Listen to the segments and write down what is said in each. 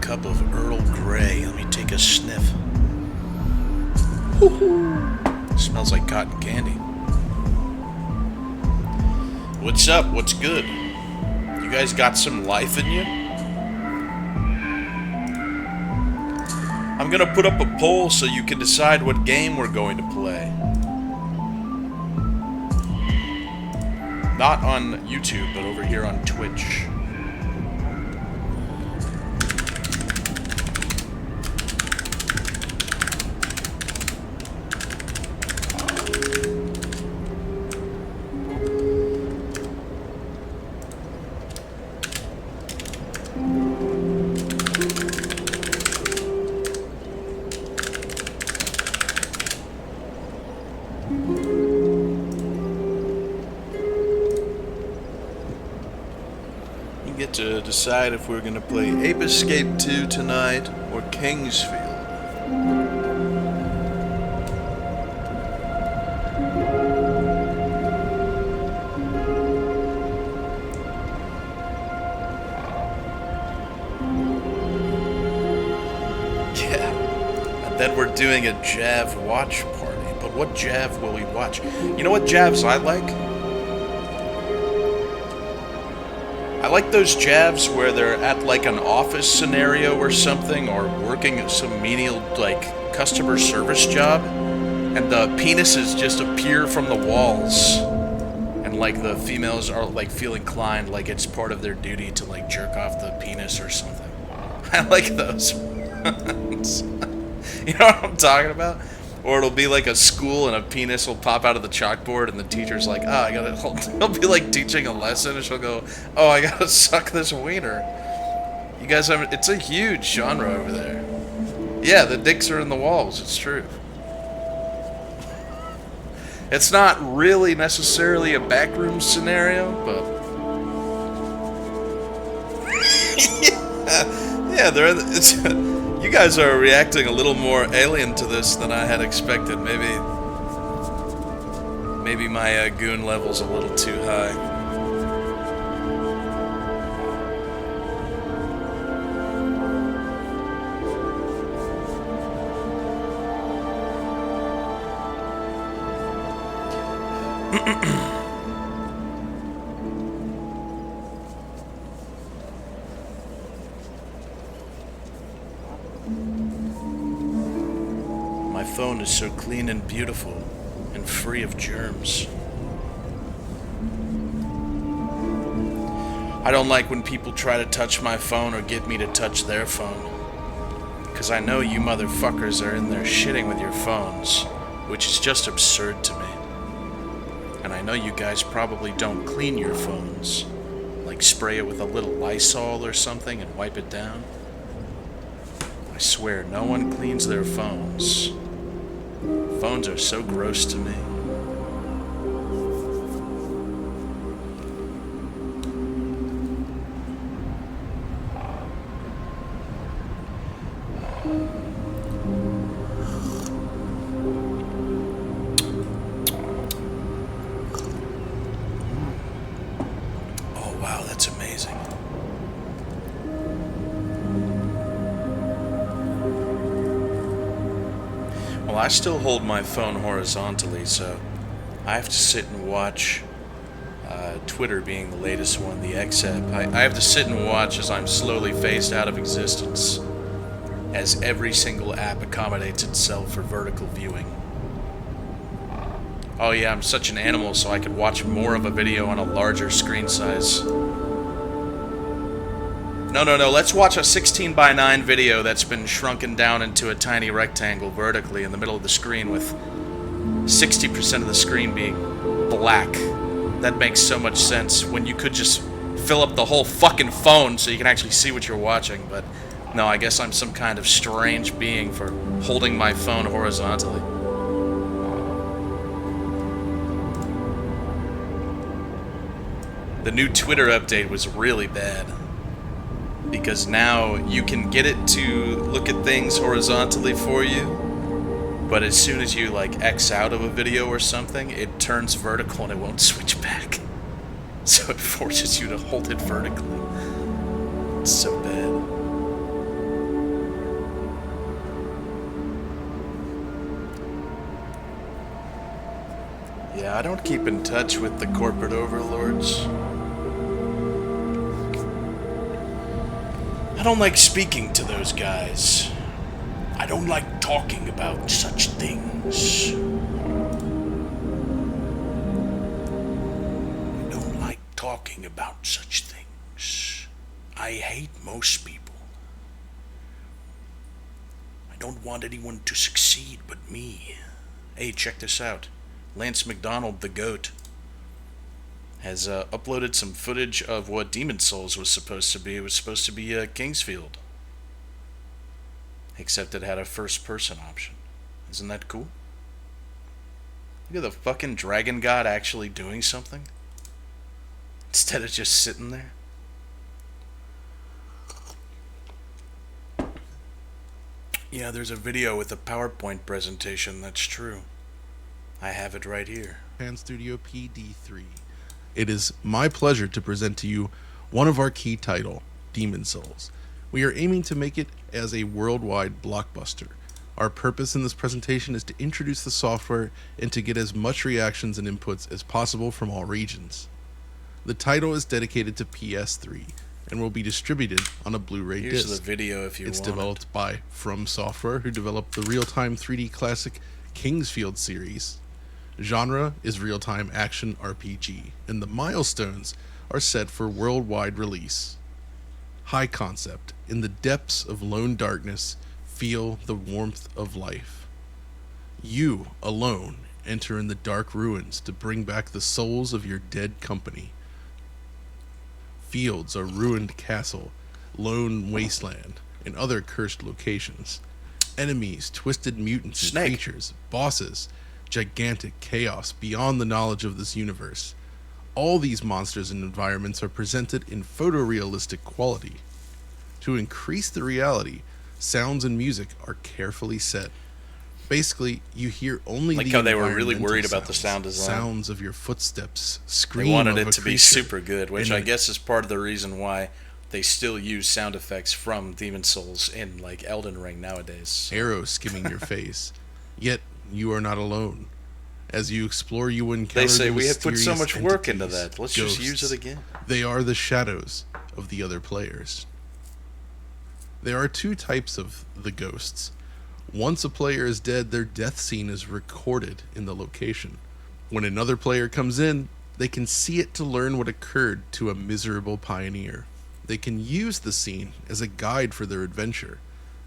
cup of Earl Grey. Let me take a sniff. Woo-hoo. Smells like cotton candy. What's up? What's good? You guys got some life in you? I'm gonna put up a poll so you can decide what game we're going to play. Not on YouTube, but over here on Twitch. To decide if we're going to play Ape Escape 2 tonight or Kingsfield. then we're doing a Jav watch party. But what Jav will we watch? You know what Javs I like? I like those Javs where they're at like an office scenario or something, or working at some menial like customer service job, and the penises just appear from the walls, and like the females are like feel inclined like it's part of their duty to like jerk off the penis or something. I like those ones. You know what I'm talking about? Or it'll be like a school and a penis will pop out of the chalkboard and the teacher's like, oh, I gotta, he'll be like teaching a lesson and she'll go, oh, I gotta suck this wiener. You guys have, it's a huge genre over there. Yeah, the dicks are in the walls, it's true. It's not really necessarily a backroom scenario, but... yeah, they're, it's... You guys are reacting a little more alien to this than I had expected. Maybe my goon level's a little too high. My phone is so clean and beautiful and free of germs. I don't like when people try to touch my phone or get me to touch their phone. Because I know you motherfuckers are in there shitting with your phones, which is just absurd to me. And I know you guys probably don't clean your phones. Like spray it with a little Lysol or something and wipe it down. I swear, no one cleans their phones. Phones are so gross to me. Oh wow, that's amazing. Well, I still hold my phone horizontally, so I have to sit and watch Twitter being the latest one, the X app. I have to sit and watch as I'm slowly phased out of existence, as every single app accommodates itself for vertical viewing. Oh yeah, I'm such an animal, so I could watch more of a video on a larger screen size. No, let's watch a 16:9 video that's been shrunken down into a tiny rectangle vertically in the middle of the screen with 60% of the screen being black. That makes so much sense when you could just fill up the whole fucking phone so you can actually see what you're watching, but no, I guess I'm some kind of strange being for holding my phone horizontally. The new Twitter update was really bad. Because now you can get it to look at things horizontally for you, but as soon as you like X out of a video or something, it turns vertical and it won't switch back. So it forces you to hold it vertically. It's so bad. Yeah, I don't keep in touch with the corporate overlords. I don't like speaking to those guys. I don't like talking about such things. I don't like talking about such things. I hate most people. I don't want anyone to succeed but me. Hey, check this out. Lance McDonald, the GOAT, has uploaded some footage of what Demon Souls was supposed to be. It was supposed to be Kingsfield. Except it had a first-person option. Isn't that cool? Look at the fucking Dragon God actually doing something. Instead of just sitting there. Yeah, there's a video with a PowerPoint presentation, that's true. I have it right here. Pan Studio PD3. It is my pleasure to present to you one of our key title, Demon Souls. We are aiming to make it as a worldwide blockbuster. Our purpose in this presentation is to introduce the software and to get as much reactions and inputs as possible from all regions. The title is dedicated to PS3 and will be distributed on a Blu-ray Here's disc. the video if you It's want developed by From Software, who developed the real-time 3D classic Kingsfield series. Genre is real-time action RPG, and the milestones are set for worldwide release. High concept. In the depths of lone darkness, feel the warmth of life. You, alone, enter in the dark ruins to bring back the souls of your dead company. Fields are ruined castle, lone wasteland, and other cursed locations. Enemies, twisted mutants and Snake. creatures, bosses, gigantic chaos beyond the knowledge of this universe. All these monsters and environments are presented in photorealistic quality. To increase the reality, sounds and music are carefully set. Basically, you hear only Like the how they were really environmental worried about the sounds, sound design. sounds of your footsteps, They scream wanted of it a to be creature, super good, which and I guess is part of the reason why they still use sound effects from Demon Souls in like Elden Ring nowadays. arrow skimming your face. Yet you are not alone. As you explore, you encounter They say the we have put so mysterious much work into entities, that. Let's just use ghosts. it again. They are the shadows of the other players. There are two types of the ghosts. Once a player is dead, their death scene is recorded in the location. When another player comes in, they can see it to learn what occurred to a miserable pioneer. They can use the scene as a guide for their adventure.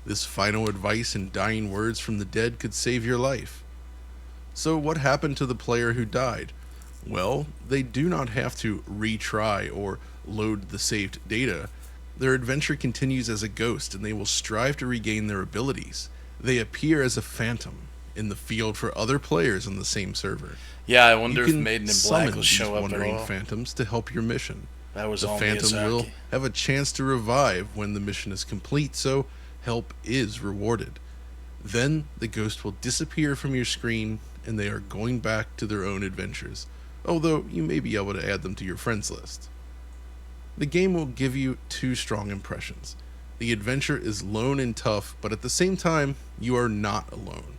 This final advice and dying words from the dead could save your life. So what happened to the player who died? Well, they do not have to retry or load the saved data. Their adventure continues as a ghost, and they will strive to regain their abilities. They appear as a phantom in the field for other players on the same server. Yeah, I wonder You if can Maiden in summon Black will these show up at wandering all. phantoms to help your mission. That was The all phantom will Miyazaki. have a chance to revive when the mission is complete, so help is rewarded. Then the ghost will disappear from your screen, and they are going back to their own adventures, although you may be able to add them to your friends list. The game will give you two strong impressions. The adventure is lone and tough, but at the same time, you are not alone.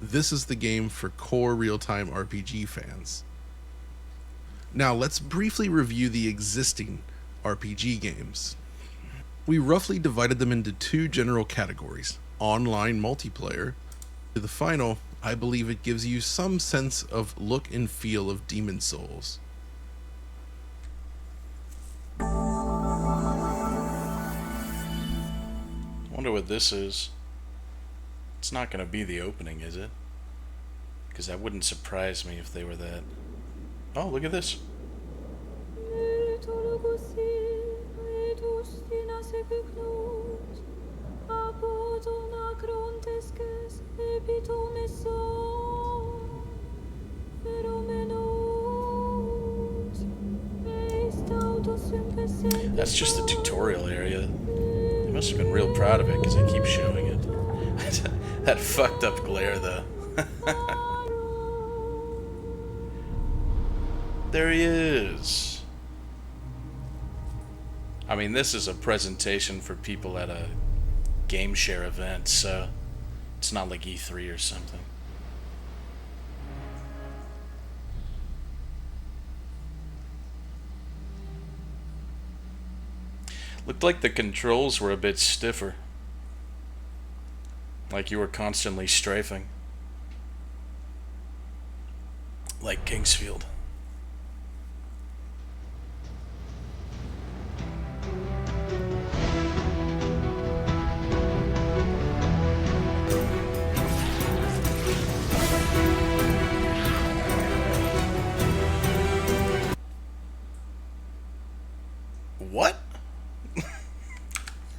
This is the game for core real-time RPG fans. Now let's briefly review the existing RPG games. We roughly divided them into two general categories: online multiplayer. To the final, I believe it gives you some sense of look and feel of Demon Souls. Wonder what this is. It's not going to be the opening, is it? Because that wouldn't surprise me if they were that. Oh, look at this. That's just the tutorial area. They must have been real proud of it because they keep showing it. That fucked up glare, though. There he is. I mean, this is a presentation for people at a game share event, so it's not like E3 or something. Looked like the controls were a bit stiffer. Like you were constantly strafing. Like Kingsfield. What?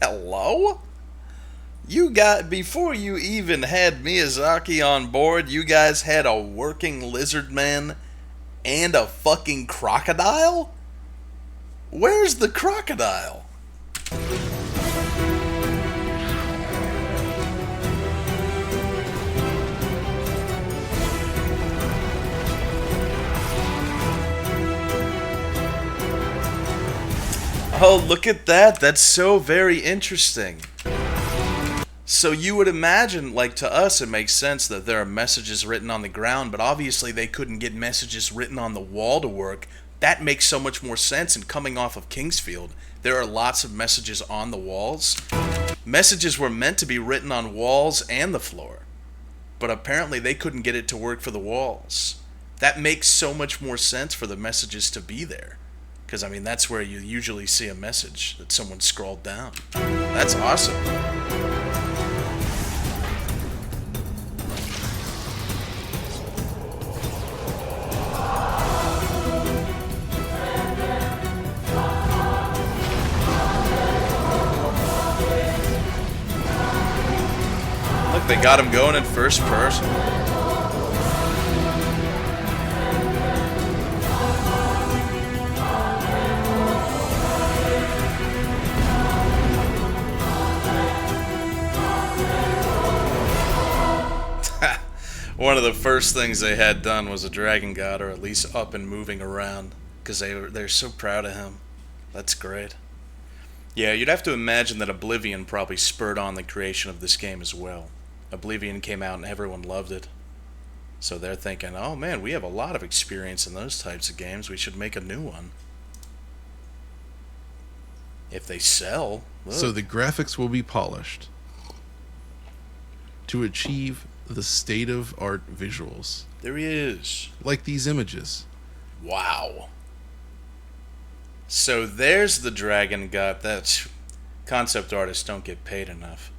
Hello? You got, before you even had Miyazaki on board, you guys had a working lizard man and a fucking crocodile? Where's the crocodile? Oh, look at that. That's so very interesting. So you would imagine, like, to us, it makes sense that there are messages written on the ground, but obviously they couldn't get messages written on the wall to work. That makes so much more sense. And coming off of Kingsfield, there are lots of messages on the walls. Messages were meant to be written on walls and the floor, but apparently they couldn't get it to work for the walls. That makes so much more sense for the messages to be there. Because, I mean, that's where you usually see a message that someone scrawled down. That's awesome. Look, they got him going in first person. One of the first things they had done was a dragon god, or at least up and moving around, because they're so proud of him. That's great. Yeah, you'd have to imagine that Oblivion probably spurred on the creation of this game as well. Oblivion came out and everyone loved it. So they're thinking, oh man, we have a lot of experience in those types of games. We should make a new one. If they sell. Look. So the graphics will be polished to achieve the state-of-art visuals. There he is. Like these images. Wow. So there's the dragon god. That's concept artists don't get paid enough.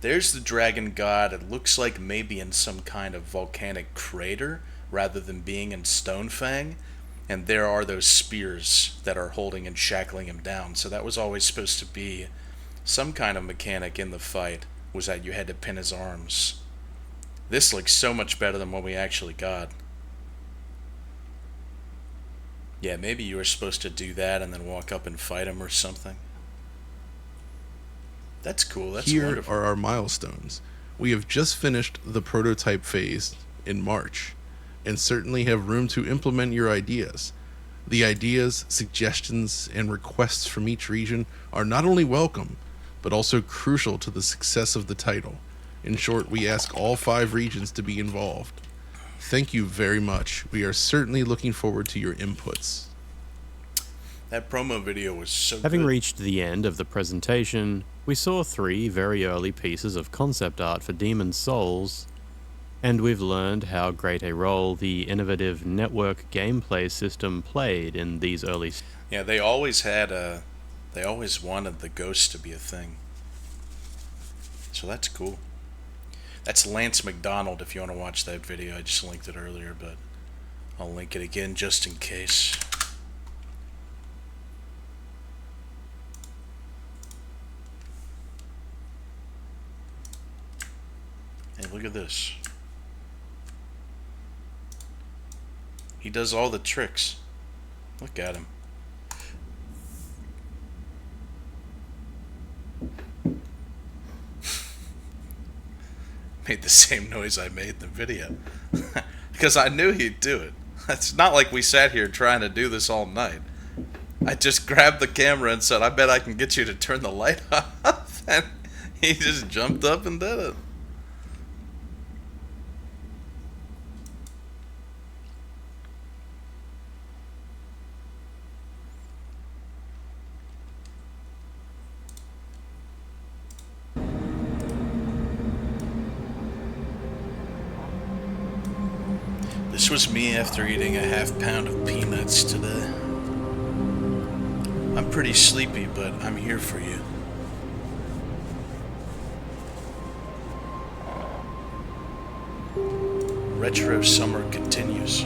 There's the dragon god. It looks like maybe in some kind of volcanic crater rather than being in Stonefang. And there are those spears that are holding and shackling him down. So that was always supposed to be some kind of mechanic in the fight, was that you had to pin his arms. This looks so much better than what we actually got. Yeah, maybe you were supposed to do that and then walk up and fight him or something. That's cool. That's Here wonderful. are our milestones. We have just finished the prototype phase in March, and certainly have room to implement your ideas. The ideas, suggestions, and requests from each region are not only welcome, but also crucial to the success of the title. In short, we ask all 5 regions to be involved. Thank you very much. We are certainly looking forward to your inputs. That promo video was so Having good. reached the end of the presentation, we saw 3 very early pieces of concept art for Demon's Souls, and we've learned how great a role the innovative network gameplay system played in these early... Yeah, they always wanted the ghost to be a thing. So that's cool. That's Lance McDonald if you want to watch that video. I just linked it earlier, but I'll link it again just in case. Hey, look at this. He does all the tricks. Look at him. Made the same noise I made in the video. Because I knew he'd do it. It's not like we sat here trying to do this all night. I just grabbed the camera and said, I bet I can get you to turn the light off. And he just jumped up and did it. This was me after eating a half-pound of peanuts today. I'm pretty sleepy, but I'm here for you. Retro summer continues.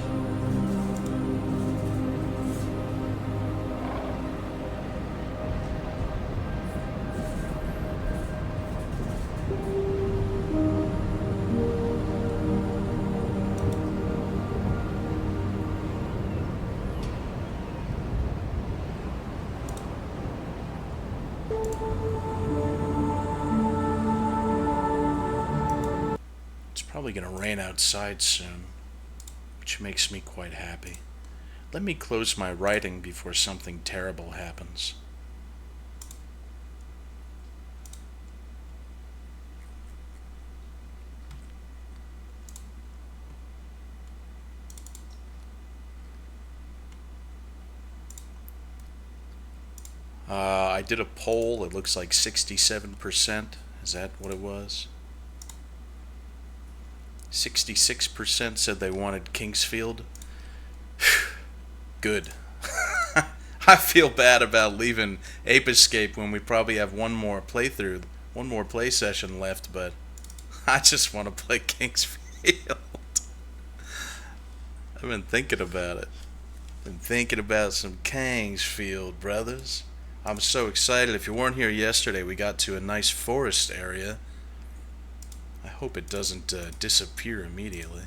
Probably gonna rain outside soon, which makes me quite happy. Let me close my writing before something terrible happens. I did a poll. It looks like 67%. Is that what it was? 66% said they wanted Kingsfield. Good. I feel bad about leaving Ape Escape when we probably have one more playthrough, one more play session left, but I just want to play Kingsfield. I've been thinking about it. Been thinking about some Kingsfield, brothers. I'm so excited. If you weren't here yesterday, we got to a nice forest area. I hope it doesn't disappear immediately.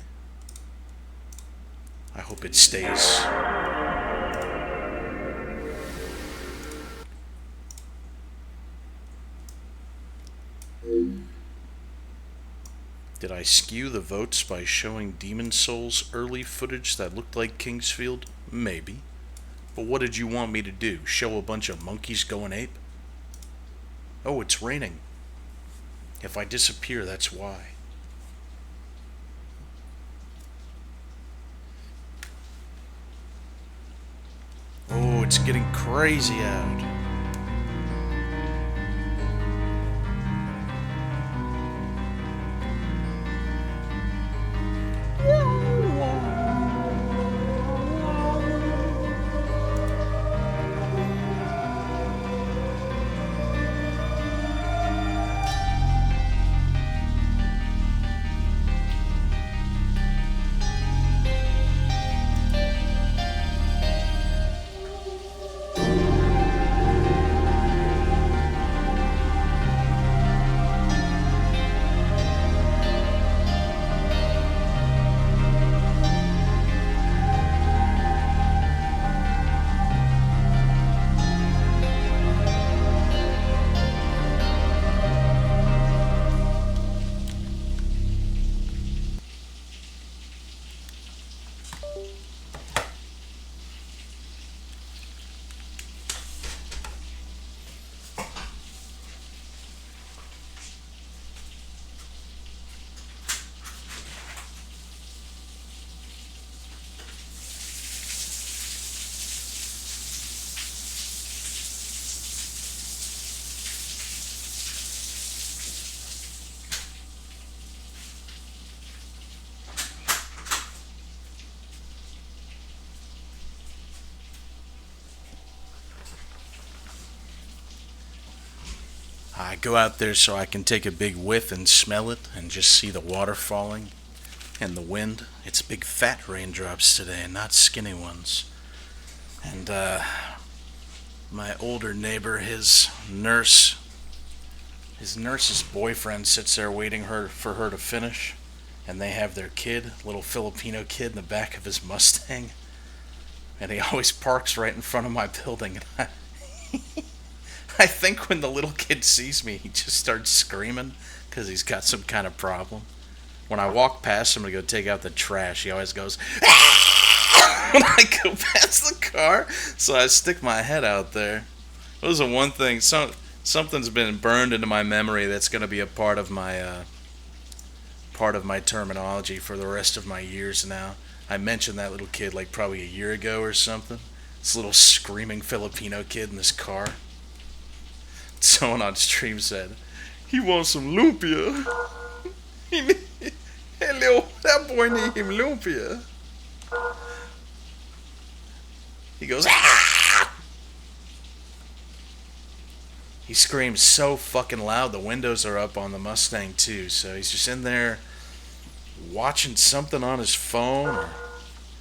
I hope it stays. Did I skew the votes by showing Demon Souls early footage that looked like Kingsfield? Maybe. But what did you want me to do? Show a bunch of monkeys going ape? Oh, it's raining. If I disappear, that's why. Oh, it's getting crazy out. I go out there so I can take a big whiff and smell it and just see the water falling and the wind. It's big fat raindrops today, not skinny ones. And my older neighbor, his nurse's boyfriend sits there waiting for her to finish, and they have their kid, little Filipino kid, in the back of his Mustang, and he always parks right in front of my building. And I think when the little kid sees me, he just starts screaming because he's got some kind of problem. When I walk past him to go take out the trash, he always goes, "Ah!" when I go past the car. So I stick my head out there. Those are one thing. Something's been burned into my memory that's going to be a part of my terminology for the rest of my years now. I mentioned that little kid like probably a year ago or something. This little screaming Filipino kid in this car. Someone on stream said, "He wants some lumpia." Hello, that boy need him lumpia. He goes, "Ah!" He screams so fucking loud. The windows are up on the Mustang too, so he's just in there watching something on his phone,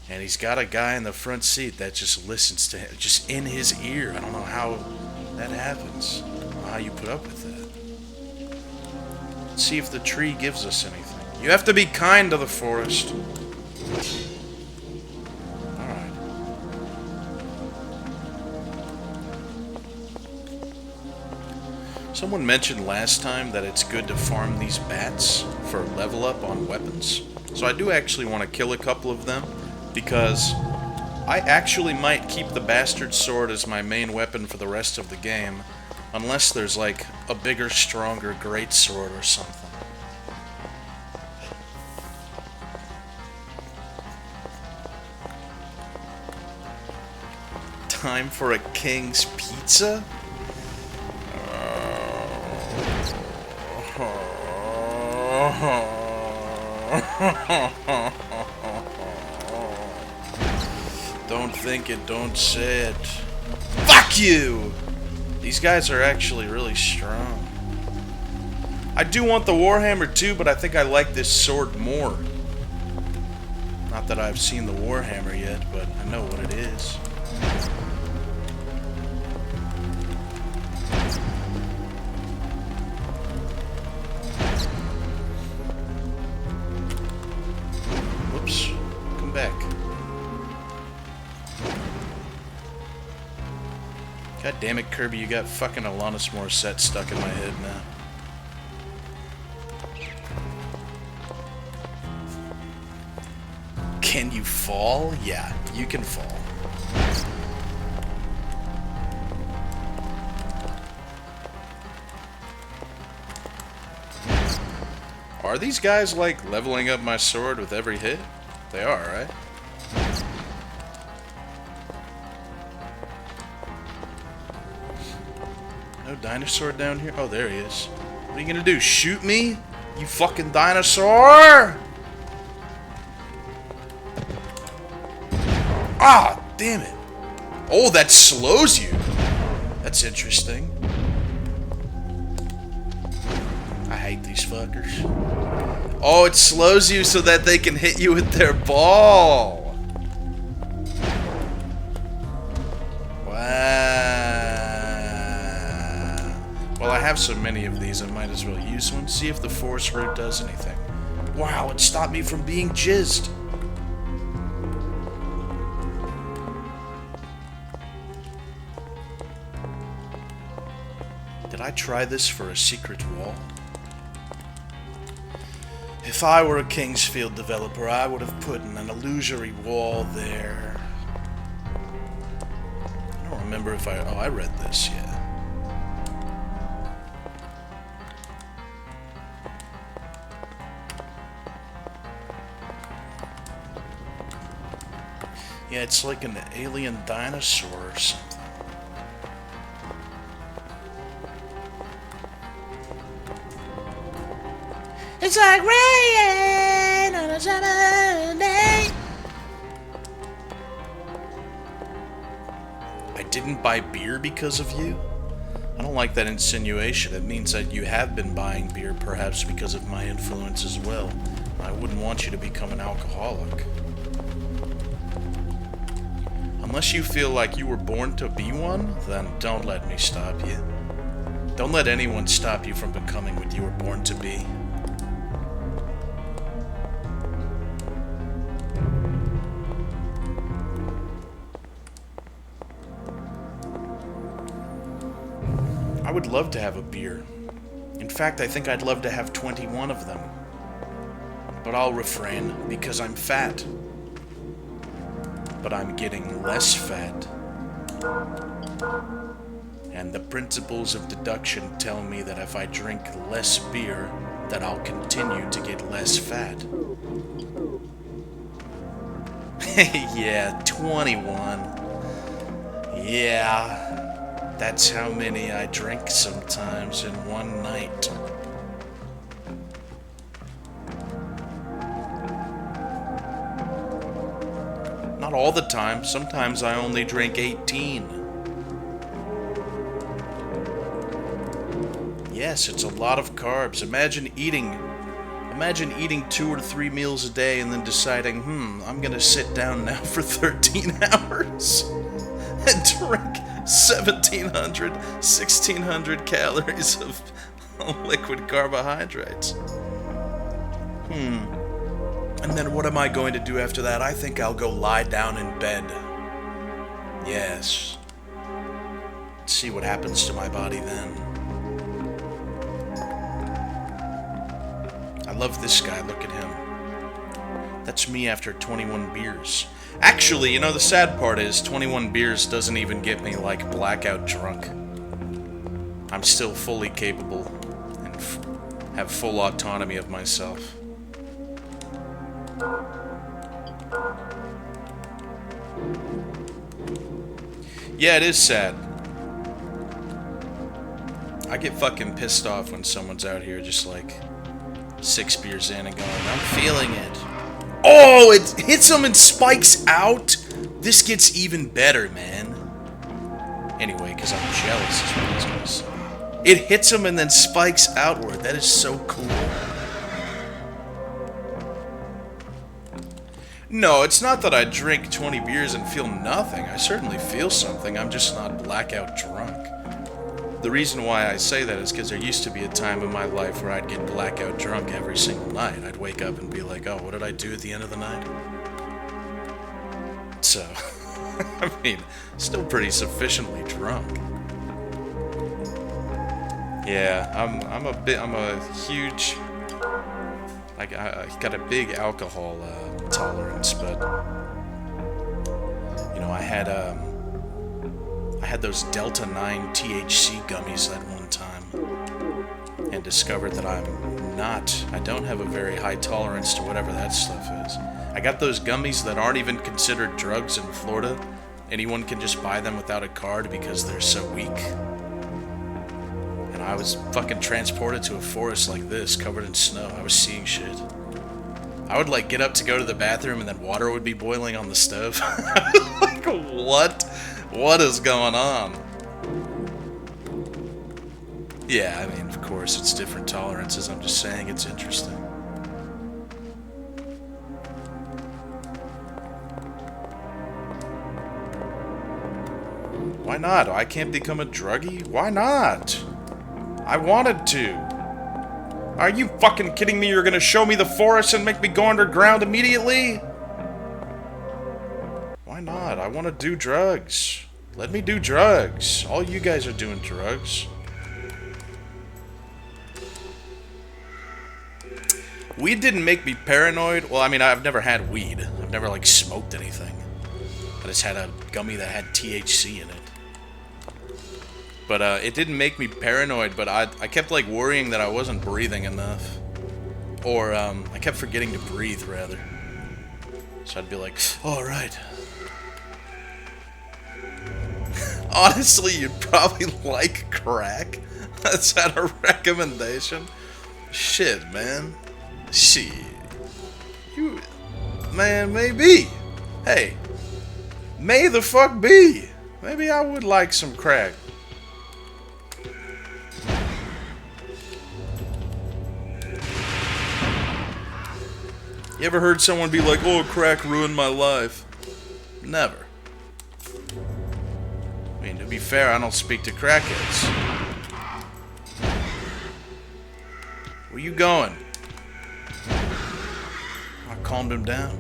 and he's got a guy in the front seat that just listens to him, just in his ear. I don't know how that happens. I don't know how you put up with that. Let's see if the tree gives us anything. You have to be kind to the forest. Alright. Someone mentioned last time that it's good to farm these bats for level up on weapons. So I do actually want to kill a couple of them, because I actually might keep the bastard sword as my main weapon for the rest of the game, unless there's like a bigger, stronger great sword or something. Time for a king's pizza? Don't think it, don't say it. Fuck you! These guys are actually really strong. I do want the Warhammer too, but I think I like this sword more. Not that I've seen the Warhammer yet, but I know what it is. Whoops. Come back. God damn it, Kirby, you got fucking Alanis Morissette stuck in my head now. Can you fall? Yeah, you can fall. Are these guys, like, leveling up my sword with every hit? They are, right? No dinosaur down here? Oh, there he is. What are you gonna do, shoot me? You fucking dinosaur! Ah, damn it. Oh, that slows you. That's interesting. I hate these fuckers. Oh, it slows you so that they can hit you with their ball. Wow. Well, I have so many of these, I might as well use one. See if the force root does anything. Wow, it stopped me from being jizzed. Did I try this for a secret wall? If I were a Kingsfield developer, I would have put in an illusory wall there. I don't remember if I... Oh, I read this, yeah. Yeah, it's like an alien dinosaur or something. It's like rain on a summer day. I didn't buy beer because of you? I don't like that insinuation. It means that you have been buying beer perhaps because of my influence as well. I wouldn't want you to become an alcoholic. Unless you feel like you were born to be one, then don't let me stop you. Don't let anyone stop you from becoming what you were born to be. I would love to have a beer. In fact, I think I'd love to have 21 of them. But I'll refrain because I'm fat. But I'm getting less fat. And the principles of deduction tell me that if I drink less beer, that I'll continue to get less fat. Yeah, 21. Yeah. That's how many I drink sometimes in one night. Not all the time. Sometimes I only drink 18. Yes, it's a lot of carbs. Imagine eating 2 or 3 meals a day and then deciding, I'm gonna sit down now for 13 hours and drink 1,700, 1,600 calories of liquid carbohydrates. And then what am I going to do after that? I think I'll go lie down in bed. Yes. Let's see what happens to my body then. I love this guy. Look at him. That's me after 21 beers. Actually, you know, the sad part is 21 beers doesn't even get me, like, blackout drunk. I'm still fully capable and have full autonomy of myself. Yeah, it is sad. I get fucking pissed off when someone's out here just like 6 beers in and going, I'm feeling it. Oh, it hits him and spikes out. This gets even better, man. Anyway, because I'm jealous is what I was going to say. It hits him and then spikes outward. That is so cool. No, it's not that I drink 20 beers and feel nothing. I certainly feel something. I'm just not blackout drunk. The reason why I say that is because there used to be a time in my life where I'd get blackout drunk every single night. I'd wake up and be like, oh, what did I do at the end of the night? So, I mean, still pretty sufficiently drunk. Yeah, I'm a huge, like, I got a big alcohol tolerance, but, you know, I had those Delta 9 THC gummies at one time, and discovered that I don't have a very high tolerance to whatever that stuff is. I got those gummies that aren't even considered drugs in Florida. Anyone can just buy them without a card because they're so weak. And I was fucking transported to a forest like this, covered in snow. I was seeing shit. I would like get up to go to the bathroom and then water would be boiling on the stove. Like, what? What is going on? Yeah, I mean, of course, it's different tolerances. I'm just saying it's interesting. Why not? I can't become a druggie? Why not? I wanted to. Are you fucking kidding me? You're gonna show me the forest and make me go underground immediately? Why not? I want to do drugs. Let me do drugs. All you guys are doing drugs. Weed didn't make me paranoid. Well, I mean, I've never had weed. I've never, like, smoked anything. I just had a gummy that had THC in it. But, it didn't make me paranoid, but I kept, like, worrying that I wasn't breathing enough. Or, I kept forgetting to breathe, rather. So I'd be like, all right. Honestly, you'd probably like crack. That's not a recommendation. Shit, man. Shit. You... Man, maybe. Hey. May the fuck be. Maybe I would like some crack. You ever heard someone be like, oh, crack ruined my life? Never. I mean, to be fair, I don't speak to crackheads. Where you going? I calmed him down.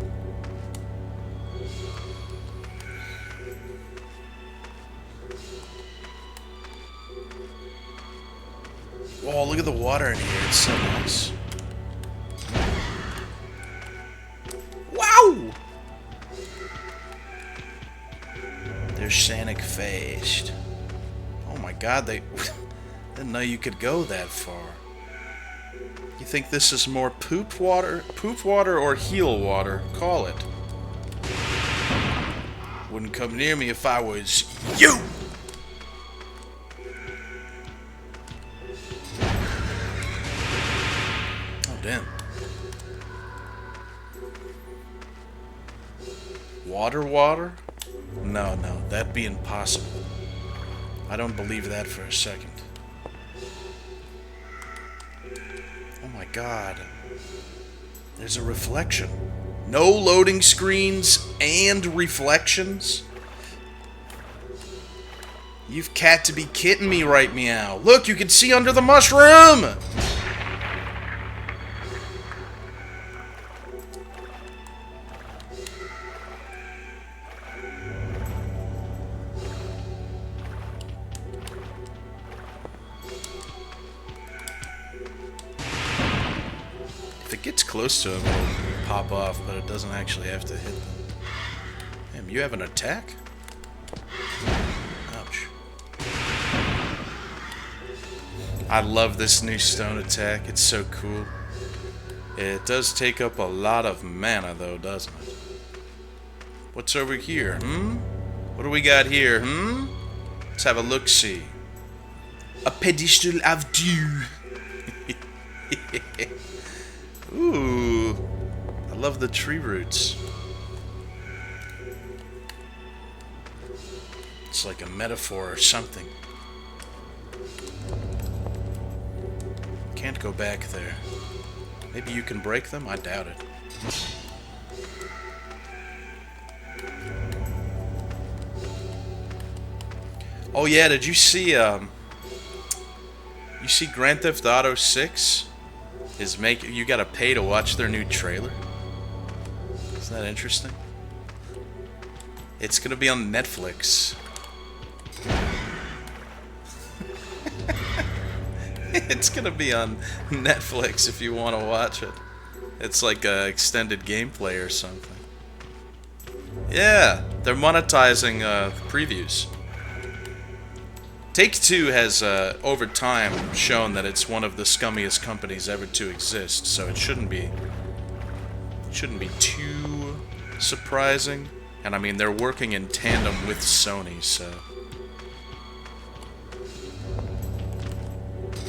Oh, look at the water in here. It's so nice. Wow! They're Sanic faced. Oh my god, they didn't know you could go that far. You think this is more poop water or heel water? Call it. Wouldn't come near me if I was you! Oh, damn. Water? No, that'd be impossible. I don't believe that for a second. Oh my god. There's a reflection. No loading screens and reflections? You've got to be kidding me right meow. Look, you can see under the mushroom! If it gets close to him, it'll pop off, but it doesn't actually have to hit them. Damn, you have an attack? Ouch. I love this new stone attack. It's so cool. It does take up a lot of mana, though, doesn't it? What's over here, What do we got here, Let's have a look-see. A pedestal of dew. Ooh, I love the tree roots. It's like a metaphor or something. Can't go back there. Maybe you can break them? I doubt it. Oh yeah, did you see Grand Theft Auto 6 is you gotta pay to watch their new trailer? Isn't that interesting? It's gonna be on Netflix. It's gonna be on Netflix if you want to watch it. It's like a extended gameplay or something. Yeah, they're monetizing previews. Take-Two has, over time, shown that it's one of the scummiest companies ever to exist, so it shouldn't be too surprising. And I mean, they're working in tandem with Sony, so...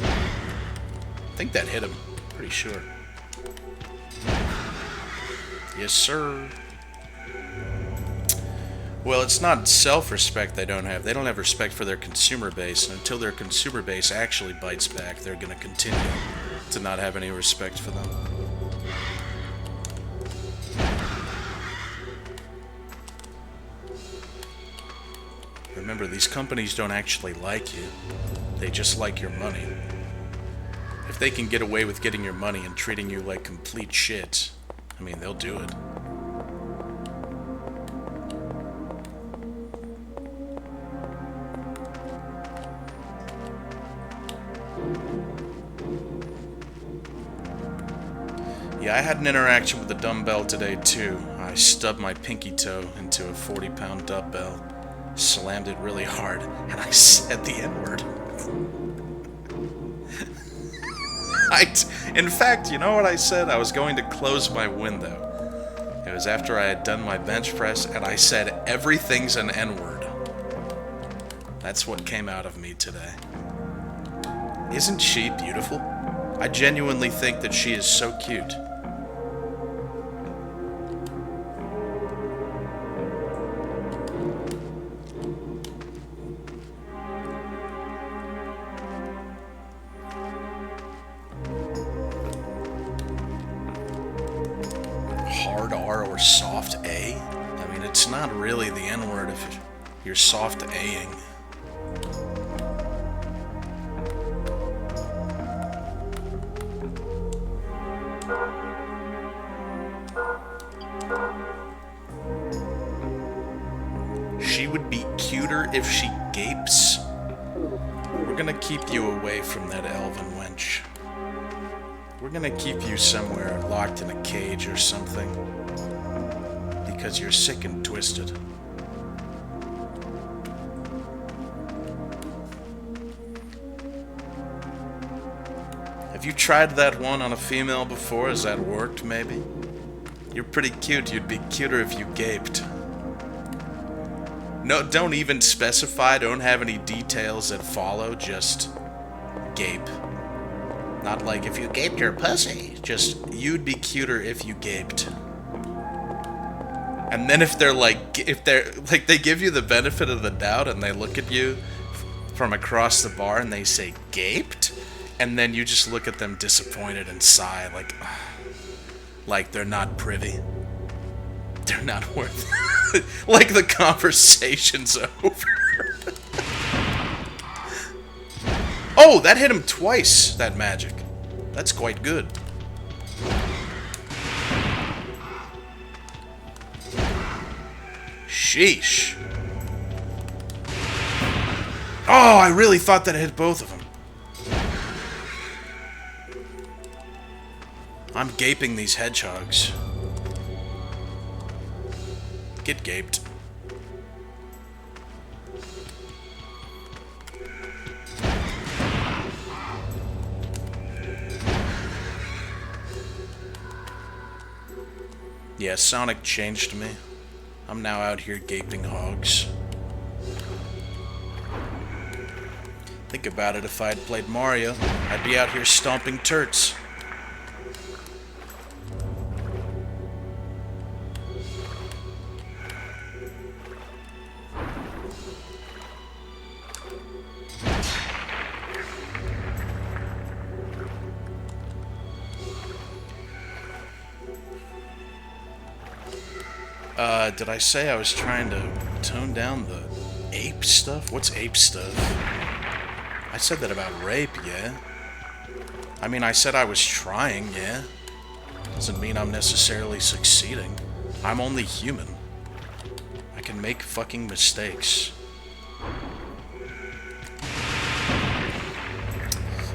I think that hit him. Pretty sure. Yes, sir. Well, it's not self-respect they don't have. They don't have respect for their consumer base, and until their consumer base actually bites back, they're going to continue to not have any respect for them. Remember, these companies don't actually like you. They just like your money. If they can get away with getting your money and treating you like complete shit, I mean, they'll do it. Yeah, I had an interaction with the dumbbell today, too. I stubbed my pinky toe into a 40-pound dumbbell, slammed it really hard, and I said the N-word. In fact, you know what I said? I was going to close my window. It was after I had done my bench press, and I said, everything's an N-word. That's what came out of me today. Isn't she beautiful? I genuinely think that she is so cute. Hard R or soft A? I mean, it's not really the N-word if you're soft A-ing. She would be cuter if she gapes. We're gonna keep you away from that elven wench. We're gonna keep you somewhere locked in a cage or something. Because you're sick and twisted. Have you tried that one on a female before? Has that worked, maybe? You're pretty cute. You'd be cuter if you gaped. No, don't even specify. Don't have any details that follow. Just gape. Not like if you gaped your pussy. Just, you'd be cuter if you gaped. And then if they're like, they give you the benefit of the doubt and they look at you from across the bar and they say, gaped? And then you just look at them disappointed and sigh, like they're not privy. They're not worth it. Like the conversation's over. Oh, that hit him twice, that magic. That's quite good. Sheesh. Oh, I really thought that hit both of them. I'm gaping these hedgehogs. Get gaped. Yeah, Sonic changed me. I'm now out here gaping hogs. Think about it, if I had played Mario, I'd be out here stomping turds. Did I say I was trying to tone down the ape stuff? What's ape stuff? I said that about rape, yeah. I mean, I said I was trying, yeah. Doesn't mean I'm necessarily succeeding. I'm only human. I can make fucking mistakes.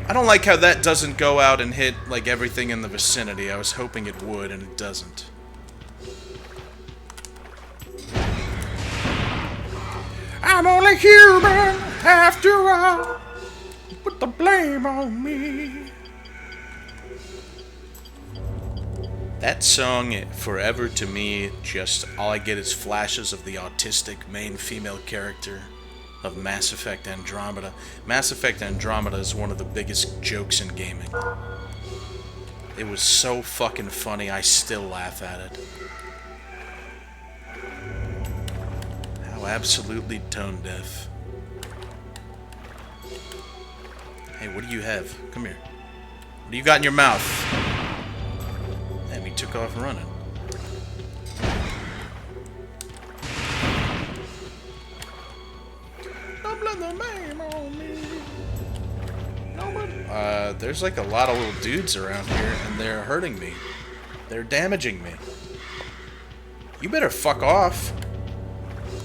I don't like how that doesn't go out and hit, like, everything in the vicinity. I was hoping it would, and it doesn't. I'm only human, after all. Put the blame on me. That song, forever to me, just all I get is flashes of the autistic main female character of Mass Effect Andromeda. Mass Effect Andromeda is one of the biggest jokes in gaming. It was so fucking funny, I still laugh at it. Absolutely tone deaf. Hey, what do you have? Come here. What do you got in your mouth? Damn, he took off running. There's like a lot of little dudes around here, and they're hurting me. They're damaging me. You better fuck off.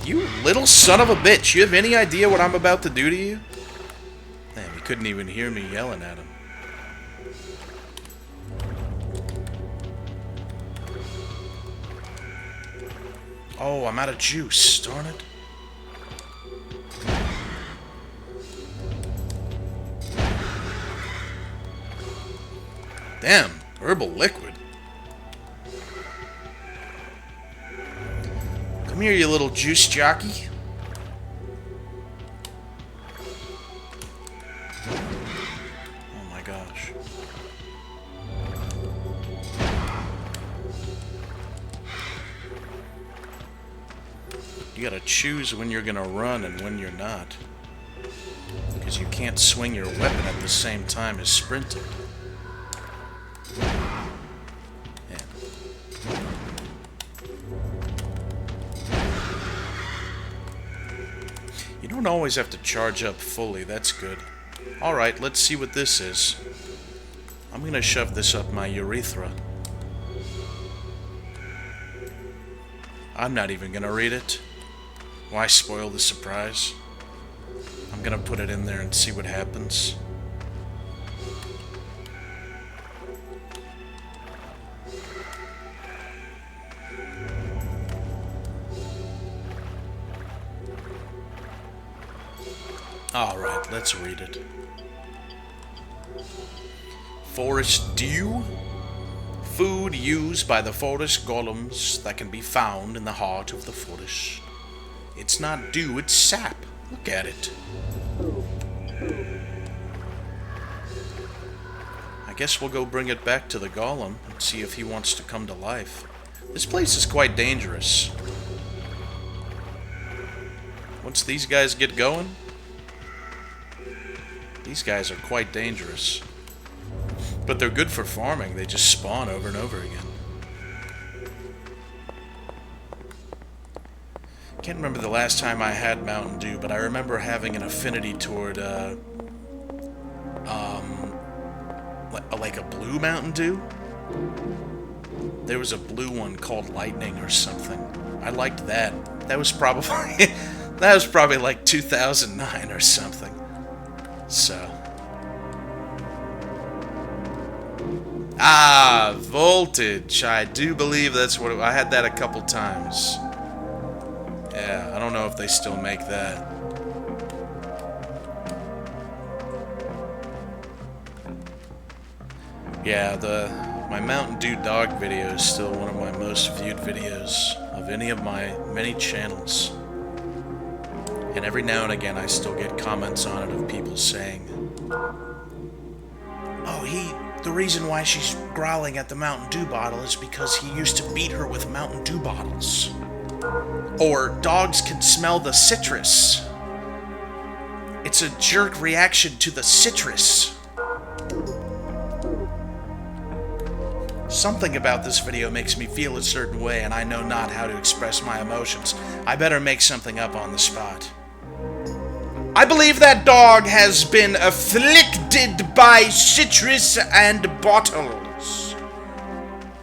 You little son of a bitch. You have any idea what I'm about to do to you? Damn, he couldn't even hear me yelling at him. Oh, I'm out of juice. Darn it. Damn, herbal liquid. Come here, you little juice jockey. Oh my gosh. You gotta choose when you're gonna run and when you're not. Because you can't swing your weapon at the same time as sprinting. You don't always have to charge up fully, that's good. Alright, let's see what this is. I'm gonna shove this up my urethra. I'm not even gonna read it. Why spoil the surprise? I'm gonna put it in there and see what happens. Alright, let's read it. Forest dew? Food used by the forest golems that can be found in the heart of the forest. It's not dew, it's sap. Look at it. I guess we'll go bring it back to the golem and see if he wants to come to life. This place is quite dangerous. Once these guys get going, these guys are quite dangerous. But they're good for farming. They just spawn over and over again. Can't remember the last time I had Mountain Dew, but I remember having an affinity toward, like a blue Mountain Dew. There was a blue one called Lightning or something. I liked that. That was probably like 2009 or something. So. Ah, voltage. I do believe that's what I had that a couple times. Yeah, I don't know if they still make that. Yeah, my Mountain Dew dog video is still one of my most viewed videos of any of my many channels. And every now and again I still get comments on it of people saying, oh, the reason why she's growling at the Mountain Dew bottle is because he used to beat her with Mountain Dew bottles. Or dogs can smell the citrus. It's a jerk reaction to the citrus. Something about this video makes me feel a certain way, and I know not how to express my emotions. I better make something up on the spot. I believe that dog has been afflicted by citrus and bottles.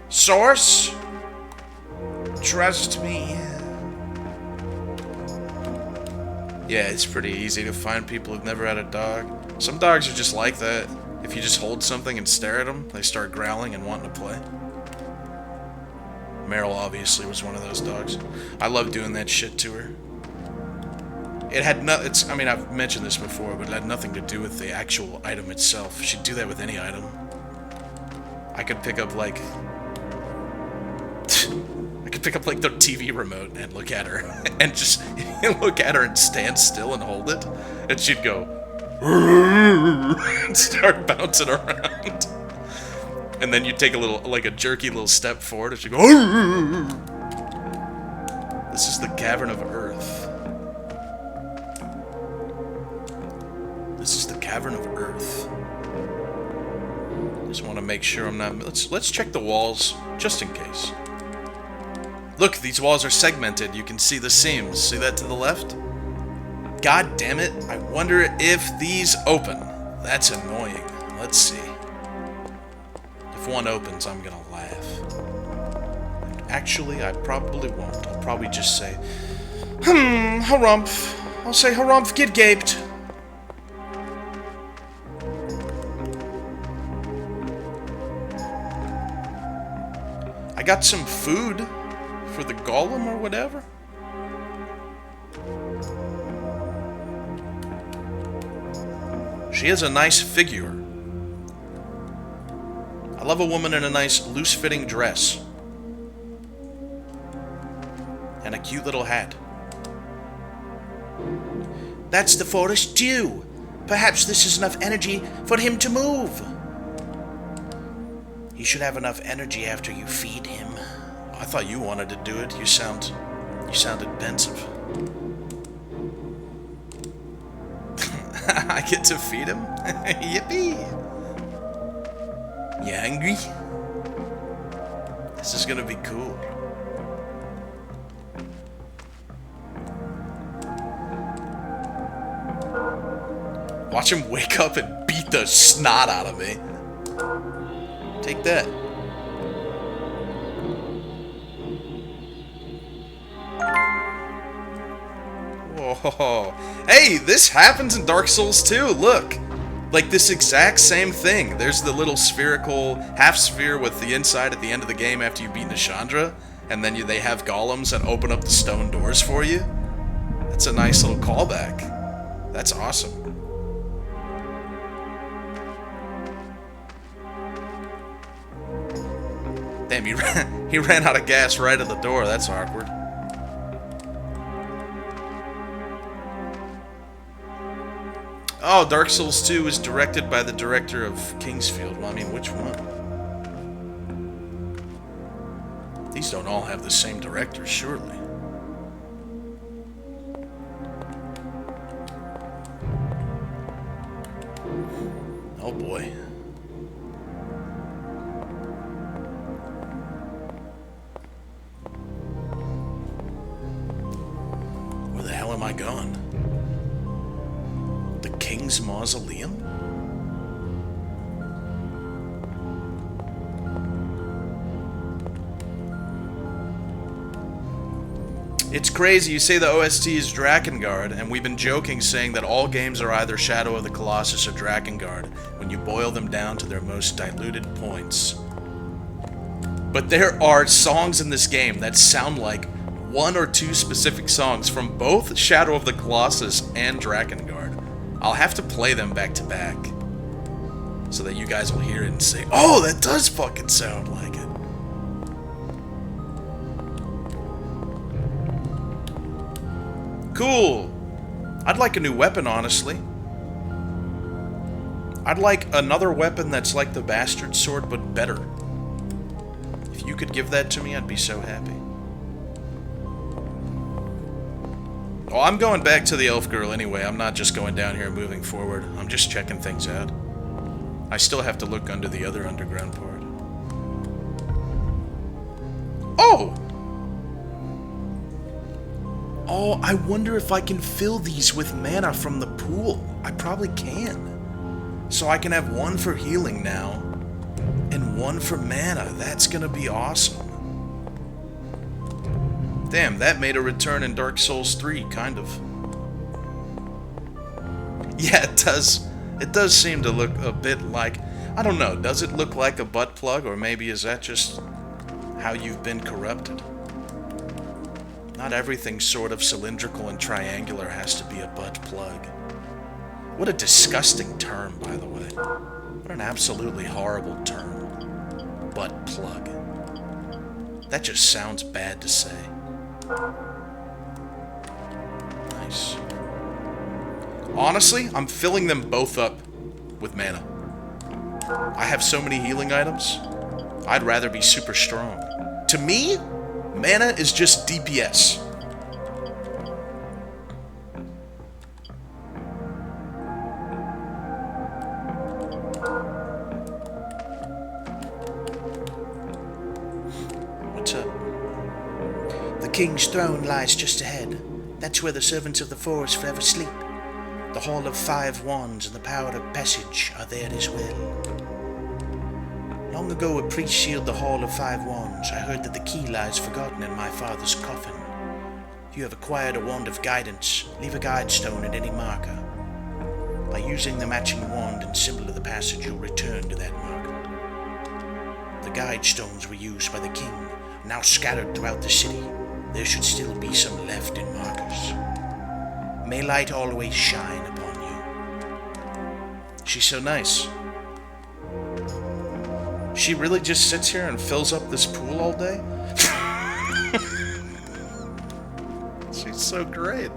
Source? Trust me. Yeah, it's pretty easy to find people who've never had a dog. Some dogs are just like that. If you just hold something and stare at them, they start growling and wanting to play. Meryl obviously was one of those dogs. I love doing that shit to her. It had I mean, I've mentioned this before, but it had nothing to do with the actual item itself. She'd do that with any item. I could pick up, like... the TV remote and look at her. And just look at her and stand still and hold it. And she'd go... and start bouncing around. And then you take a little, like a jerky little step forward, and she'd go... This is the Cavern of Earth. This is the Cavern of Earth. Just want to make sure I'm not... Let's check the walls, just in case. Look, these walls are segmented. You can see the seams. See that to the left? God damn it. I wonder if these open. That's annoying. Let's see. If one opens, I'm gonna laugh. Actually, I probably won't. I'll probably just say, harumph. I'll say, harumph, get gaped. I got some food for the golem or whatever. She has a nice figure. I love a woman in a nice loose-fitting dress. And a cute little hat. That's the forest dew. Perhaps this is enough energy for him to move. He should have enough energy after you feed him. I thought you wanted to do it. You sounded pensive. I get to feed him? Yippee! You hungry? This is gonna be cool. Watch him wake up and beat the snot out of me. Take that. Whoa. Hey, this happens in Dark Souls 2, look! Like this exact same thing. There's the little spherical half sphere with the inside at the end of the game after you beat Nishandra, and then they have golems that open up the stone doors for you. That's a nice little callback. That's awesome. Damn, he ran out of gas right at the door. That's awkward. Oh, Dark Souls 2 is directed by the director of Kingsfield. Well, I mean, which one? These don't all have the same director, surely. Oh boy. Where the hell am I going? The King's Mausoleum? It's crazy, you say the OST is Drakengard, and we've been joking saying that all games are either Shadow of the Colossus or Drakengard, when you boil them down to their most diluted points. But there are songs in this game that sound like one or two specific songs from both Shadow of the Colossus and Drakengard. I'll have to play them back to back, so that you guys will hear it and say, oh, that does fucking sound like it. Cool. I'd like a new weapon, honestly. I'd like another weapon that's like the bastard sword, but better. If you could give that to me, I'd be so happy. Oh, I'm going back to the elf girl anyway. I'm not just going down here and moving forward. I'm just checking things out. I still have to look under the other underground part. Oh! Oh, I wonder if I can fill these with mana from the pool. I probably can. So I can have one for healing now, and one for mana. That's gonna be awesome. Damn, that made a return in Dark Souls 3, kind of. Yeah, it does. It does seem to look a bit like... I don't know, does it look like a butt plug, or maybe is that just how you've been corrupted? Not everything sort of cylindrical and triangular has to be a butt plug. What a disgusting term, by the way. What an absolutely horrible term. Butt plug. That just sounds bad to say. Nice. Honestly, I'm filling them both up with mana. I have so many healing items. I'd rather be super strong. To me, mana is just DPS. The king's throne lies just ahead. That's where the servants of the forest forever sleep. The Hall of Five Wands and the Power of Passage are there as well. Long ago a priest sealed the Hall of Five Wands. I heard that the key lies forgotten in my father's coffin. If you have acquired a Wand of Guidance, leave a guide stone at any marker. By using the matching wand and symbol of the passage, you'll return to that marker. The guide stones were used by the king, now scattered throughout the city. There should still be some left in markers. May light always shine upon you. She's so nice. She really just sits here and fills up this pool all day? She's so great.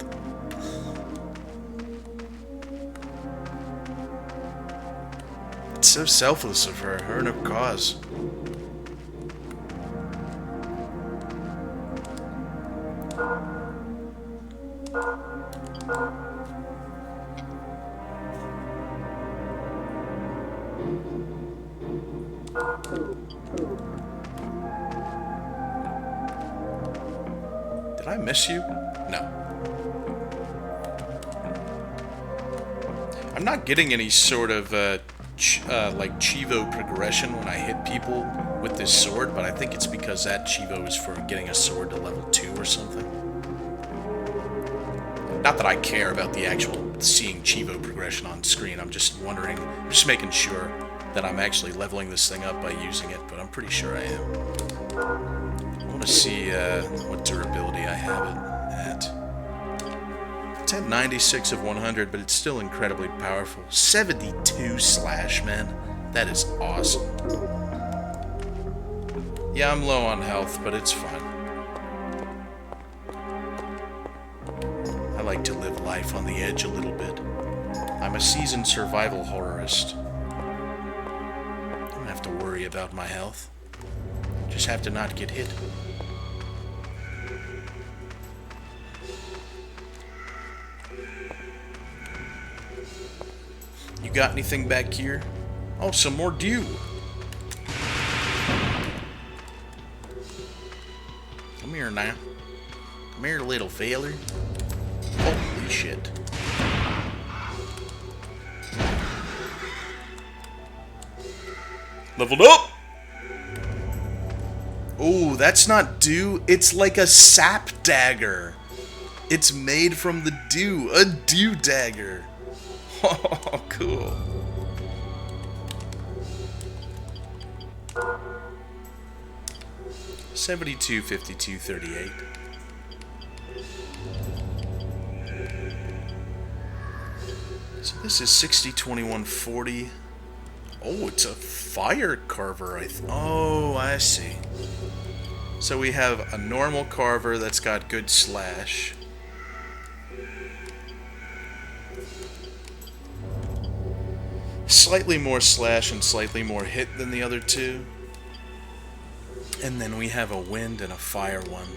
It's so selfless of her and her cause. Did I miss you? No. I'm not getting any sort of like Chivo progression when I hit people with this sword, but I think it's because that Chivo is for getting a sword to level 2 or something. Not that I care about the actual seeing Chivo progression on screen. I'm just wondering, I'm just making sure that I'm actually leveling this thing up by using it, but I'm pretty sure I am. I want to see what durability I have it at. It's at 96 of 100, but it's still incredibly powerful. 72 slash, man. That is awesome. Yeah, I'm low on health, but it's fine. I like to live life on the edge a little bit. I'm a seasoned survival horrorist. Don't have to worry about my health. Just have to not get hit. You got anything back here? Oh, some more dew. Come here now. Come here, little feller. Holy shit. Leveled up! Oh, that's not dew. It's like a sap dagger. It's made from the dew. A dew dagger. Oh, cool. $72, $52, $38. So this is 60, 21, 40. Oh, it's a fire carver. Oh, I see. So we have a normal carver that's got good slash. Slightly more slash and slightly more hit than the other two. And then we have a wind and a fire one.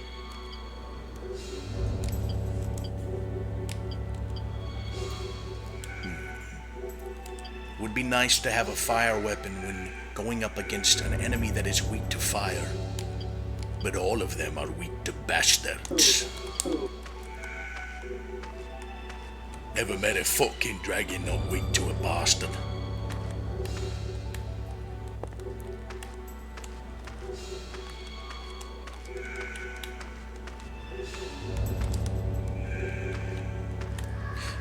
Would be nice to have a fire weapon when going up against an enemy that is weak to fire. But all of them are weak to bastards. Never met a fucking dragon not weak to a bastard.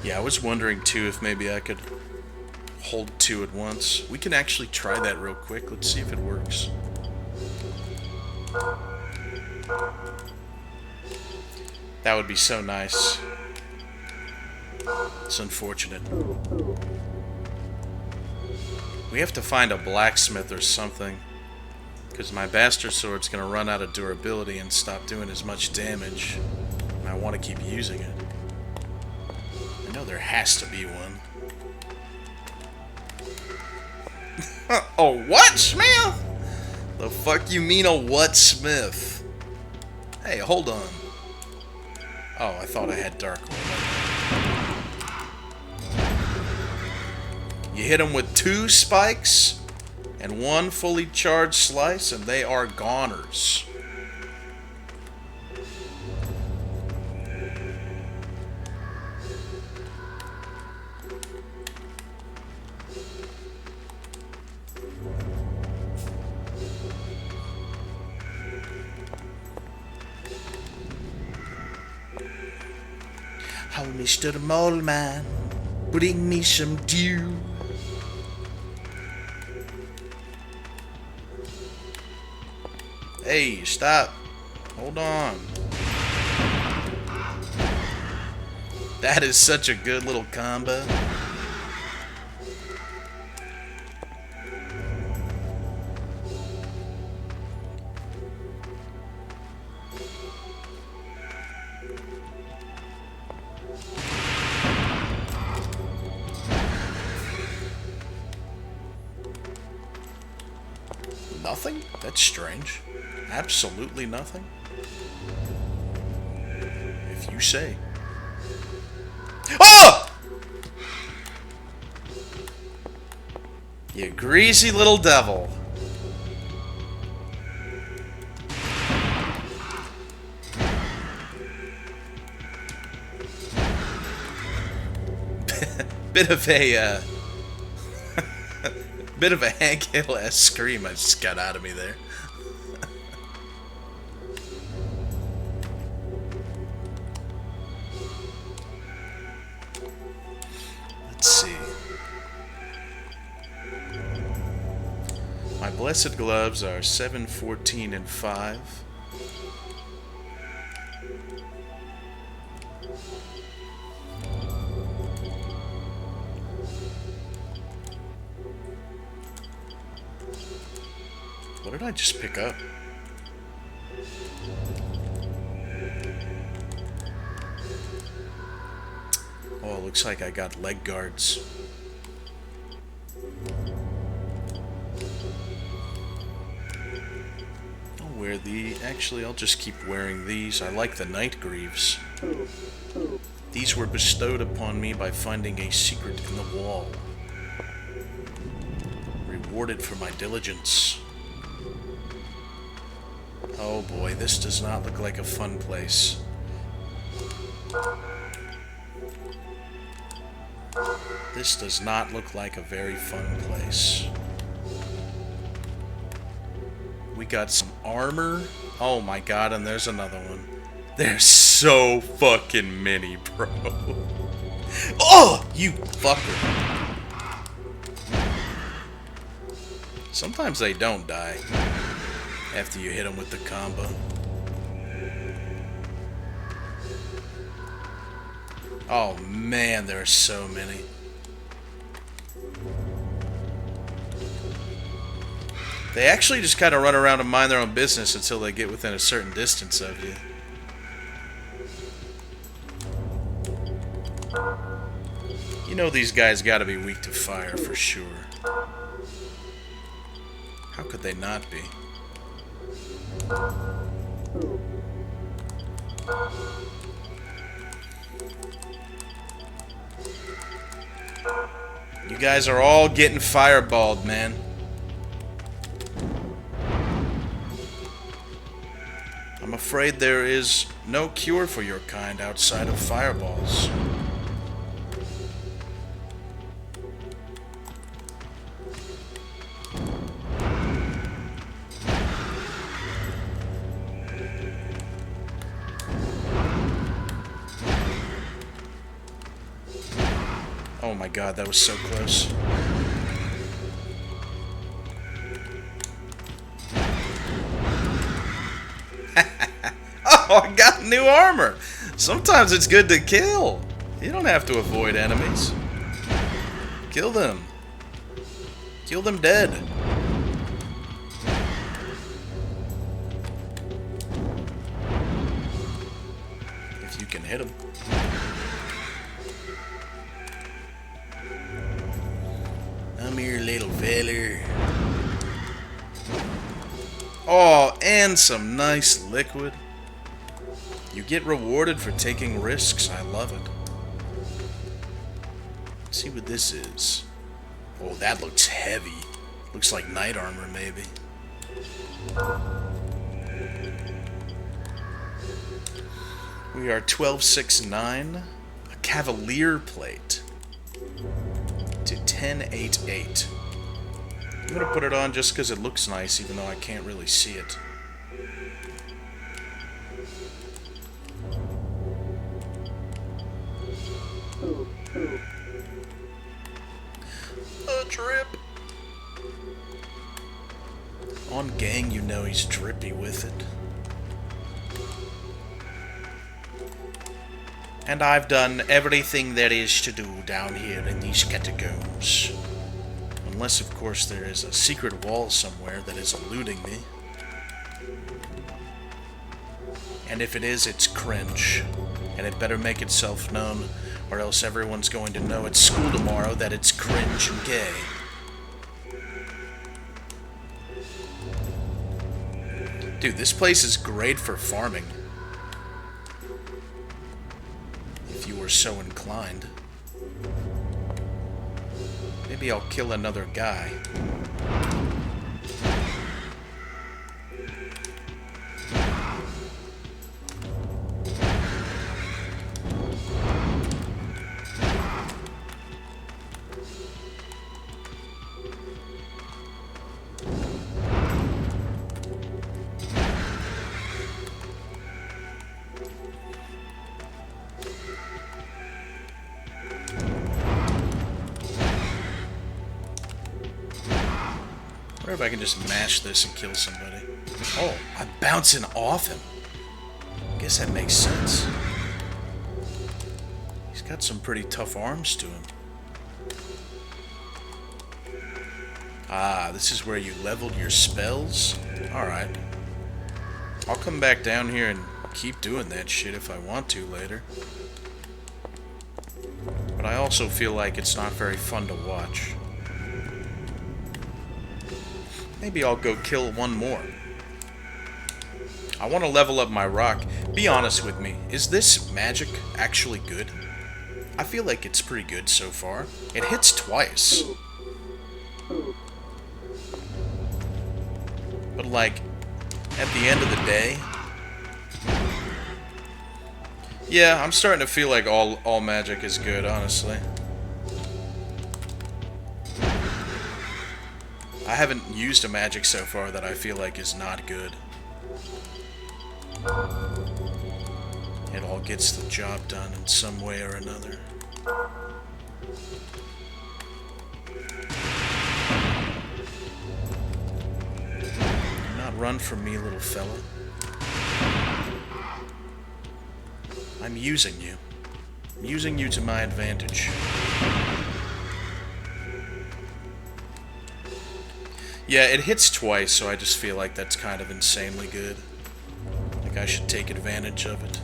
Yeah, I was wondering too if maybe I could hold two at once. We can actually try that real quick. Let's see if it works. That would be so nice. It's unfortunate. We have to find a blacksmith or something, because my bastard sword's gonna run out of durability and stop doing as much damage. And I want to keep using it. I know there has to be one. A what, Smith? The fuck you mean a what, Smith? Hey, hold on. Oh, I thought I had dark one. You hit them with 2 spikes and 1 fully charged slice, and they are goners. Oh, Mr. Mole Man, bring me some dew. Hey, stop. Hold on. That is such a good little combo. Nothing? That's strange. Absolutely nothing? If you say. Oh! You greasy little devil. Bit of a, bit of a Hank Hill-esque scream I just got out of me there. Let's see. My blessed gloves are 7, 14, and 5. What did I just pick up? Oh, it looks like I got leg guards. I'll wear the... Actually, I'll just keep wearing these. I like the night greaves. These were bestowed upon me by finding a secret in the wall. Rewarded for my diligence. Oh boy, this does not look like a fun place. This does not look like a very fun place. We got some armor. Oh my god, and there's another one. There's so fucking many, bro. Oh, you fucker. Sometimes they don't die after you hit them with the combo. Oh man, there are so many. They actually just kind of run around and mind their own business until they get within a certain distance of you. You know these guys gotta be weak to fire for sure. How could they not be? You guys are all getting fireballed, man. I'm afraid there is no cure for your kind outside of fireballs. Oh my god, that was so close. Oh, I got new armor! Sometimes it's good to kill. You don't have to avoid enemies. Kill them. Kill them dead. If you can hit them. Come here, little feller. Oh, and some nice liquid. You get rewarded for taking risks. I love it. Let's see what this is. Oh, that looks heavy. Looks like knight armor, maybe. We are 1269. A cavalier plate. To 1088. I'm gonna put it on just because it looks nice, even though I can't really see it. A drip. On gang, you know he's drippy with it. And I've done everything there is to do down here in these catacombs. Unless, of course, there is a secret wall somewhere that is eluding me. And if it is, it's cringe. And it better make itself known, or else everyone's going to know at school tomorrow that it's cringe and gay. Dude, this place is great for farming. If you were so inclined. Maybe I'll kill another guy. Or if I can just mash this and kill somebody. Oh, I'm bouncing off him. Guess that makes sense. He's got some pretty tough arms to him. Ah, this is where you leveled your spells? Alright. I'll come back down here and keep doing that shit if I want to later. But I also feel like it's not very fun to watch. Maybe I'll go kill one more. I want to level up my rock. Be honest with me, is this magic actually good? I feel like it's pretty good so far. It hits twice. But like, at the end of the day... Yeah, I'm starting to feel like all magic is good, honestly. I haven't used a magic so far that I feel like is not good. It all gets the job done in some way or another. Do not run from me, little fella. I'm using you. I'm using you to my advantage. Yeah, it hits twice, so I just feel like that's kind of insanely good. Like I should take advantage of it.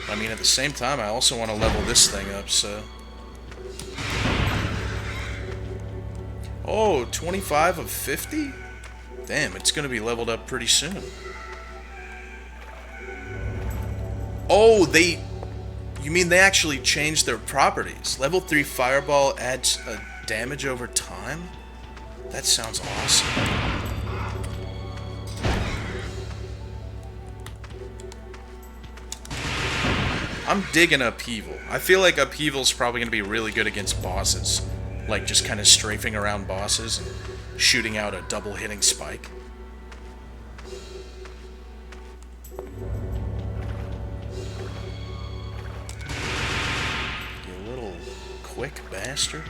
I mean, at the same time, I also want to level this thing up, so... Oh, 25 of 50? Damn, it's going to be leveled up pretty soon. Oh, they... You mean they actually changed their properties? Level 3 Fireball adds damage over time? That sounds awesome. I'm digging Upheaval. I feel like Upheaval's probably going to be really good against bosses. Like, just kind of strafing around bosses and shooting out a double-hitting spike. You little quick bastard.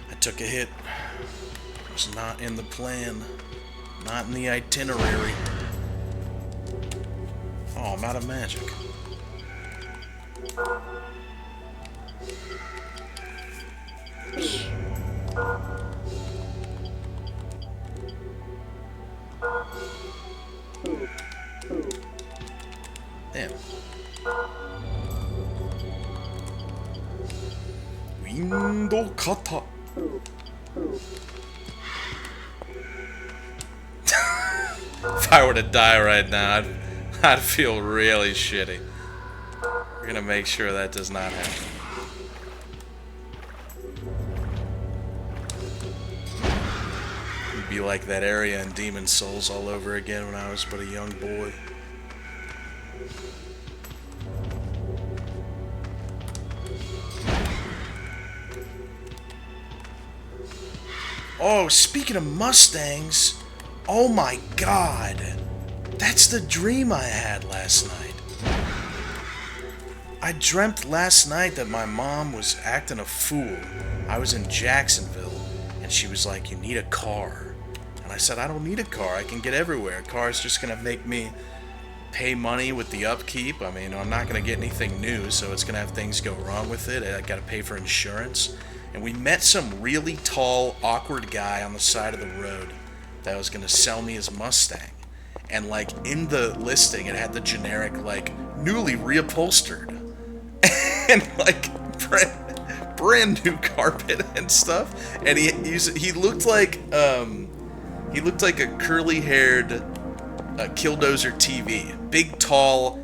I took a hit. It was not in the plan. Not in the itinerary. Oh, I'm out of magic. Oops. Damn. Window cutter. If I were to die right now, I'd feel really shitty. We're gonna make sure that does not happen. It'd be like that area in Demon Souls all over again when I was but a young boy. Oh, speaking of Mustangs, oh my god. That's the dream I had last night. I dreamt last night that my mom was acting a fool. I was in Jacksonville, and she was like, "You need a car." And I said, "I don't need a car. I can get everywhere. A car is just going to make me pay money with the upkeep. I mean, I'm not going to get anything new, so it's going to have things go wrong with it. I got to pay for insurance." And we met some really tall, awkward guy on the side of the road that was going to sell me his Mustang. And, like, in the listing, it had the generic, like, newly reupholstered. And, like, brand new carpet and stuff. And he looked like a curly-haired Killdozer TV. Big, tall,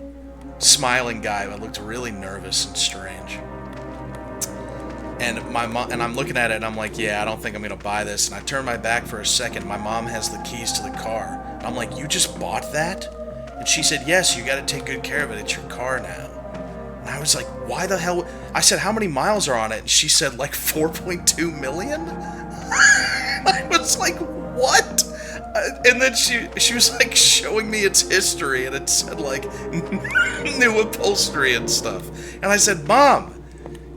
smiling guy that looked really nervous and strange. And I'm looking at it and I'm like, yeah, I don't think I'm gonna buy this. And I turn my back for a second. My mom has the keys to the car. I'm like, "You just bought that?" And she said, "Yes, you got to take good care of it. It's your car now." And I was like, "Why the hell?" I said, "How many miles are on it?" And she said, like 4.2 million. I was like, "What?" And then she was like showing me its history, and it said like new upholstery and stuff. And I said, "Mom,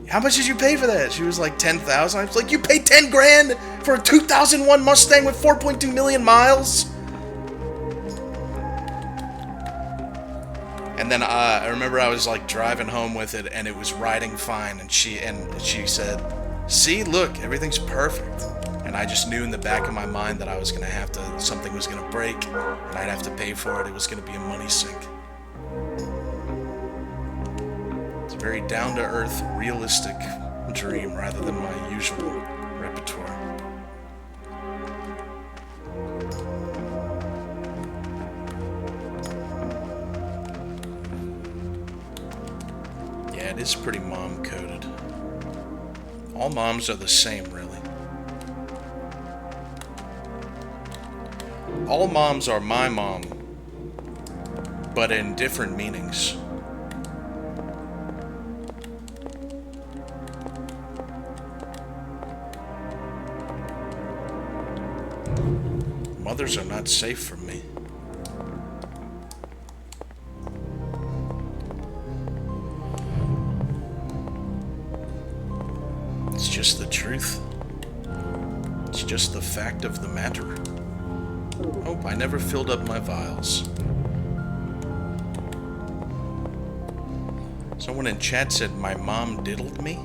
how much did you pay for that?" She was like, 10,000. I was like, "You paid 10 grand for a 2001 Mustang with 4.2 million miles?" And then I remember I was like driving home with it, and it was riding fine. And she said, "See, look, everything's perfect." And I just knew in the back of my mind that I was gonna have to, something was gonna break, and I'd have to pay for it. It was gonna be a money sink. It's a very down-to-earth, realistic dream rather than my usual repertoire. Yeah, it is pretty mom-coded. All moms are the same, really. All moms are my mom, but in different meanings. Mothers are not safe from me. It's just the truth. It's just the fact of the matter. Oh, I never filled up my vials. Someone in chat said my mom diddled me.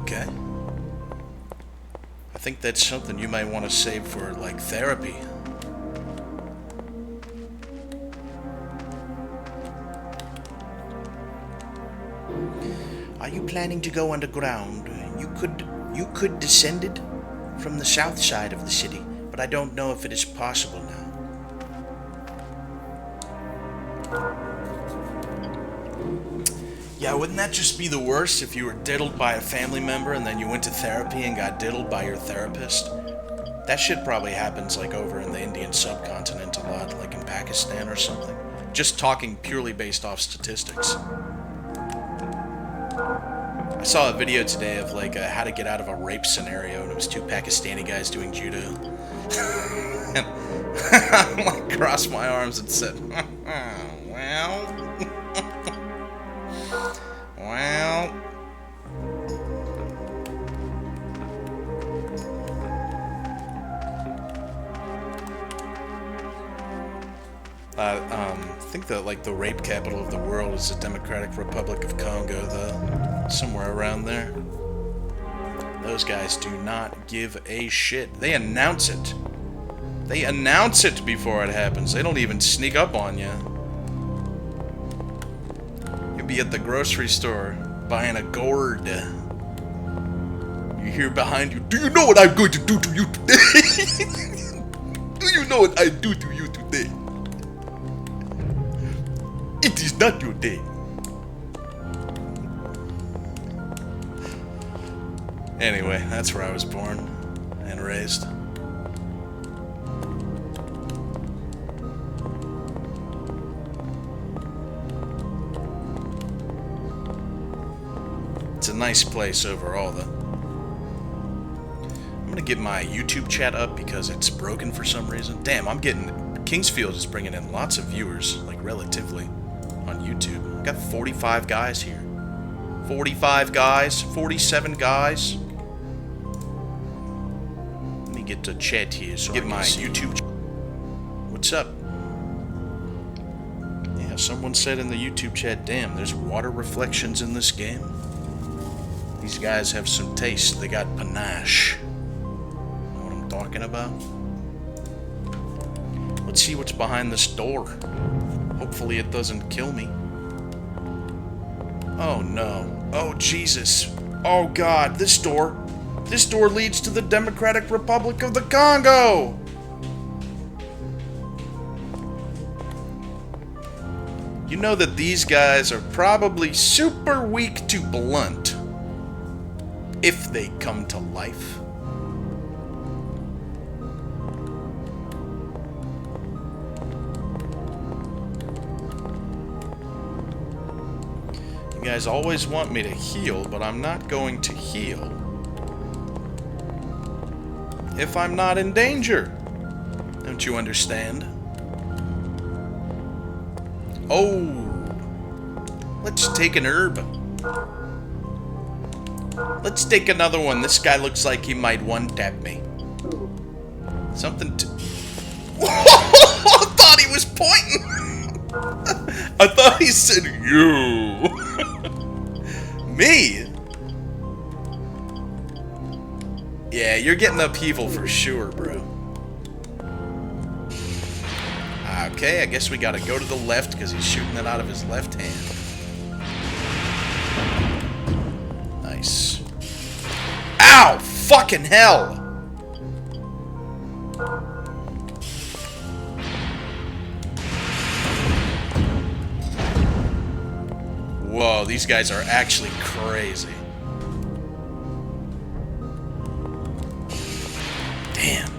Okay. I think that's something you might want to save for, like, therapy. Are you planning to go underground? You could descend it from the south side of the city, but I don't know if it is possible now. Yeah, wouldn't that just be the worst if you were diddled by a family member and then you went to therapy and got diddled by your therapist? That shit probably happens like over in the Indian subcontinent a lot, like in Pakistan or something. Just talking purely based off statistics. I saw a video today of like how to get out of a rape scenario, and it was two Pakistani guys doing judo. And I like crossed my arms and said, well... well... I think that like the rape capital of the world is the Democratic Republic of Congo, though. Somewhere around there. Those guys do not give a shit. They announce it. They announce it before it happens. They don't even sneak up on you. You'll be at the grocery store buying a gourd. You hear behind you, "Do you know what I'm going to do to you today? Do you know what I do to you today? It is not your day." Anyway, that's where I was born and raised. It's a nice place overall, though. I'm gonna get my YouTube chat up because it's broken for some reason. Damn, Kingsfield is bringing in lots of viewers, like relatively, on YouTube. I've got 45 guys here. 45 guys, 47 guys. Let me get to chat here so get my YouTube. What's up? Yeah, someone said in the YouTube chat, damn, there's water reflections in this game. These guys have some taste. They got panache. Know what I'm talking about? Let's see what's behind this door. Hopefully it doesn't kill me. Oh no. Oh Jesus. Oh God, this door leads to the Democratic Republic of the Congo! You know that these guys are probably super weak to blunt. If they come to life. You guys always want me to heal, but I'm not going to heal if I'm not in danger. Don't you understand? Oh, let's take an herb. Let's take another one. This guy looks like he might one-tap me. Something to... I thought he was pointing! I thought he said, you! Me? Yeah, you're getting upheaval for sure, bro. Okay, I guess we gotta go to the left because he's shooting it out of his left hand. Nice. Ow! Fucking hell! Whoa, these guys are actually crazy. Damn.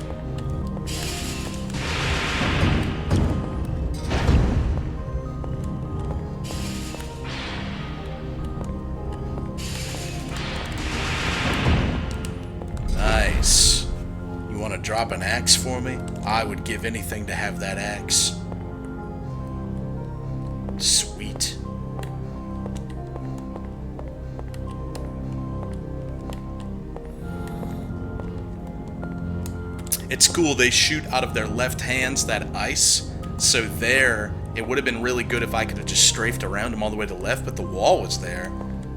Nice. You want to drop an axe for me? I would give anything to have that axe. Sweet. It's cool, they shoot out of their left hands that ice, so there, it would have been really good if I could have just strafed around them all the way to the left, but the wall was there,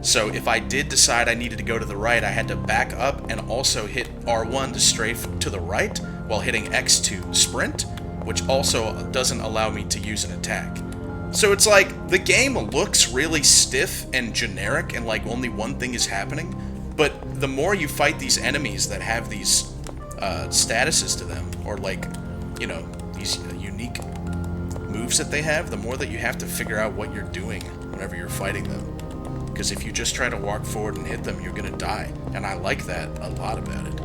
So if I did decide I needed to go to the right, I had to back up and also hit R1 to strafe to the right while hitting X to sprint, which also doesn't allow me to use an attack. So it's like, the game looks really stiff and generic and like only one thing is happening, but the more you fight these enemies that have these statuses to them, or like, you know, these unique moves that they have, the more that you have to figure out what you're doing whenever you're fighting them. Because if you just try to walk forward and hit them, you're gonna die. And I like that a lot about it.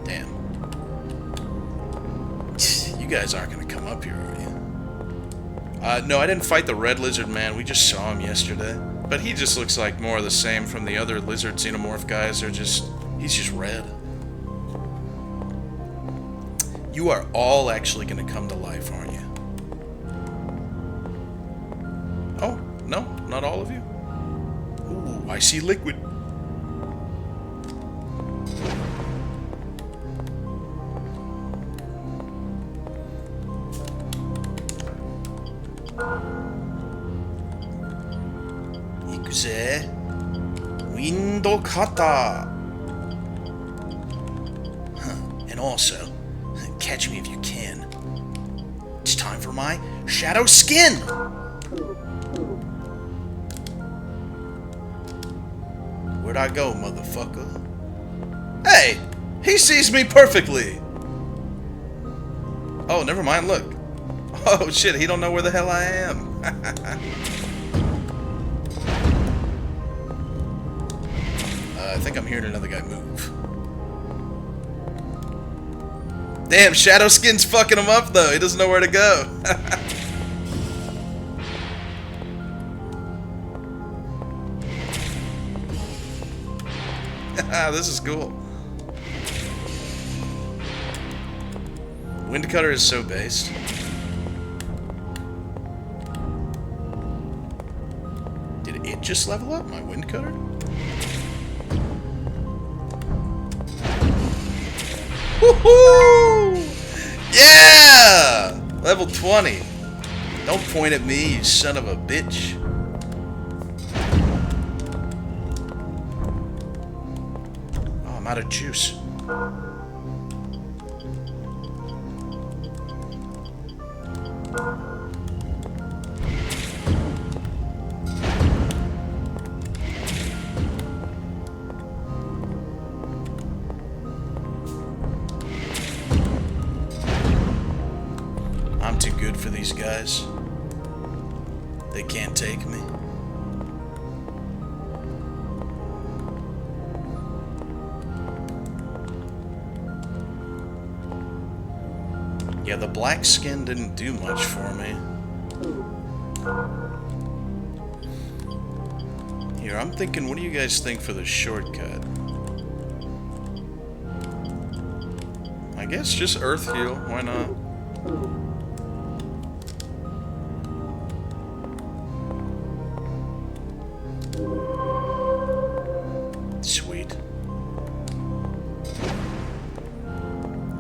Damn. You guys aren't gonna come up here, are you? No, I didn't fight the red lizard man. We just saw him yesterday. But he just looks like more of the same from the other lizard xenomorph guys. He's just red. You are all actually gonna come to life, aren't you? Oh, no, not all of you? Ooh, I see liquid. Ikuze. Window cutter. And also, catch me if you can. It's time for my shadow skin! Where'd I go, motherfucker? Hey! He sees me perfectly! Oh, never mind, look. Oh shit, he don't know where the hell I am. I think I'm hearing another guy move. Damn, Shadow Skin's fucking him up though. He doesn't know where to go. This is cool. Wind Cutter is so based. Did it just level up, my Wind Cutter? Woohoo! Yeah! Level 20. Don't point at me, you son of a bitch. Oh, I'm out of juice. I'm too good for these guys. They can't take me. Yeah, the black skin didn't do much for me. Here, I'm thinking, what do you guys think for the shortcut? I guess just Earth Heal, why not? Sweet.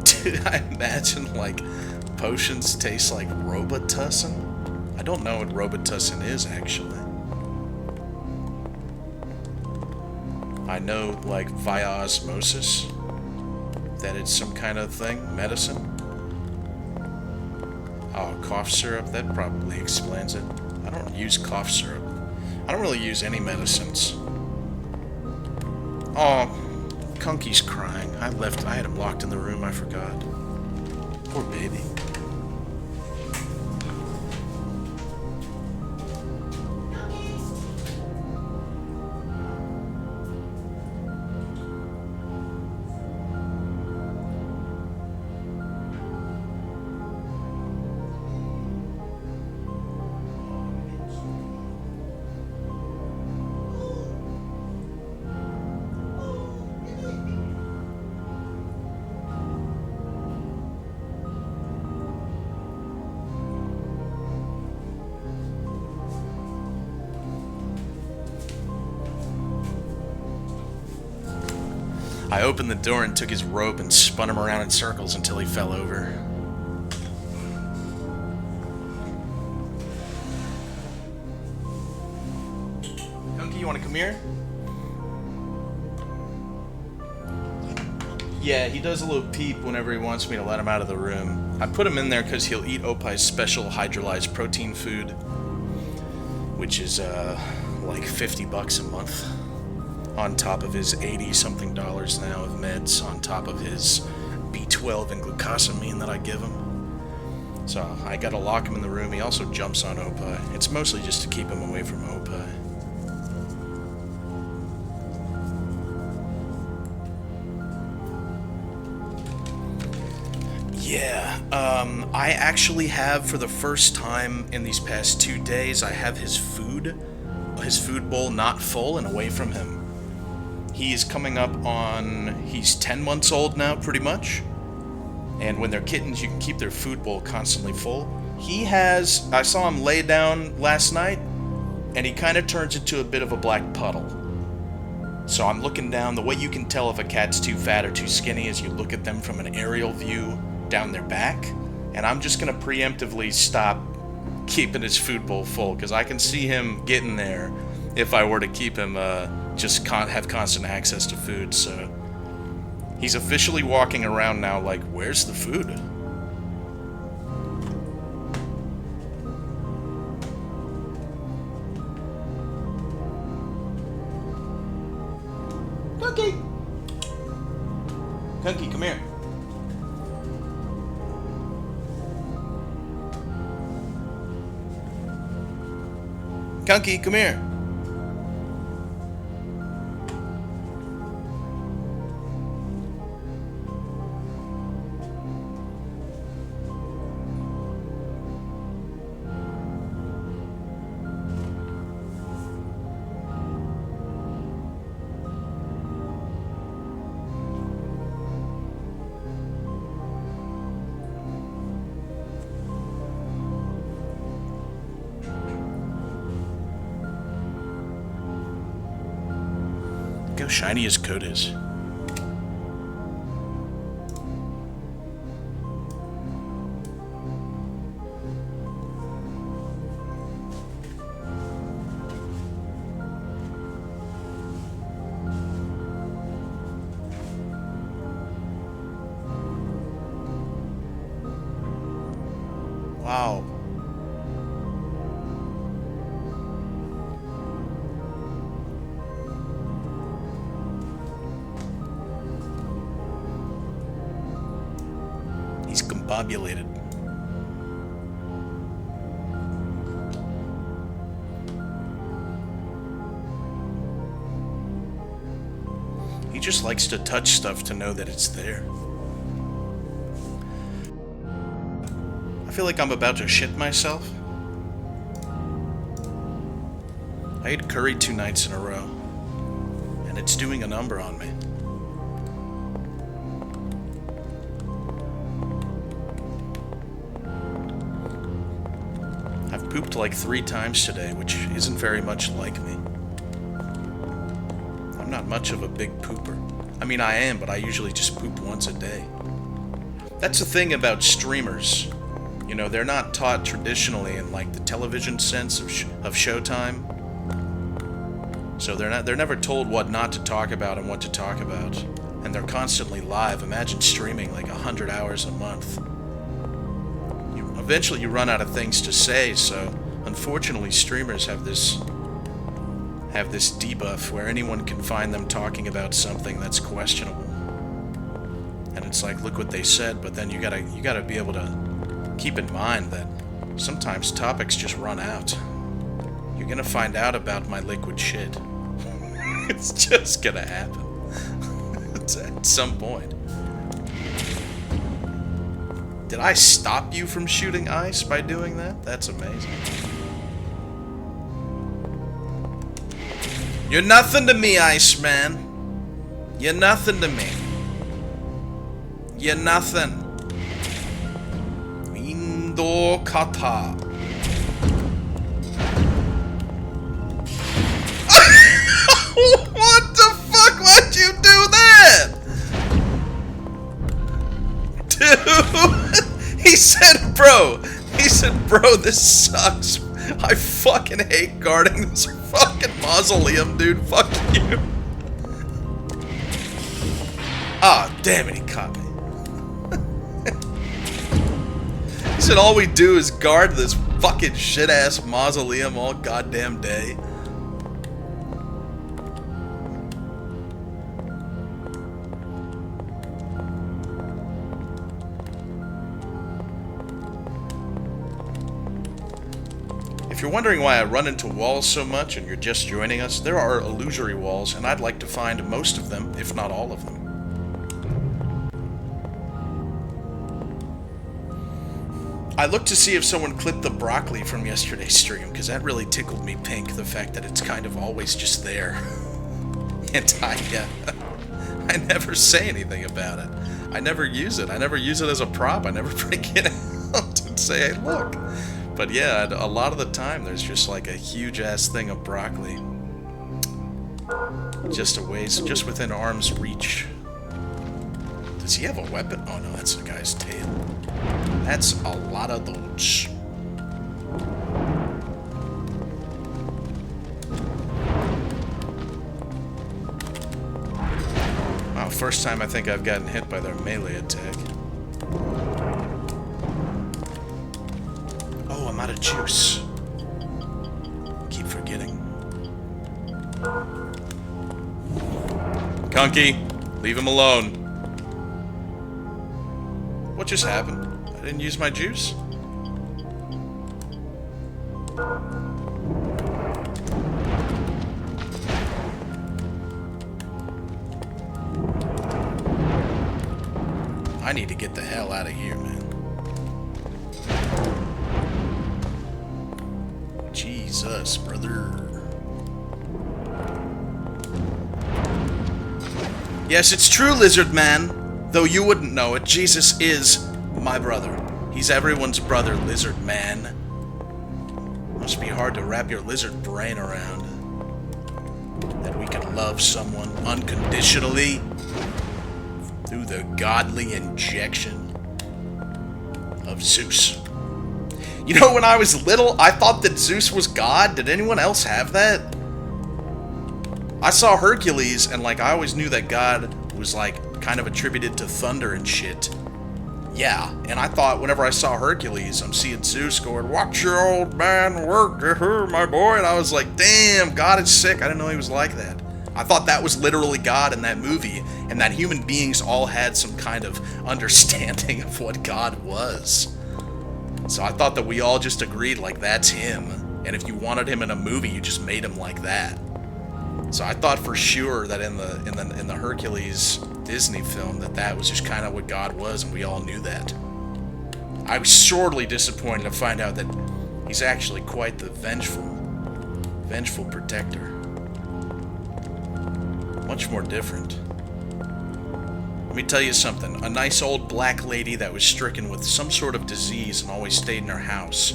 Dude, I imagine, like, potions taste like Robitussin? I don't know what Robitussin is, actually. I know, like, via osmosis, that it's some kind of thing, medicine. Oh, cough syrup, that probably explains it. I don't use cough syrup. I don't really use any medicines. Oh, Kunky's crying. I had him locked in the room, I forgot. Poor baby. I opened the door and took his rope and spun him around in circles until he fell over. want to come here? Yeah, he does a little peep whenever he wants me to let him out of the room. I put him in there because he'll eat Opie's special hydrolyzed protein food, which is like $50 a month, on top of his $80-something now of meds, on top of his B12 and glucosamine that I give him. So I gotta lock him in the room. He also jumps on Opie. It's mostly just to keep him away from Opie. Yeah, I actually have, for the first time in these past 2 days, I have his food bowl not full and away from him. He's coming up on, he's 10 months old now, pretty much. And when they're kittens, you can keep their food bowl constantly full. He has, I saw him lay down last night, and he kind of turns into a bit of a black puddle. So I'm looking down. The way you can tell if a cat's too fat or too skinny is you look at them from an aerial view down their back. And I'm just going to preemptively stop keeping his food bowl full, because I can see him getting there if I were to keep him just have constant access to food. So he's officially walking around now like, where's the food? Cookie! Cookie, come here. Cookie, come here. Look how shiny his coat is. Wow. He's combobulated. He just likes to touch stuff to know that it's there. I feel like I'm about to shit myself. I ate curry 2 nights in a row, and it's doing a number on me. I've pooped like 3 times today, which isn't very much like me. I'm not much of a big pooper. I mean, I am, but I usually just poop once a day. That's the thing about streamers. You know, they're not taught traditionally in like the television sense of Showtime. So they're never told what not to talk about and what to talk about. And they're constantly live. Imagine streaming like 100 hours a month. Eventually you run out of things to say, so unfortunately streamers have this debuff where anyone can find them talking about something that's questionable. And it's like, look what they said, but then you gotta be able to keep in mind that sometimes topics just run out. You're gonna find out about my liquid shit. It's just gonna happen. It's at some point. Did I stop you from shooting ice by doing that? That's amazing. You're nothing to me, Iceman. You're nothing to me. You're nothing. Indo kata. What the fuck? Why'd you do that? Dude. He said, bro, this sucks. I fucking hate guarding this fucking mausoleum, dude. Fuck you. Ah, damn it, he caught me. He said all we do is guard this fucking shit-ass mausoleum all goddamn day. If you're wondering why I run into walls so much and you're just joining us, there are illusory walls, and I'd like to find most of them, if not all of them. I looked to see if someone clipped the broccoli from yesterday's stream, because that really tickled me pink, the fact that it's kind of always just there. And I never say anything about it. I never use it. I never use it as a prop. I never bring it out and say, hey, look. But yeah, a lot of the time there's just like a huge-ass thing of broccoli. Just a ways, just within arm's reach. Does he have a weapon? Oh no, that's the guy's tail. That's a lot of those. Wow, first time I think I've gotten hit by their melee attack. Oh, I'm out of juice. Keep forgetting. Kunky, leave him alone. What just happened? I didn't use my juice? I need to get the hell out of here, man. Jesus, brother. Yes, it's true, Lizard Man. Though you wouldn't know it, Jesus is my brother. He's everyone's brother, Lizard Man. Must be hard to wrap your lizard brain around. That we can love someone unconditionally through the godly injection of Zeus. You know, when I was little, I thought that Zeus was God. Did anyone else have that? I saw Hercules, and like I always knew that God was like kind of attributed to thunder and shit. Yeah, and I thought whenever I saw Hercules, I'm seeing Zeus going, "Watch your old man work, my boy," and I was like, damn, God is sick. I didn't know he was like that. I thought that was literally God in that movie, and that human beings all had some kind of understanding of what God was. So I thought that we all just agreed, like, that's him, and if you wanted him in a movie, you just made him like that. So I thought for sure that in the Hercules Disney film that was just kind of what God was, and we all knew that. I was sorely disappointed to find out that he's actually quite the vengeful protector. Much more different. Let me tell you something. A nice old black lady that was stricken with some sort of disease and always stayed in her house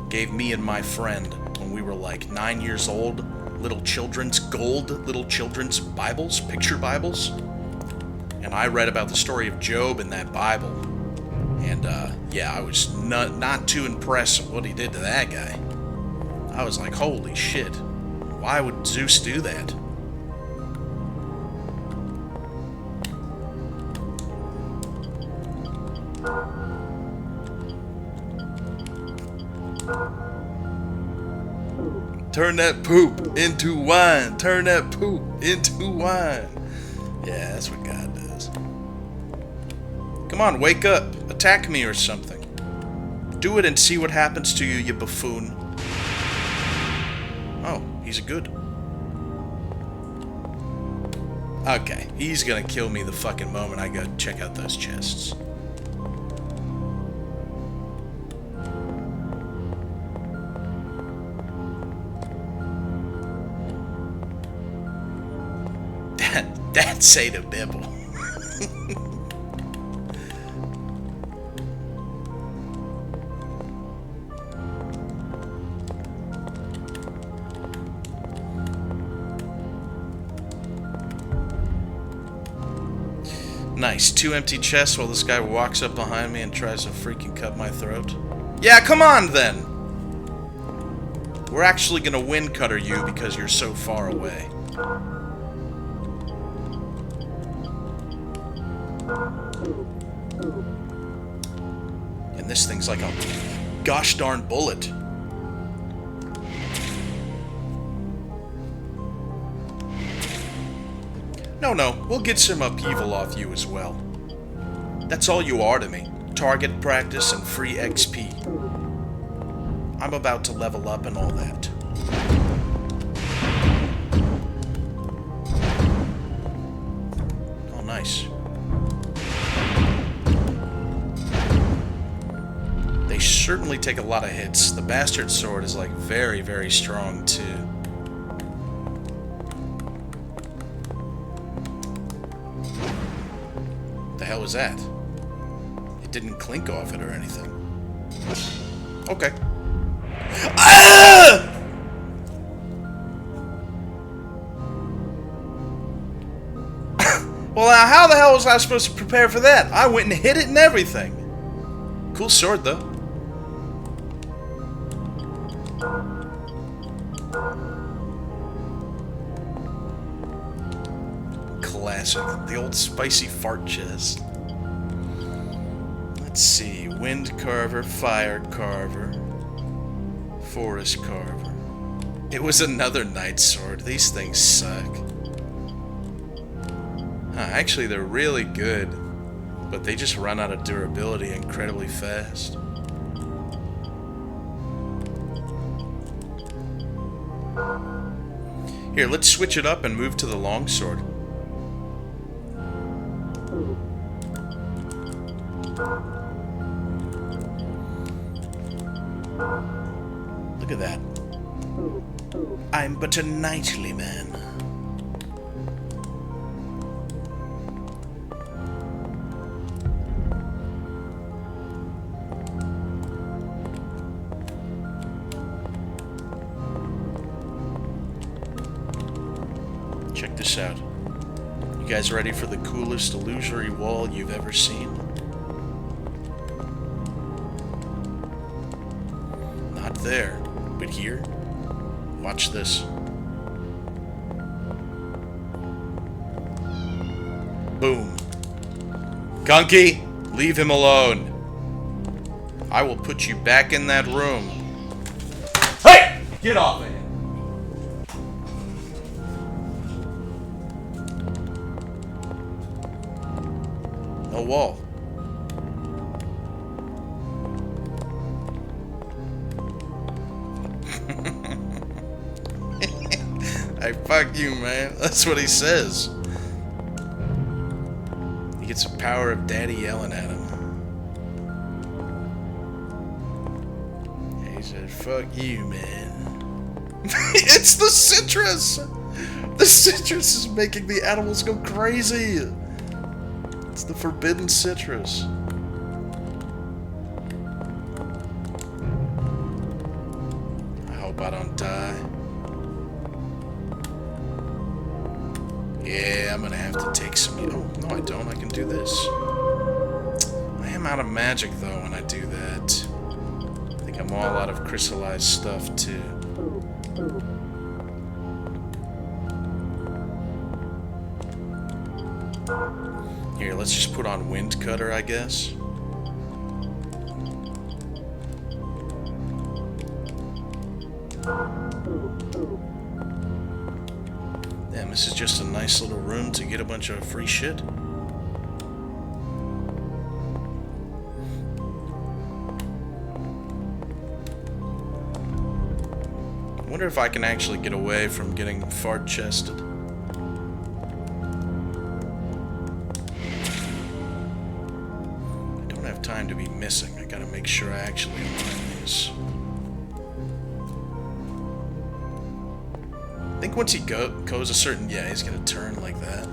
gave me and my friend, when we were like 9 years old, little children's Bibles, picture Bibles. And I read about the story of Job in that Bible. And yeah, I was not too impressed with what he did to that guy. I was like, holy shit. Why would Zeus do that? Turn that poop into wine. Turn that poop into wine. Yeah, that's what God does. Come on, wake up. Attack me or something. Do it and see what happens to you, you buffoon. Oh, he's a good. Okay, he's gonna kill me the fucking moment I go check out those chests. That's say the Bible. Nice. 2 empty chests while this guy walks up behind me and tries to freaking cut my throat. Yeah, come on then! We're actually gonna wind cutter you because you're so far away. And this thing's like a gosh darn bullet. No, we'll get some upheaval off you as well. That's all you are to me. Target practice and free XP. I'm about to level up and all that. Oh, nice. They certainly take a lot of hits. The bastard sword is like very, very strong too. The hell was that? It didn't clink off it or anything. Okay. Ah! Well, now how the hell was I supposed to prepare for that? I went and hit it and everything. Cool sword, though. Classic. The old spicy fart chest. Let's see. Wind carver, fire carver, forest carver. It was another night sword. These things suck. Actually, they're really good, but they just run out of durability incredibly fast. Here, let's switch it up and move to the longsword. Look at that. I'm but a knightly man. Check this out. You guys ready for the coolest illusory wall you've ever seen? Not there, but here. Watch this. Boom. Gunky, leave him alone. I will put you back in that room. Hey! Get off of him. No wall. Hey, fuck you, man. That's what he says. He gets the power of daddy yelling at him. He said, fuck you, man. It's the citrus! The citrus is making the animals go crazy! It's the forbidden citrus. I hope I don't die. Yeah, I'm gonna have to take some... Oh, no I don't. I can do this. I am out of magic, though, when I do that. I think I'm all out of crystallized stuff, too. Here, let's just put on Wind Cutter, I guess. Damn, this is just a nice little room to get a bunch of free shit. I wonder if I can actually get away from getting fart-chested. Time to be missing. I gotta make sure I actually align these. I think once he goes a certain... Yeah, he's gonna turn like that.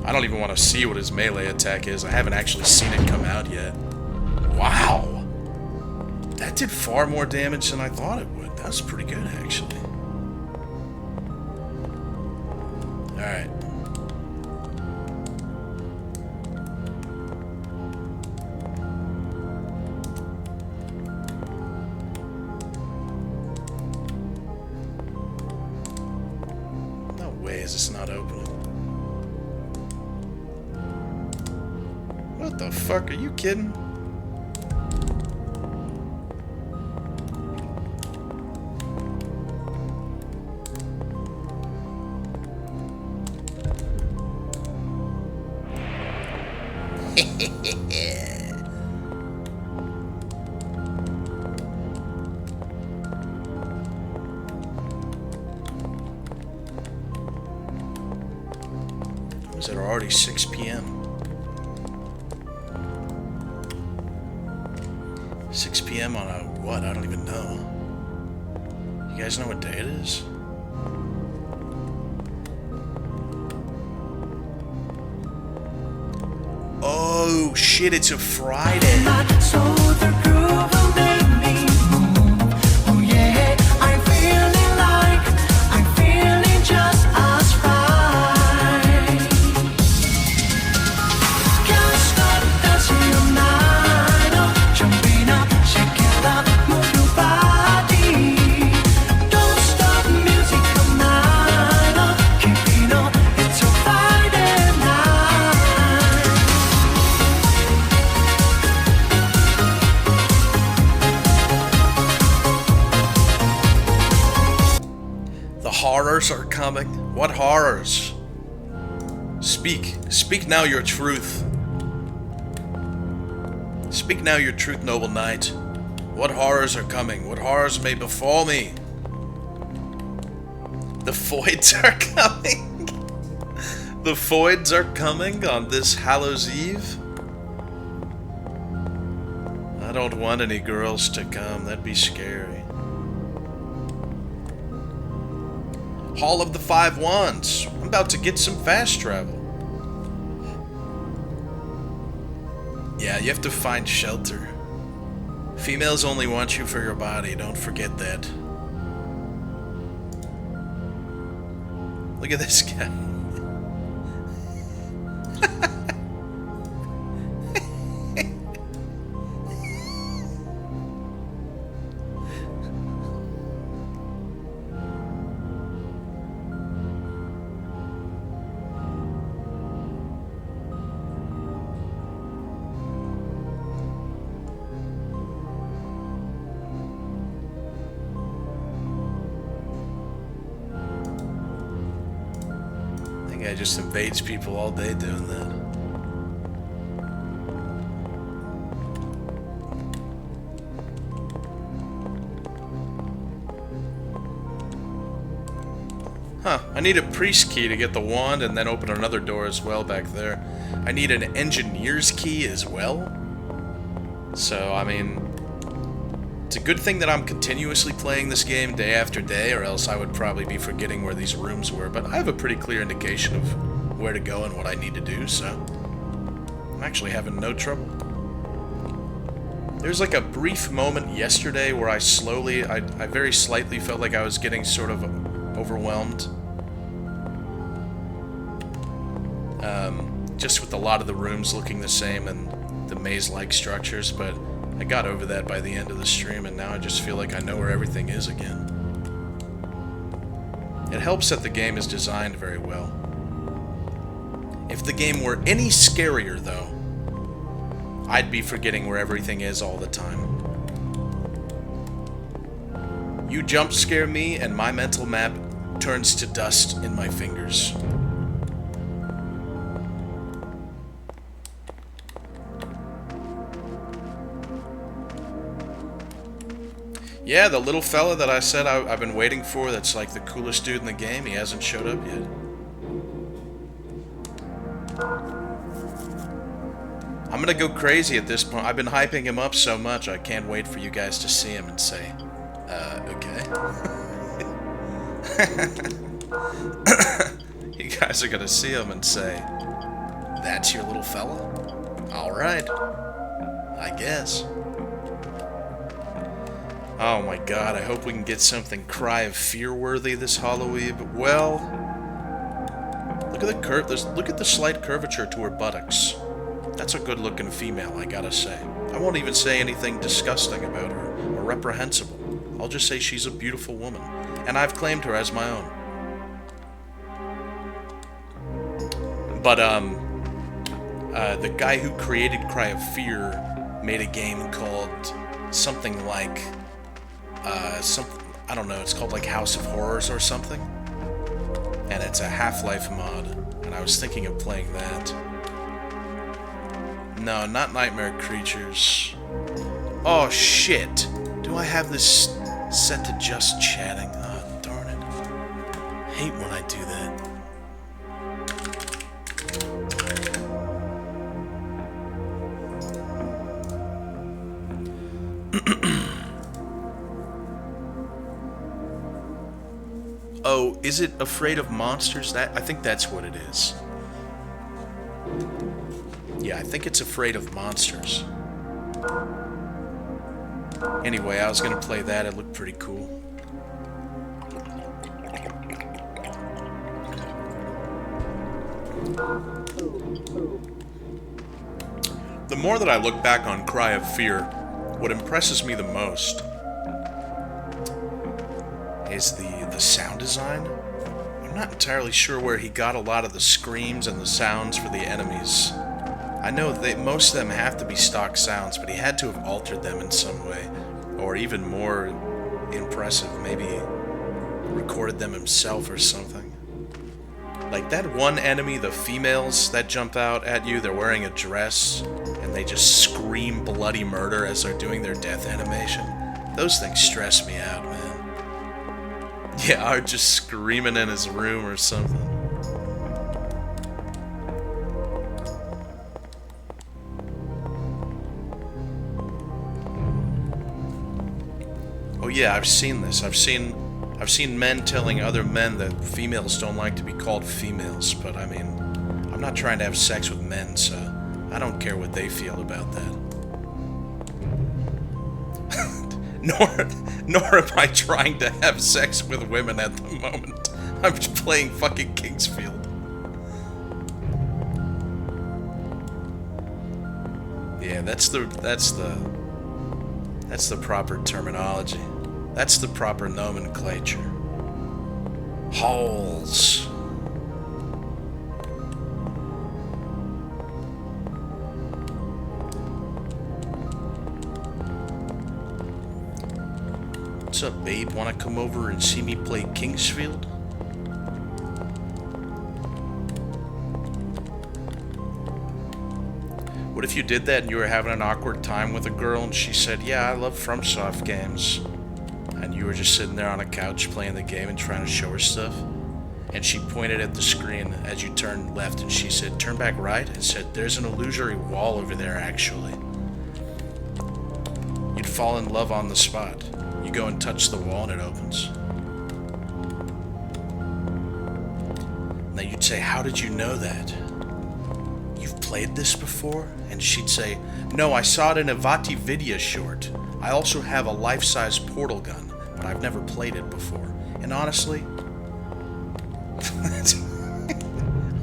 I don't even want to see what his melee attack is. I haven't actually seen it come out yet. Wow! That did far more damage than I thought it would. That was pretty good, actually. Alright. because it's not opening. What the fuck? Are you kidding? Is it already 6 p.m.? 6 p.m. on a what? I don't even know. You guys know what day it is? Oh shit, it's a Friday. Horrors are coming. What horrors? Speak. Speak now your truth. Speak now your truth, noble knight. What horrors are coming? What horrors may befall me? The Foids are coming. The Foids are coming on this Hallows Eve. I don't want any girls to come. That'd be scary. Hall of the Five Wands. I'm about to get some fast travel. Yeah, you have to find shelter. Females only want you for your body, don't forget that. Look at this guy. That guy just invades people all day doing that. Huh, I need a priest key to get the wand and then open another door as well back there. I need an engineer's key as well. So, I mean, it's a good thing that I'm continuously playing this game day after day, or else I would probably be forgetting where these rooms were, but I have a pretty clear indication of where to go and what I need to do, so I'm actually having no trouble. There's like a brief moment yesterday where I very slightly felt like I was getting sort of overwhelmed. Just with a lot of the rooms looking the same and the maze-like structures, but I got over that by the end of the stream, and now I just feel like I know where everything is again. It helps that the game is designed very well. If the game were any scarier, though, I'd be forgetting where everything is all the time. You jump scare me, and my mental map turns to dust in my fingers. Yeah, the little fella that I said I've been waiting for, that's like the coolest dude in the game, he hasn't showed up yet. I'm gonna go crazy at this point. I've been hyping him up so much, I can't wait for you guys to see him and say, okay. You guys are gonna see him and say, that's your little fella? Alright. I guess. Oh my god, I hope we can get something Cry of Fear-worthy this Halloween. Well, look at the slight curvature to her buttocks. That's a good-looking female, I gotta say. I won't even say anything disgusting about her, or reprehensible. I'll just say she's a beautiful woman, and I've claimed her as my own. But the guy who created Cry of Fear made a game called something like I don't know. It's called like House of Horrors or something, and it's a Half-Life mod. And I was thinking of playing that. No, not Nightmare Creatures. Oh shit! Do I have this set to just chatting? Oh, darn it. Hate when I do that. Oh, is it Afraid of Monsters? I think that's what it is. Yeah, I think it's Afraid of Monsters. Anyway, I was gonna play that. It looked pretty cool. The more that I look back on Cry of Fear, what impresses me the most is the sound design. I'm not entirely sure where he got a lot of the screams and the sounds for the enemies. I know that most of them have to be stock sounds, but he had to have altered them in some way. Or even more impressive, maybe recorded them himself or something. Like that one enemy, the females that jump out at you, they're wearing a dress, and they just scream bloody murder as they're doing their death animation. Those things stress me out, man. Yeah, or just screaming in his room or something. Oh yeah, I've seen this. I've seen men telling other men that females don't like to be called females, but I mean, I'm not trying to have sex with men, so I don't care what they feel about that. Nor am I trying to have sex with women at the moment. I'm just playing fucking Kingsfield. Yeah, that's the proper terminology. That's the proper nomenclature. Halls. What's up, babe? Want to come over and see me play Kingsfield? What if you did that and you were having an awkward time with a girl and she said, yeah, I love FromSoft games, and you were just sitting there on a couch playing the game and trying to show her stuff, and she pointed at the screen as you turned left and she said, turn back right, and said, there's an illusory wall over there actually. You'd fall in love on the spot. You go and touch the wall and it opens. And then you'd say, how did you know that? You've played this before? And she'd say, no, I saw it in a Vati Vidya short. I also have a life-size portal gun, but I've never played it before. And honestly,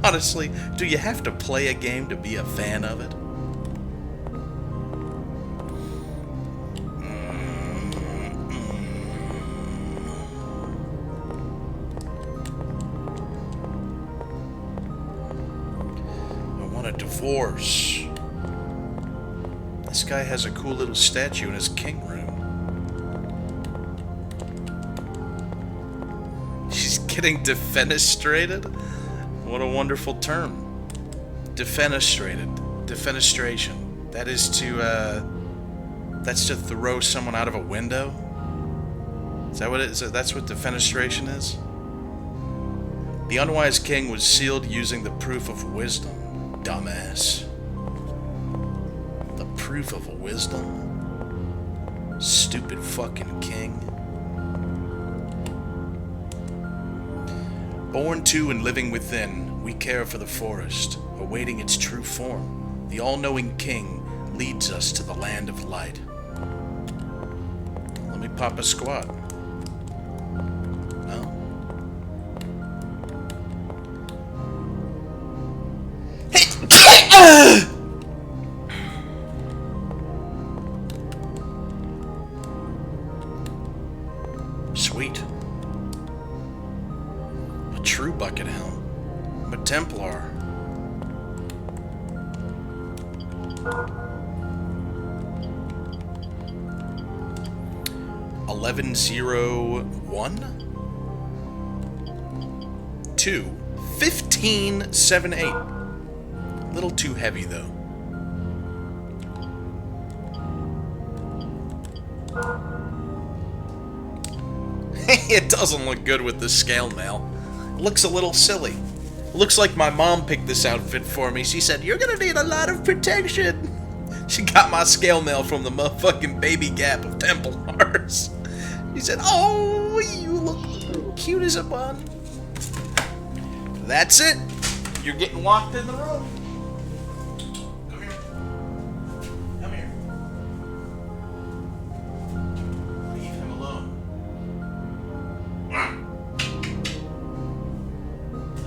honestly, do you have to play a game to be a fan of it? Divorce. This guy has a cool little statue in his king room. She's getting defenestrated? What a wonderful term. Defenestrated. Defenestration. That is to, that's to throw someone out of a window? Is that what it is? That's what defenestration is? The unwise king was sealed using the proof of wisdom. Dumbass. The proof of wisdom? Stupid fucking king. Born to and living within, we care for the forest, awaiting its true form. The all-knowing king leads us to the land of light. Let me pop a squat. No? Sweet. A true bucket helm. I'm a Templar. $11.01 to $15.78. A little too heavy though. It doesn't look good with the scale mail. It looks a little silly. Looks like my mom picked this outfit for me. She said, "You're gonna need a lot of protection." She got my scale mail from the motherfucking Baby Gap of Templars. She said, "Oh, you look cute as a bun." That's it. You're getting locked in the room. Come here. Come here. Leave him alone.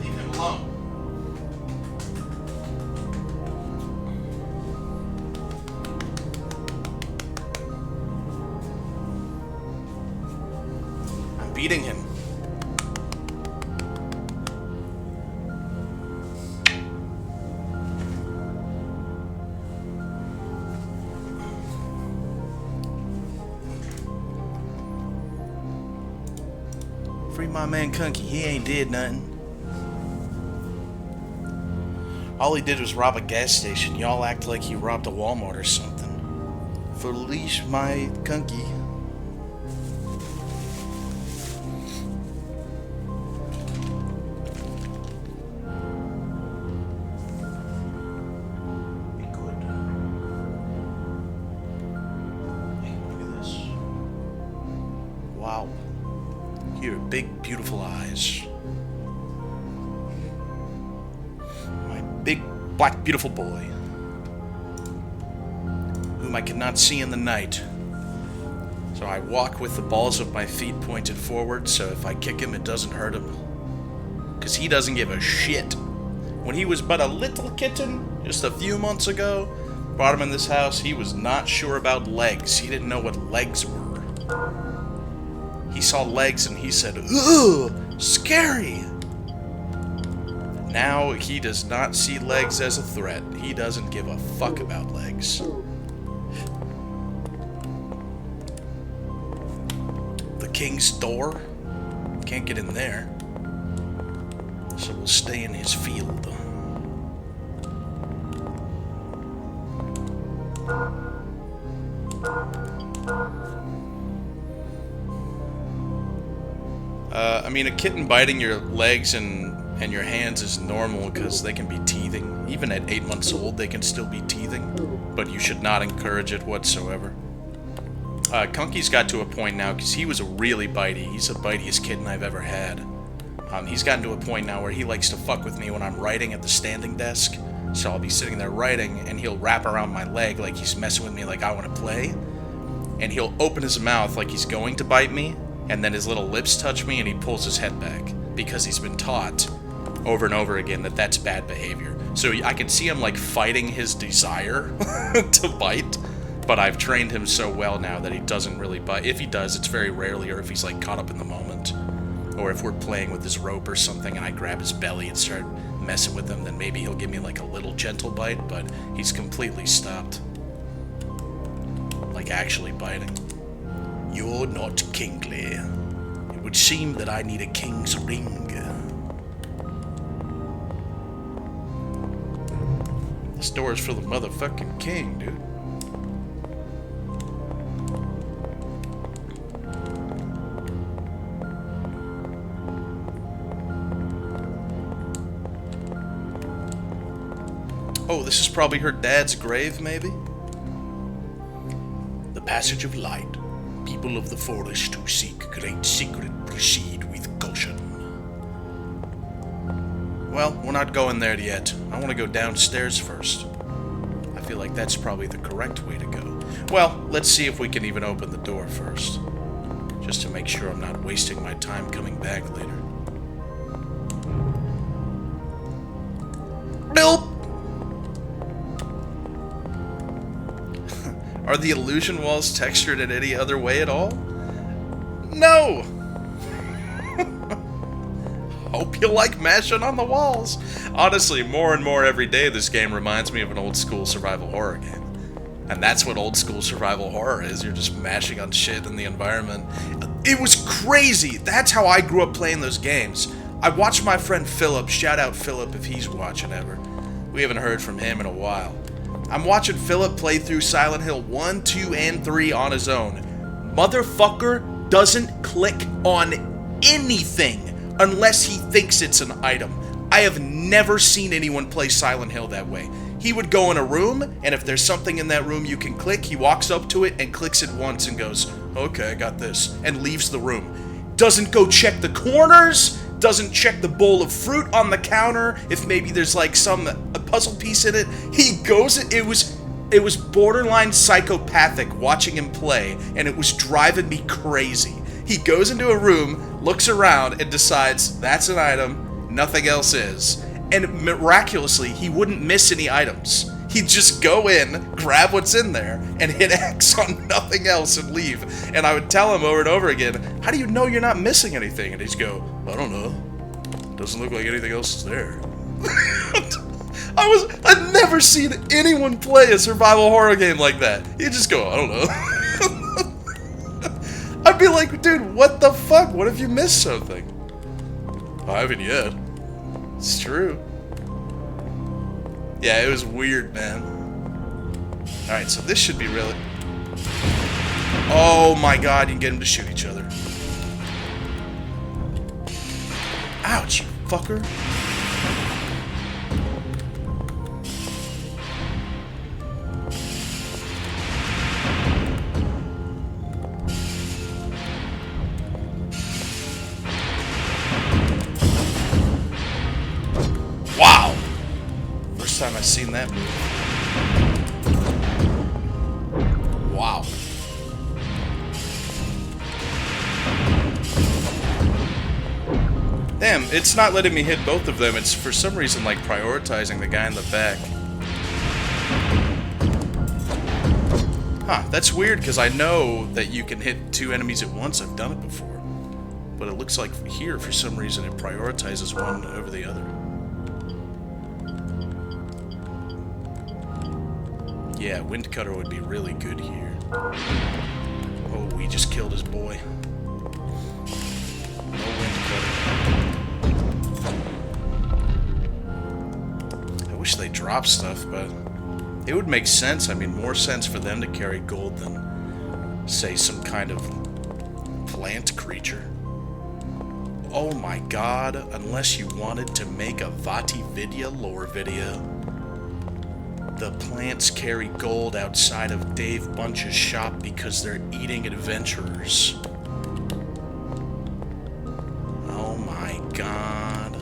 Leave him alone. I'm beating him. Free my man Kunky, he ain't did nothing. All he did was rob a gas station. Y'all act like he robbed a Walmart or something. Release my Kunky. Be good. Hey, look at this. Wow. Your big, beautiful eyes. My big, black, beautiful boy. Whom I cannot see in the night. So I walk with the balls of my feet pointed forward, so if I kick him, it doesn't hurt him. Because he doesn't give a shit. When he was but a little kitten, just a few months ago, brought him in this house, he was not sure about legs. He didn't know what legs were. He saw legs and he said, "Ugh, scary." Now he does not see legs as a threat. He doesn't give a fuck about legs. The king's door? Can't get in there. So we'll stay in his field. I mean, a kitten biting your legs and your hands is normal because they can be teething. Even at 8 months old, they can still be teething. But you should not encourage it whatsoever. Kunky's got to a point now, because he was a really bitey. He's the bitiest kitten I've ever had. He's gotten to a point now where he likes to fuck with me when I'm writing at the standing desk. So I'll be sitting there writing, and he'll wrap around my leg like he's messing with me like I want to play. And he'll open his mouth like he's going to bite me, and then his little lips touch me and he pulls his head back. Because he's been taught over and over again that that's bad behavior. So I can see him like fighting his desire to bite. But I've trained him so well now that he doesn't really bite. If he does, it's very rarely, or if he's like caught up in the moment. Or if we're playing with his rope or something and I grab his belly and start messing with him, then maybe he'll give me like a little gentle bite, but he's completely stopped. Like actually biting. You're not kingly. It would seem that I need a king's ring. This door's for the motherfucking king, dude. Oh, this is probably her dad's grave, maybe? The passage of light. People of the forest who seek great secret proceed with caution. Well, we're not going there yet. I want to go downstairs first. I feel like that's probably the correct way to go. Well, let's see if we can even open the door first. Just to make sure I'm not wasting my time coming back later. Nope! Are the illusion walls textured in any other way at all? No! Hope You like mashing on the walls. Honestly, more and more every day, this game reminds me of an old school survival horror game. And that's what old school survival horror is. You're just mashing on shit in the environment. It was crazy. That's how I grew up playing those games. I watched my friend Philip. Shout out Philip if he's watching ever. We haven't heard from him in a while. I'm watching Philip play through Silent Hill 1, 2, and 3 on his own. Motherfucker doesn't click on anything unless he thinks it's an item. I have never seen anyone play Silent Hill that way. He would go in a room, and if there's something in that room you can click, he walks up to it and clicks it once and goes, okay, I got this, and leaves the room. Doesn't go check the corners, doesn't check the bowl of fruit on the counter, if maybe there's like a puzzle piece in it. He goes, it was borderline psychopathic watching him play, and it was driving me crazy. He goes into a room, looks around, and decides that's an item, nothing else is. And miraculously, he wouldn't miss any items. He'd just go in, grab what's in there, and hit X on nothing else and leave. And I would tell him over and over again, how do you know you're not missing anything? And he'd go, I don't know. Doesn't look like anything else is there. I'd never seen anyone play a survival horror game like that. He'd just go, I don't know. I'd be like, dude, what the fuck? What if you missed something? I haven't yet. It's true. Yeah, it was weird, man. Alright, so this should be really... Oh my god, you can get them to shoot each other. Ouch, you fucker. Wow! First time I've seen that move. Wow. Damn, it's not letting me hit both of them. It's for some reason like prioritizing the guy in the back. Huh, that's weird because I know that you can hit two enemies at once. I've done it before. But it looks like here, for some reason, it prioritizes one over the other. Yeah, Wind Cutter would be really good here. Oh, we just killed his boy. No Wind Cutter. I wish they dropped stuff, but it would make sense. I mean, more sense for them to carry gold than, say, some kind of plant creature. Oh my god, unless you wanted to make a VatiVidya lore video. The plants carry gold outside of Dave Bunch's shop because they're eating adventurers. Oh my god.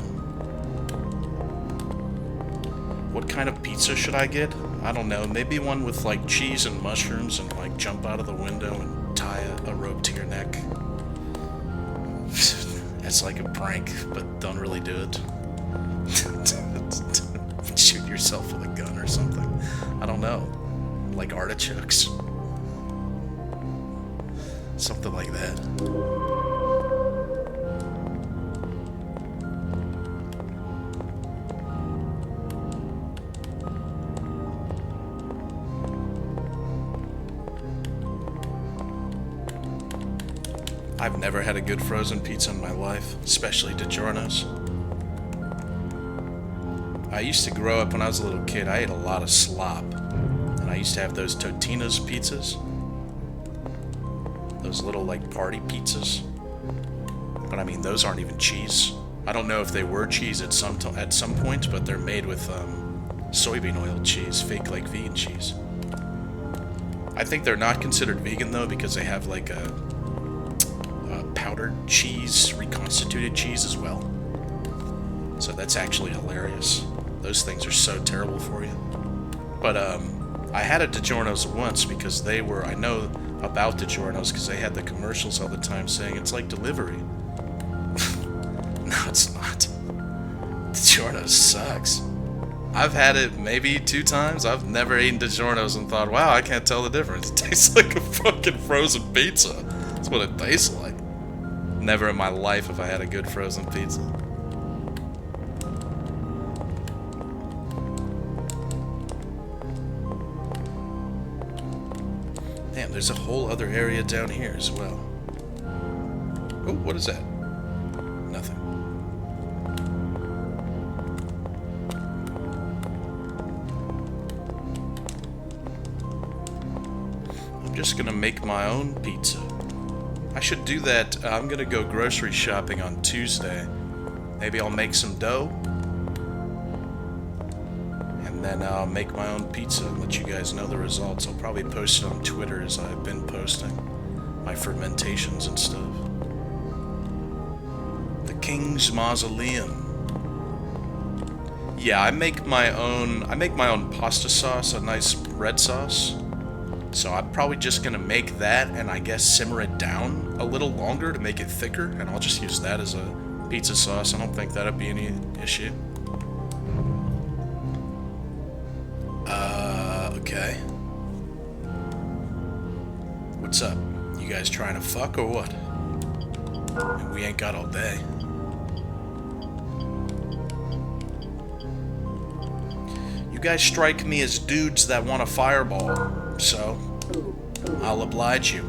What kind of pizza should I get? I don't know, maybe one with like cheese and mushrooms and like jump out of the window and tie a rope to your neck. It's like a prank, but don't really do it. Shoot yourself with a gun or something. I don't know. Like artichokes. Something like that. I've never had a good frozen pizza in my life, especially DiGiorno's. I used to grow up when I was a little kid, I ate a lot of slop. And I used to have those Totino's pizzas. Those little, like, party pizzas. But I mean, those aren't even cheese. I don't know if they were cheese at some point, but they're made with soybean oil cheese, fake, like, vegan cheese. I think they're not considered vegan, though, because they have, like, a powdered cheese, reconstituted cheese as well. So that's actually hilarious. Those things are so terrible for you. But I had a DiGiorno's once because they were, I know about DiGiorno's because they had the commercials all the time saying it's like delivery. No, it's not. DiGiorno's sucks. I've had it maybe 2 times. I've never eaten DiGiorno's and thought, wow, I can't tell the difference. It tastes like a fucking frozen pizza. That's what it tastes like. Never in my life have I had a good frozen pizza. And there's a whole other area down here as well. Oh, what is that? Nothing. I'm just gonna make my own pizza. I should do that. I'm gonna go grocery shopping on Tuesday. Maybe I'll make some dough. And then I'll make my own pizza and let you guys know the results. I'll probably post it on Twitter as I've been posting my fermentations and stuff. The King's Mausoleum. Yeah, I make my own pasta sauce, a nice red sauce. So I'm probably just gonna make that and I guess simmer it down a little longer to make it thicker, and I'll just use that as a pizza sauce. I don't think that'd be any issue. Okay. What's up? You guys trying to fuck or what? We ain't got all day. You guys strike me as dudes that want a fireball, so I'll oblige you.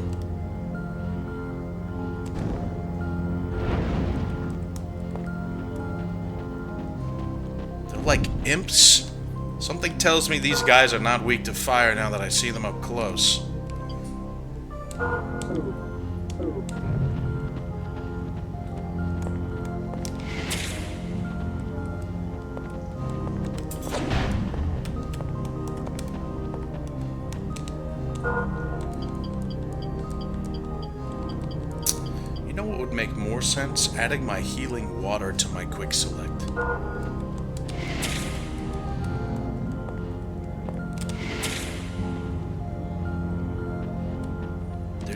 They're like imps. Something tells me these guys are not weak to fire now that I see them up close. You know what would make more sense? Adding my healing water to my quick select.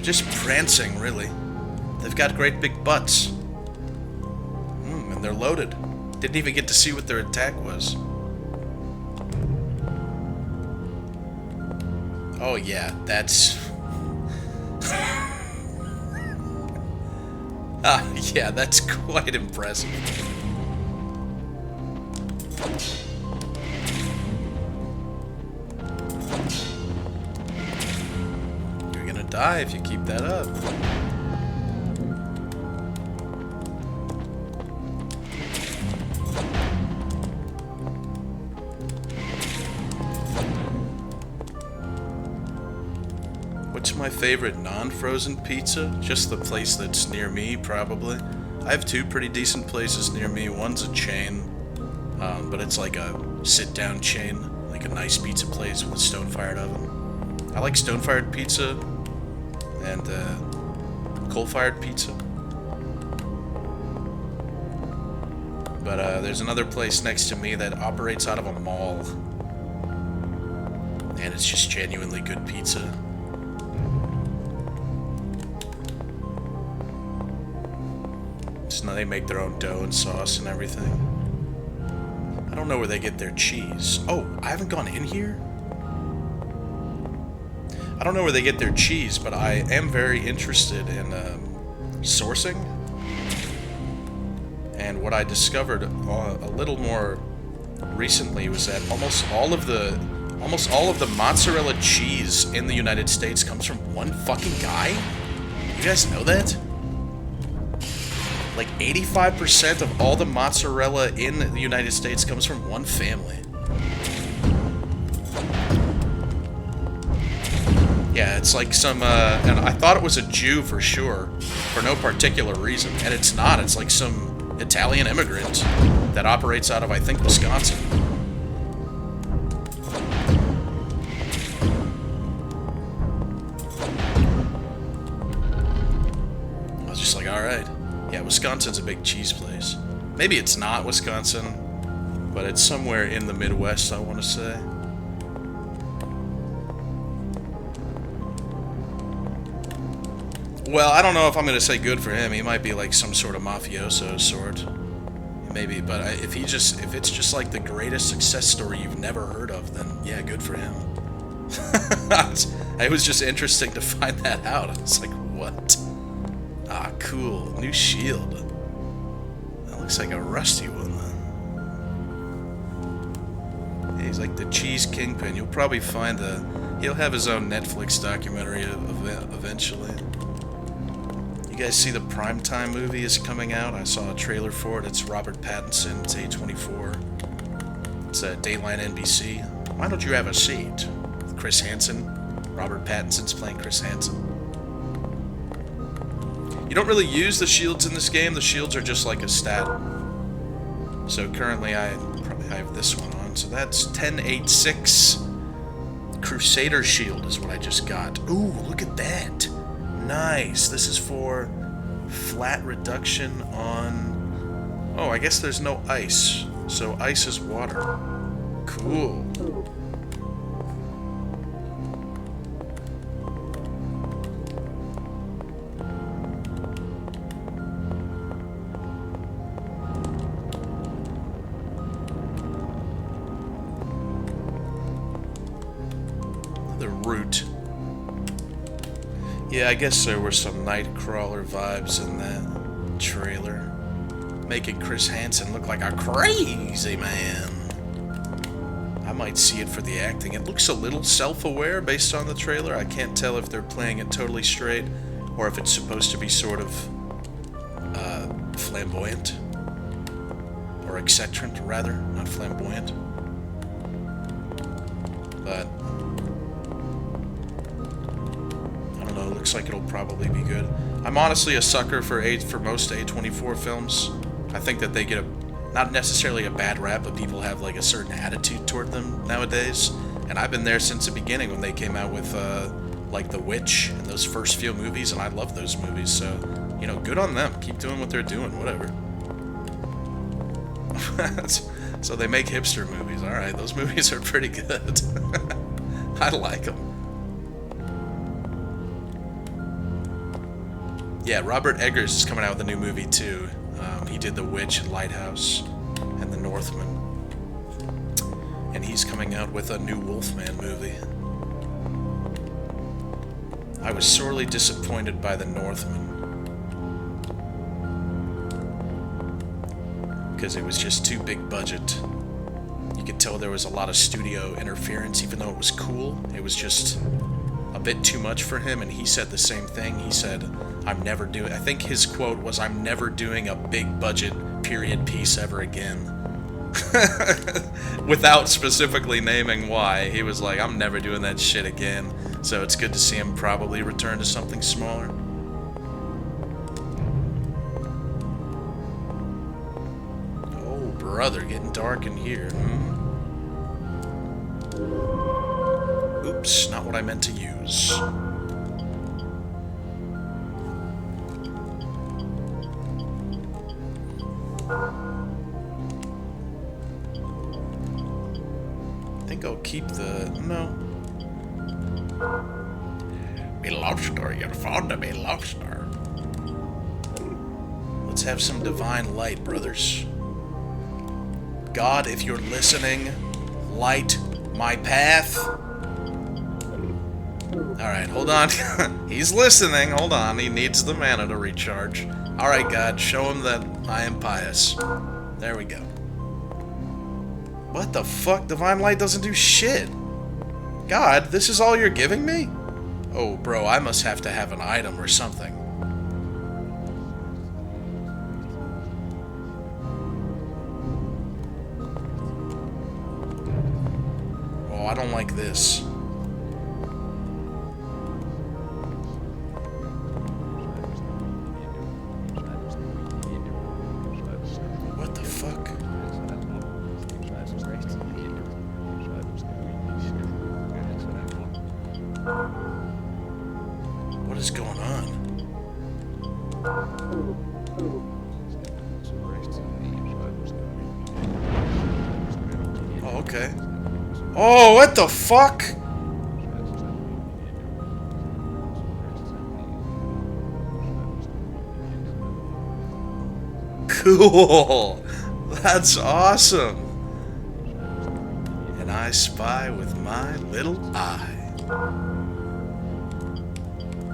Just prancing, really. They've got great big butts. And they're loaded. Didn't even get to see what their attack was. Oh yeah, that's... yeah, that's quite impressive. Die if you keep that up. What's my favorite non-frozen pizza? Just the place that's near me, probably. I have two pretty decent places near me. One's a chain, but it's like a sit-down chain, like a nice pizza place with a stone-fired oven. I like stone-fired pizza and coal-fired pizza. But there's another place next to me that operates out of a mall. And it's just genuinely good pizza. So now they make their own dough and sauce and everything. I don't know where they get their cheese. Oh, I haven't gone in here? I don't know where they get their cheese, but I am very interested in sourcing. And what I discovered a little more recently was that almost all of the mozzarella cheese in the United States comes from one fucking guy. You guys know that? Like 85% of all the mozzarella in the United States comes from one family. Yeah, it's like some, and I thought it was a Jew for sure, for no particular reason, and it's not. It's like some Italian immigrant that operates out of, I think, Wisconsin. I was just like, alright. Yeah, Wisconsin's a big cheese place. Maybe it's not Wisconsin, but it's somewhere in the Midwest, I want to say. Well, I don't know if I'm going to say good for him. He might be like some sort of mafioso sort. Maybe, but if it's just like the greatest success story you've never heard of, then yeah, good for him. It was just interesting to find that out. I was like, what? Ah, cool. New shield. That looks like a rusty one, then. Yeah, he's like the cheese kingpin. You'll probably find the He'll have his own Netflix documentary eventually. You guys see the Primetime movie is coming out? I saw a trailer for it. It's Robert Pattinson. It's A24. It's Dateline NBC. Why don't you have a seat? Chris Hansen. Robert Pattinson's playing Chris Hansen. You don't really use the shields in this game. The shields are just like a stat. So currently I have this one on. So that's 1086. Crusader shield is what I just got. Ooh, look at that. Nice. This is for flat reduction on... Oh, I guess there's no ice. So ice is water. Cool. The root. Yeah, I guess there were some Nightcrawler vibes in that trailer. Making Chris Hansen look like a crazy man. I might see it for the acting. It looks a little self-aware based on the trailer. I can't tell if they're playing it totally straight or if it's supposed to be sort of flamboyant. Or eccentric, rather, not flamboyant. But looks like it'll probably be good. I'm honestly a sucker for most A24 films. I think that they get not necessarily a bad rap, but people have like a certain attitude toward them nowadays. And I've been there since the beginning when they came out with like The Witch and those first few movies, and I love those movies. So, you know, good on them. Keep doing what they're doing, whatever. So they make hipster movies. All right, those movies are pretty good. I like them. Yeah, Robert Eggers is coming out with a new movie too. He did The Witch and Lighthouse and The Northman. And he's coming out with a new Wolfman movie. I was sorely disappointed by The Northman. Because it was just too big budget. You could tell there was a lot of studio interference, even though it was cool. It was just a bit too much for him, and he said the same thing. He said, I think his quote was, I'm never doing a big budget period piece ever again. Without specifically naming why. He was like, I'm never doing that shit again. So it's good to see him probably return to something smaller. Oh, brother, getting dark in here. Oops, not what I meant to use. I think I'll keep the... no. Me lobster, you're fond of me lobster. Let's have some divine light, brothers. God, if you're listening, light my path. Alright, hold on. He's listening. Hold on. He needs the mana to recharge. Alright, God, show him that I am pious. There we go. What the fuck? Divine Light doesn't do shit. God, this is all you're giving me? Oh, bro, I must have to have an item or something. Oh, I don't like this. What the fuck? What is going on? Oh, okay. Oh, what the fuck? Cool. That's awesome. And I spy with my little eye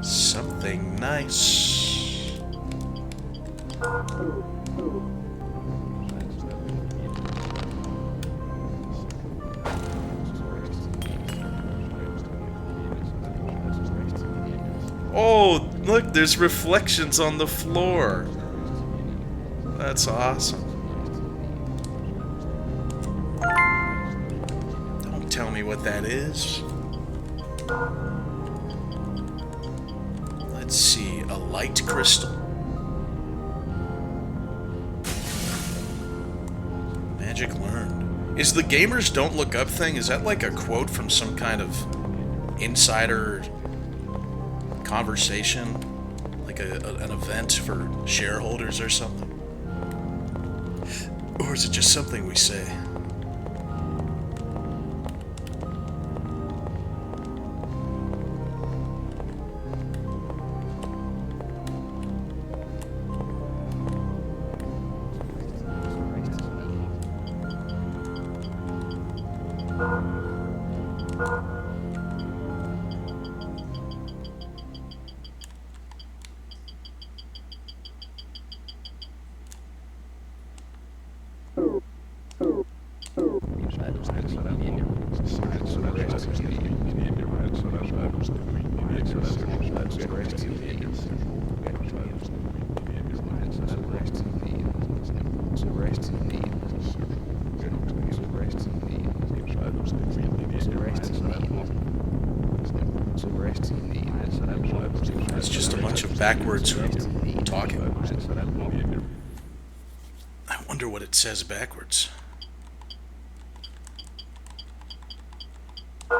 something nice. Oh, look, there's reflections on the floor. That's awesome. Don't tell me what that is. Let's see, a light crystal. Magic learned. Is the gamers don't look up thing, is that like a quote from some kind of insider conversation? Like an event for shareholders or something? Or is it just something we say? It's just a bunch of backwards talking. I wonder what it says backwards. I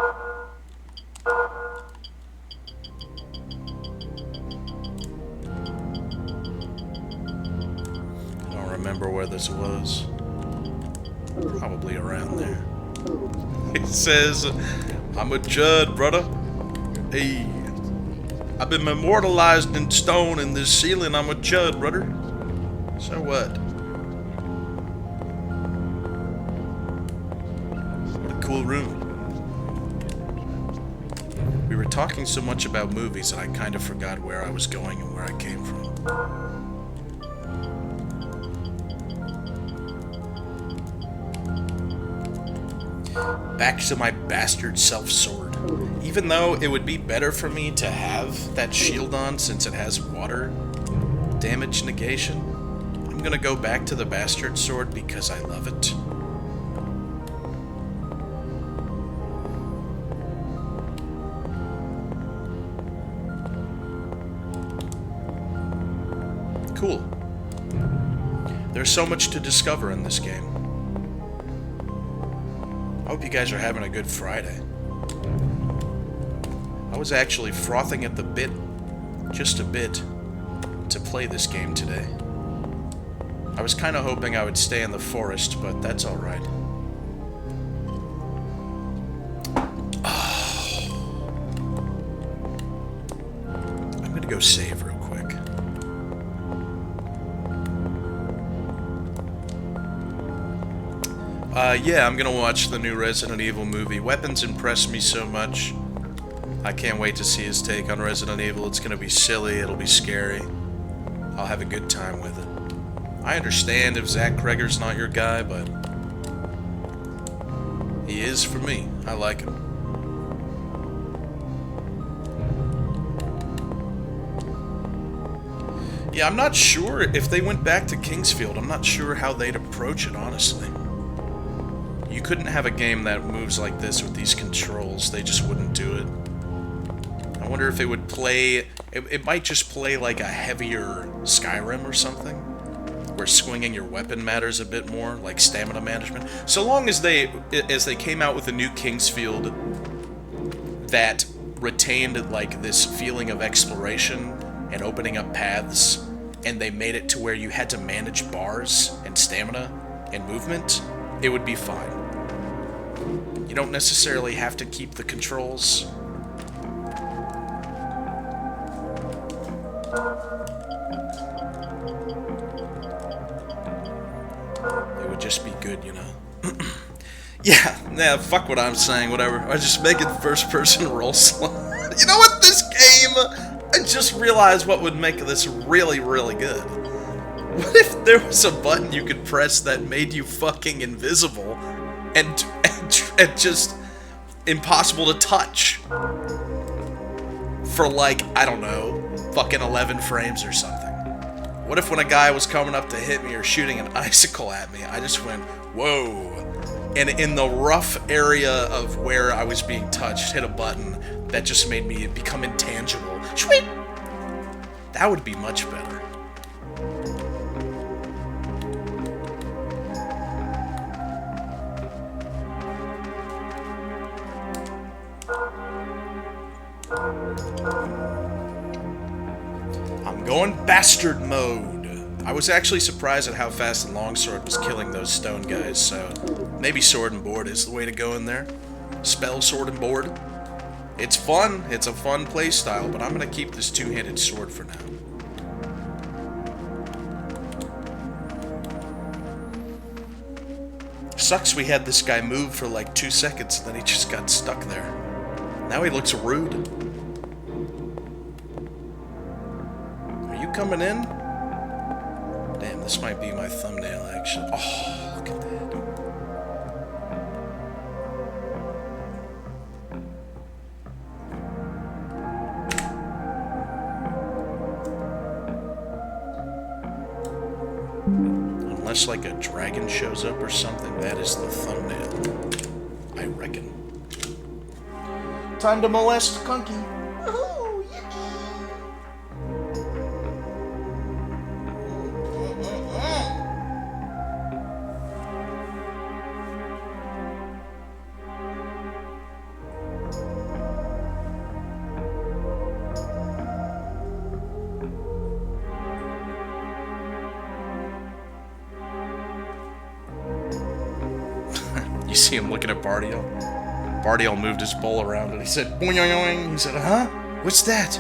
don't remember where this was. Probably around there. It says, I'm a Judd, brother. Hey, I've been immortalized in stone in this ceiling. I'm a Judd, brother. So what? What a cool room. We were talking so much about movies that I kind of forgot where I was going and where I came from. Back to my bastard self-sword. Even though it would be better for me to have that shield on since it has water damage negation, I'm gonna go back to the bastard sword because I love it. Cool. There's so much to discover in this game. I hope you guys are having a good Friday. I was actually frothing at the bit, just a bit, to play this game today. I was kind of hoping I would stay in the forest, but that's alright. I'm gonna go save real quick. Yeah, I'm gonna watch the new Resident Evil movie. Weapons impressed me so much. I can't wait to see his take on Resident Evil. It's gonna be silly, it'll be scary. I'll have a good time with it. I understand if Zach Kreger's not your guy, but he is for me. I like him. Yeah, I'm not sure if they went back to Kingsfield. I'm not sure how they'd approach it, honestly. You couldn't have a game that moves like this with these controls. They just wouldn't do it. I wonder if it would play... It might just play like a heavier Skyrim or something, where swinging your weapon matters a bit more, like stamina management. So long as they came out with a new Kingsfield that retained like this feeling of exploration and opening up paths, and they made it to where you had to manage bars and stamina and movement, it would be fine. You don't necessarily have to keep the controls. It would just be good, you know. Yeah, fuck what I'm saying, whatever. I just make it first-person roll slow. You know what, this game... I just realized what would make this really, really good. What if there was a button you could press that made you fucking invisible and just impossible to touch? for like, I don't know, fucking 11 frames or something? What if when a guy was coming up to hit me or shooting an icicle at me, I just went, whoa, and in the rough area of where I was being touched, hit a button that just made me become intangible. Sweet! That would be much better. I'm going bastard mode. I was actually surprised at how fast the longsword was killing those stone guys, so maybe sword and board is the way to go in there. Spell sword and board. It's fun. It's a fun playstyle, but I'm gonna keep this two-handed sword for now. Sucks we had this guy move for like 2 seconds and then he just got stuck there. Now he looks rude. Are you coming in? Damn, this might be my thumbnail, actually. Oh, look at that. Unless, like, a dragon shows up or something, that is the thumbnail. I reckon. Time to molest Kunky. Woohoo! You see him looking at Bardiel? Bardiel moved his bowl around and he said, boing, boing, boing. He said, huh? What's that?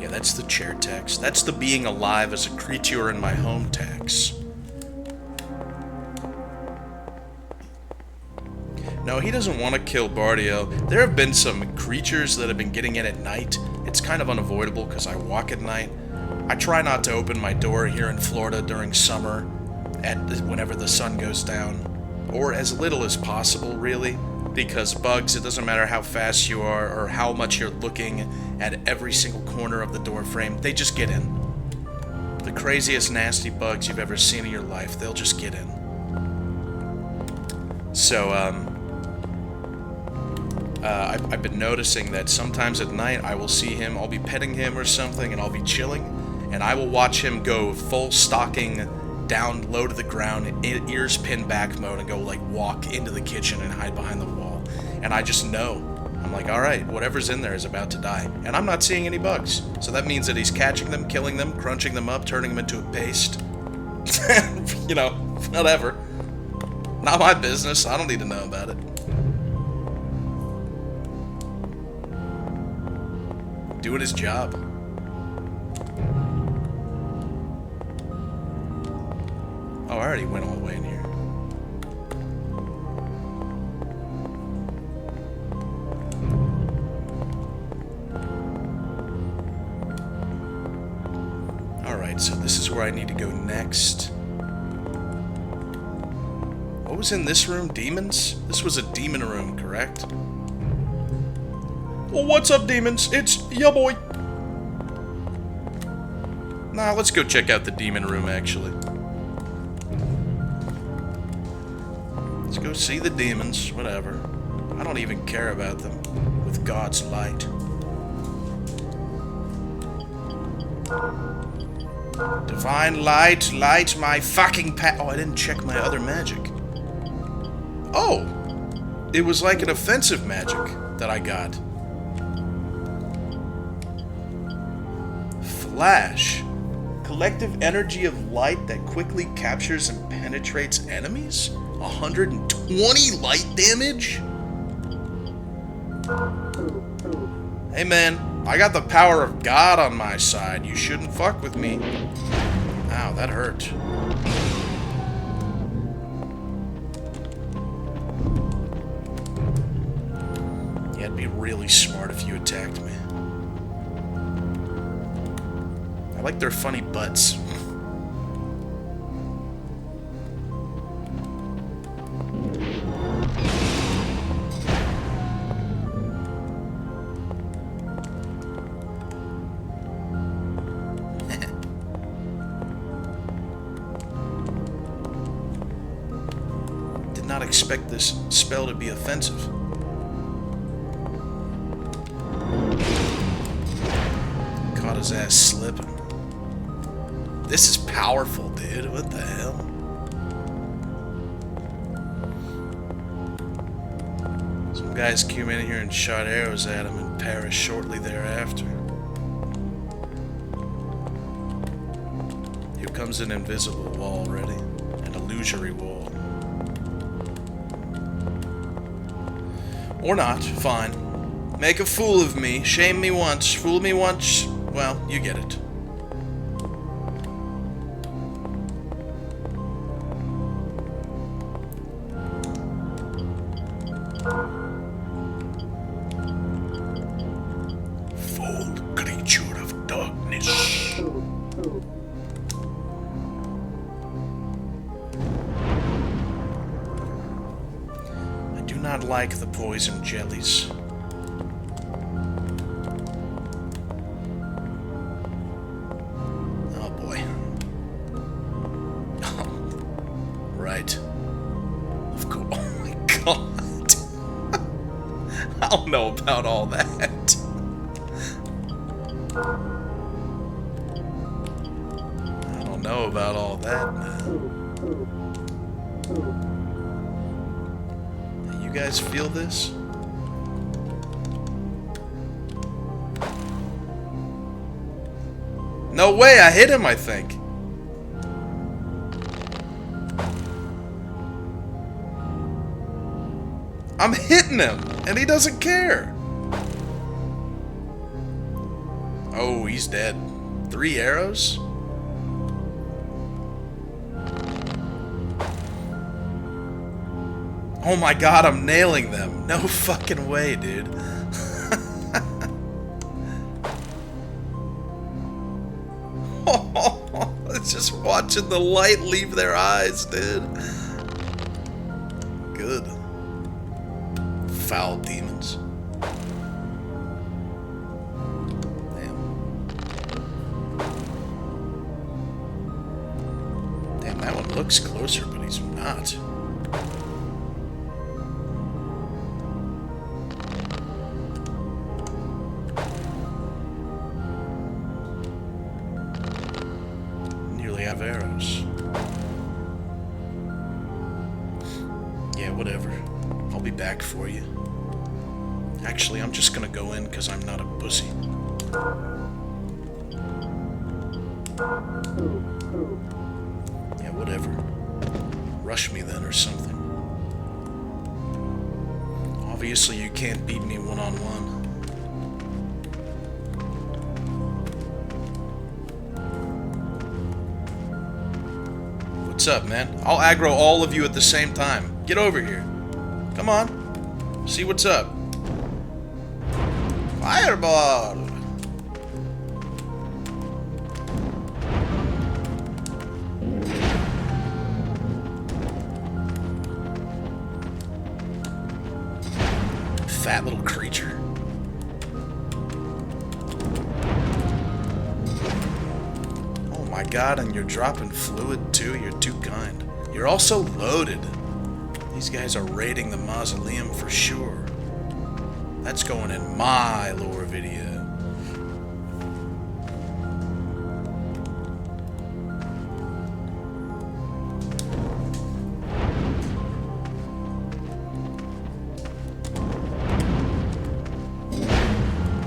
Yeah, that's the chair tax. That's the being alive as a creature in my home tax. No, he doesn't want to kill Bardiel. There have been some creatures that have been getting in at night. It's kind of unavoidable because I walk at night. I try not to open my door here in Florida during summer, whenever the sun goes down, or as little as possible, really, because bugs, it doesn't matter how fast you are or how much you're looking at every single corner of the door frame, they just get in. The craziest nasty bugs you've ever seen in your life, they'll just get in. So, I've been noticing that sometimes at night I will see him, I'll be petting him or something, and I'll be chilling, and I will watch him go full stalking down low to the ground, ears pinned back mode, and go like walk into the kitchen and hide behind the wall. And I just know. I'm like, alright, whatever's in there is about to die. And I'm not seeing any bugs. So that means that he's catching them, killing them, crunching them up, turning them into a paste. You know, whatever. Not my business. I don't need to know about it. Doing his job. Oh, I already went all the way in here. Alright, so this is where I need to go next. What was in this room? Demons? This was a demon room, correct? Well, what's up, demons? It's ya boy. Nah, let's go check out the demon room, actually. Let's go see the demons, whatever. I don't even care about them. With God's light. Divine light, light my fucking Oh, I didn't check my other magic. Oh! It was like an offensive magic that I got. Flash. Collective energy of light that quickly captures and penetrates enemies? 120 light damage? Hey man, I got the power of God on my side. You shouldn't fuck with me. Ow, that hurt. Yeah, it'd be really smart if you attacked me. I like their funny butts. not expect this spell to be offensive. Caught his ass slipping. This is powerful, dude. What the hell? Some guys came in here and shot arrows at him and perished shortly thereafter. Here comes an invisible wall ready. An illusory wall. Or not, fine. Make a fool of me, shame me once, fool me once, well, you get it. Foul creature of darkness. I do not like the poison jellies. Oh boy. Right. Of course. Oh my god. I don't know about all that. I don't know about all that, man. You guys feel this? No way, I hit him, I think. I'm hitting him, and he doesn't care. Oh, he's dead. 3 arrows? Oh my god, I'm nailing them. No fucking way, dude. It's just watching the light leave their eyes, dude. Good. Foul demons. Damn. Damn, that one looks closer, but he's not. Nearly have arrows. Yeah, whatever. I'll be back for you. Actually, I'm just gonna go in because I'm not a pussy. Yeah, whatever. Rush me then or something. Obviously, you can't beat me one-on-one. What's up, man? I'll aggro all of you at the same time. Get over here. Come on. See what's up. Fireball! Fat little creature. Oh my god, and you're dropping fluid too? You're too kind. You're also loaded. These guys are raiding the mausoleum for sure. That's going in my lore video.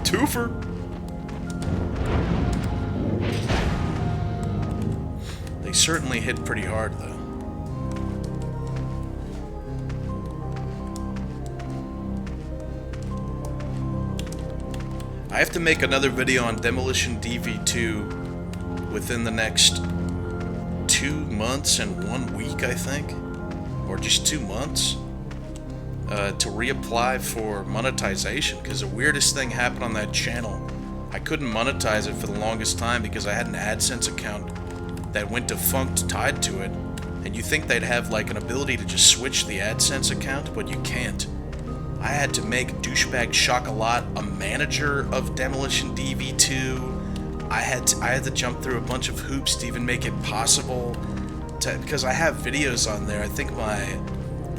Twofer. They certainly hit pretty hard, though. I have to make another video on Demolition DV2 within the next 2 months and 1 week, I think. Or just 2 months. To reapply for monetization, because the weirdest thing happened on that channel. I couldn't monetize it for the longest time because I had an AdSense account that went defunct tied to it. And you think they'd have like an ability to just switch the AdSense account, but you can't. I had to make Douchebag Chocolat a manager of Demolition DV2. I had to jump through a bunch of hoops to even make it possible to, because I have videos on there. I think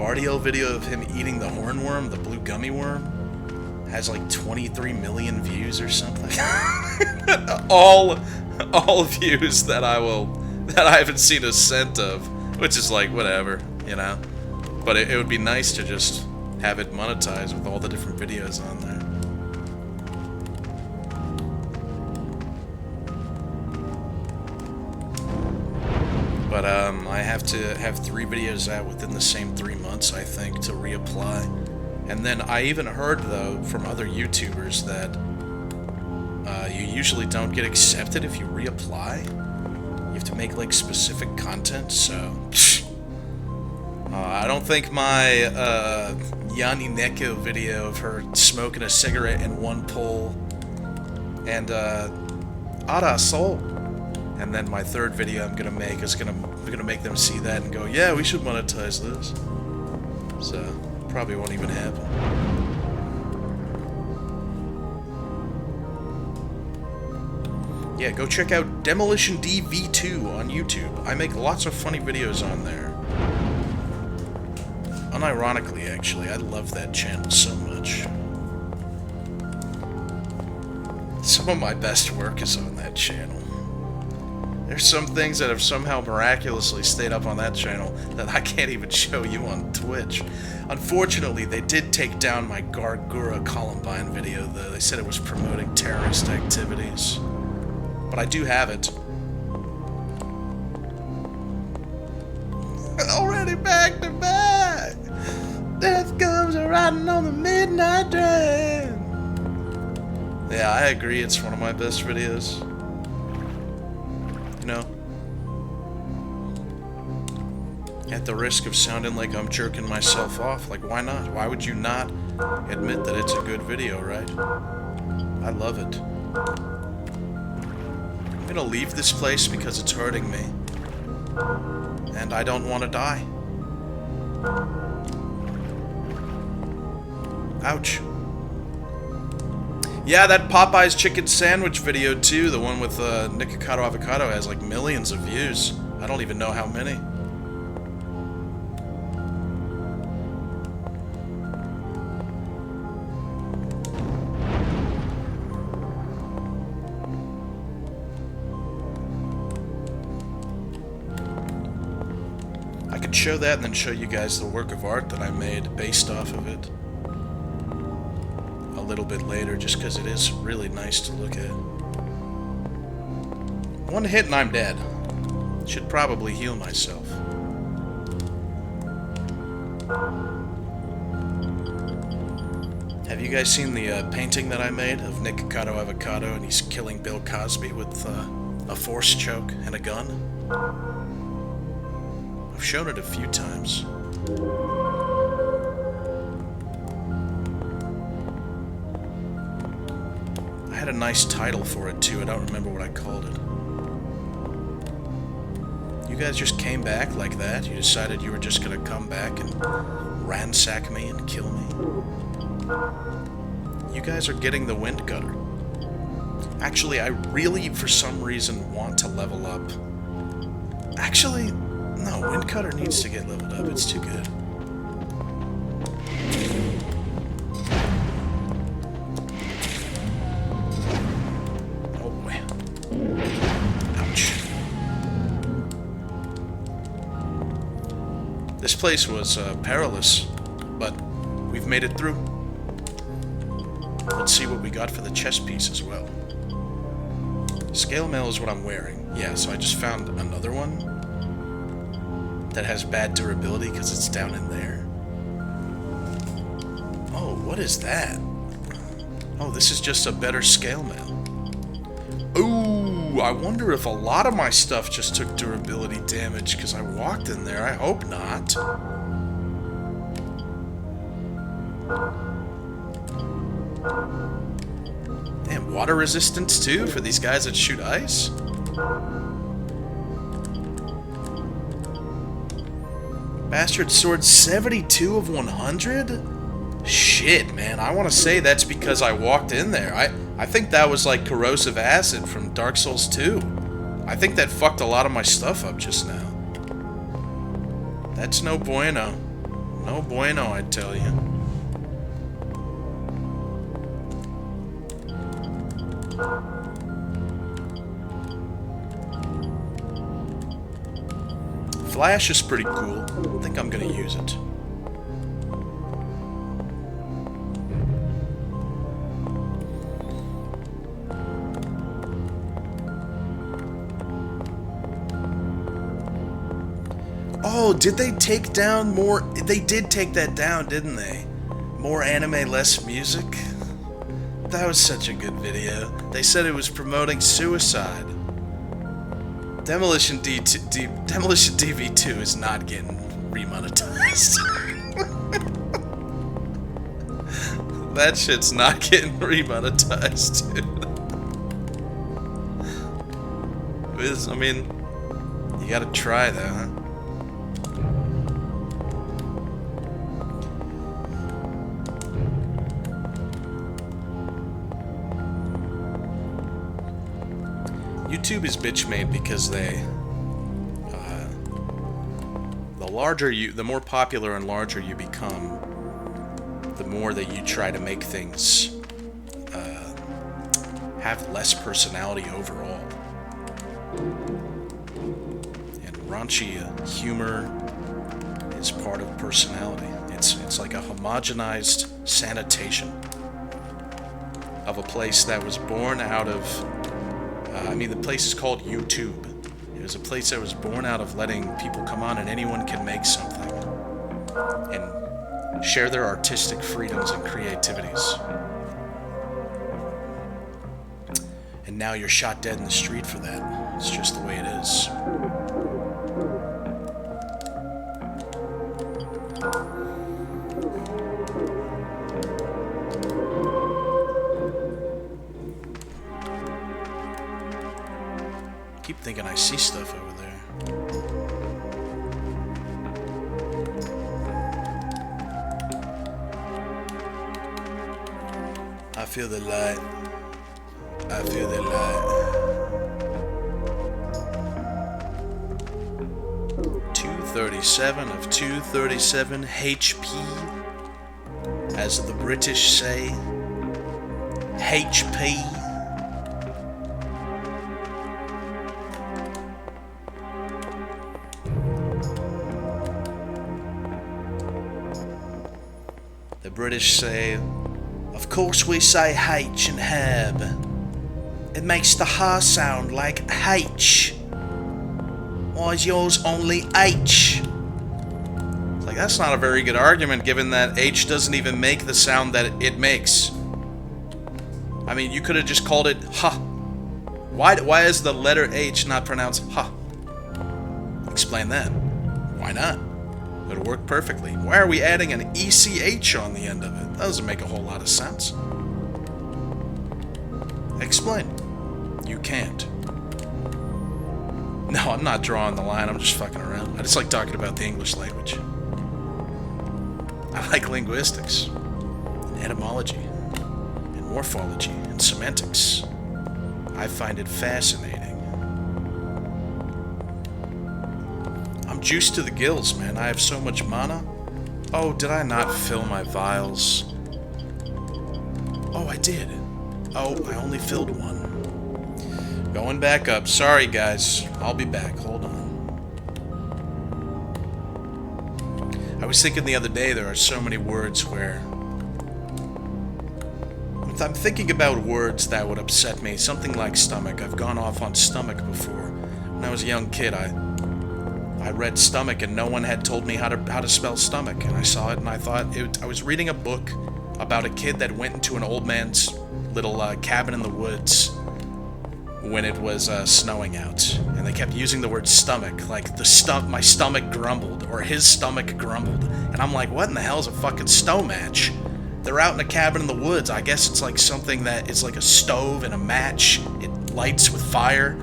Bardiel video of him eating the hornworm, the blue gummy worm, has like 23 million views or something. all views that I haven't seen a cent of, which is like whatever, you know. But it would be nice to just have it monetized with all the different videos on there. But I have to have 3 videos out within the same 3 months, I think, to reapply. And then I even heard, though, from other YouTubers that you usually don't get accepted if you reapply. You have to make, like, specific content, so... I don't think my Yanni Neko video of her smoking a cigarette in one pull and Ara Soul. And then my 3rd video I'm gonna make is gonna make them see that and go, yeah, we should monetize this. So probably won't even happen. Yeah, go check out Demolition D V2 on YouTube. I make lots of funny videos on there. Unironically, actually, I love that channel so much. Some of my best work is on that channel. There's some things that have somehow miraculously stayed up on that channel that I can't even show you on Twitch. Unfortunately, they did take down my Gargura Columbine video, though. They said it was promoting terrorist activities. But I do have it. Already back to back! Death comes riding on the midnight train! Yeah, I agree, it's one of my best videos. You know, at the risk of sounding like I'm jerking myself off, like, why not? Why would you not admit that it's a good video, right? I love it. I'm gonna leave this place because it's hurting me. And I don't want to die. Ouch. Yeah, that Popeye's chicken sandwich video too, the one with Nikocado Avocado, has like millions of views. I don't even know how many. I could show that and then show you guys the work of art that I made based off of it a little bit later, just because it is really nice to look at. One hit and I'm dead. Should probably heal myself. Have you guys seen the painting that I made of Nikocado Avocado and he's killing Bill Cosby with a force choke and a gun? I've shown it a few times. I had a nice title for it too, I don't remember what I called it. You guys just came back like that? You decided you were just gonna come back and ransack me and kill me? You guys are getting the wind gutter. Actually, I really, for some reason, want to level up. Actually, no, wind cutter needs to get leveled up, it's too good. This place was perilous, but we've made it through. Let's see what we got for the chest piece as well. Scale mail is what I'm wearing. Yeah, so I just found another one that has bad durability because it's down in there. Oh, what is that? Oh, this is just a better scale mail. Ooh, I wonder if a lot of my stuff just took durability damage because I walked in there. I hope not. Damn, water resistance too for these guys that shoot ice? Bastard sword 72 of 100? Shit, man, I want to say that's because I walked in there. I think that was like corrosive acid from Dark Souls 2. I think that fucked a lot of my stuff up just now. That's no bueno. No bueno, I tell you. Flash is pretty cool. I think I'm gonna use it. Oh, did they take down more? They did take that down, didn't they? More anime, less music? That was such a good video. They said it was promoting suicide. Demolition DV2 is not getting remonetized. That shit's not getting remonetized, dude. I mean, you gotta try though, huh? YouTube is bitch made because they, the more popular and larger you become, the more that you try to make things have less personality overall. And raunchy humor is part of personality. It's like a homogenized sanitation of a place that was born out of. The place is called YouTube. It was a place that was born out of letting people come on and anyone can make something and share their artistic freedoms and creativities. And now you're shot dead in the street for that. It's just the way it is. I keep thinking I see stuff over there. I feel the light. I feel the light. 237 of 237 HP. As the British say, HP. The British say, of course we say H and herb. It makes the ha sound like H. Why is yours only H? It's like, that's not a very good argument given that H doesn't even make the sound that it makes. I mean, you could have just called it ha. Why is the letter H not pronounced ha? Explain that. Why not? It would work perfectly. Why are we adding an ECH on the end of it? That doesn't make a whole lot of sense. Explain. You can't. No, I'm not drawing the line. I'm just fucking around. I just like talking about the English language. I like linguistics, and etymology, and morphology, and semantics. I find it fascinating. I'm juiced to the gills, man. I have so much mana. Oh, did I not fill my vials? Oh, I did. Oh, I only filled one. Going back up. Sorry, guys. I'll be back. Hold on. I was thinking the other day there are so many words where... I'm thinking about words that would upset me. Something like stomach. I've gone off on stomach before. When I was a young kid, I read stomach and no one had told me how to spell stomach. And I saw it and I thought... I was reading a book about a kid that went into an old man's little cabin in the woods when it was snowing out, and they kept using the word stomach, like my stomach grumbled, or his stomach grumbled, and I'm like, what in the hell is a fucking stow match? They're out in a cabin in the woods. I guess it's like something that it's like a stove and a match. It lights with fire.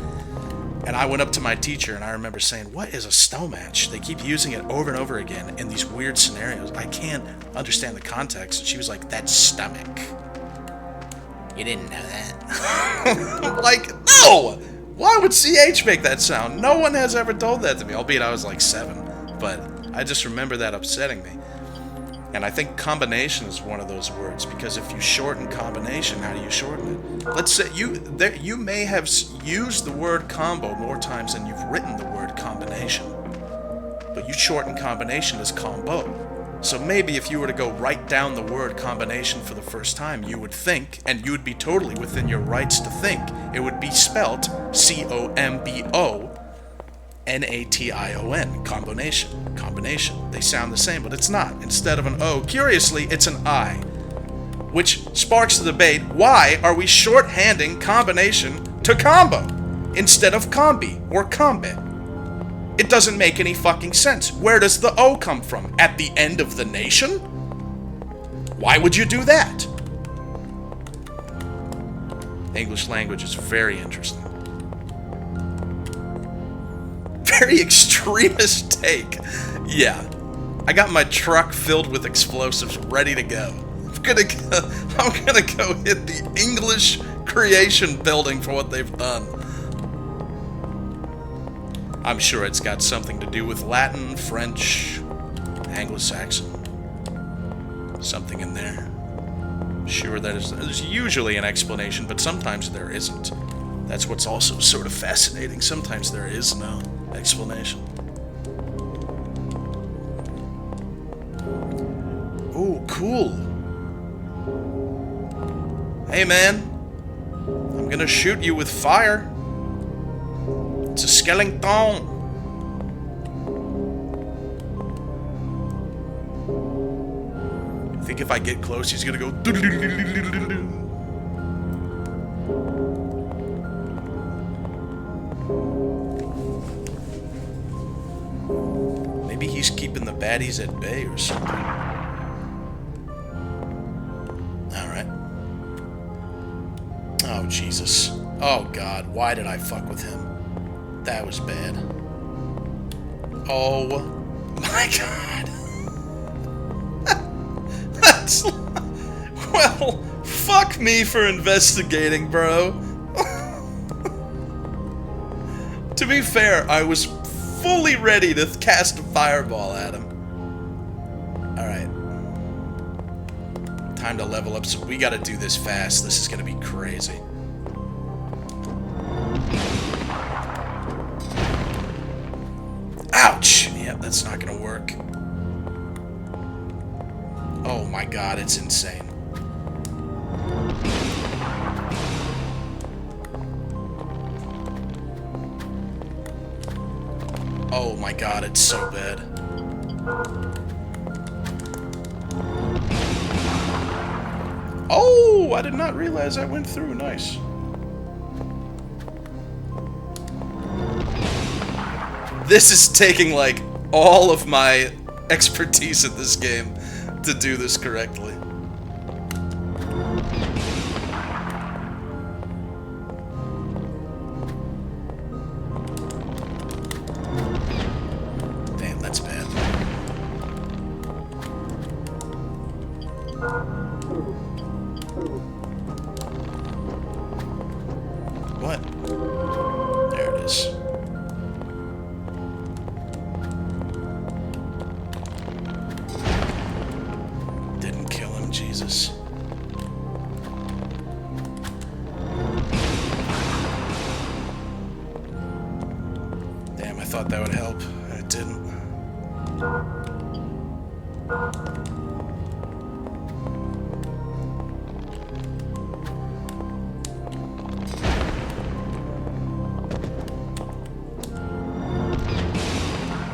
And I went up to my teacher and I remember saying, what is a stow match? They keep using it over and over again in these weird scenarios. I can't understand the context. And she was like, that's stomach. You didn't know that. I'm like, no! Why would CH make that sound? No one has ever told that to me, albeit I was like 7. But I just remember that upsetting me. And I think combination is one of those words, because if you shorten combination, how do you shorten it? Let's say you may have used the word combo more times than you've written the word combination. But you shorten combination as combo. So maybe if you were to go write down the word combination for the first time, you would think, and you would be totally within your rights to think, it would be spelt C-O-M-B-O-N-A-T-I-O-N, combination. Combination. They sound the same, but it's not. Instead of an O, curiously, it's an I. Which sparks the debate, why are we shorthanding combination to combo instead of combi or combi? It doesn't make any fucking sense. Where does the O come from? At the end of the nation? Why would you do that? English language is very interesting. Very extremist take. Yeah. I got my truck filled with explosives ready to go. I'm gonna go hit the English creation building for what they've done. I'm sure it's got something to do with Latin, French, Anglo-Saxon. Something in there. Sure, there's usually an explanation, but sometimes there isn't. That's what's also sort of fascinating. Sometimes there is no explanation. Oh, cool. Hey, man. I'm gonna shoot you with fire. It's a skeleton. I think if I get close, he's gonna go. Maybe he's keeping the baddies at bay or something. Alright. Oh, Jesus. Oh, God. Why did I fuck with him? That was bad. Oh my God. That's... Well, fuck me for investigating, bro. To be fair, I was fully ready to cast a fireball at him. Alright. Time to level up, so we gotta do this fast. This is gonna be crazy. Ouch! Yep, that's not gonna work. Oh my God, it's insane. Oh my God, it's so bad. Oh, I did not realize I went through. Nice. This is taking, like, all of my expertise at this game to do this correctly. Damn, that's bad. What? There it is. Didn't kill him, Jesus. Damn, I thought that would help, and it didn't.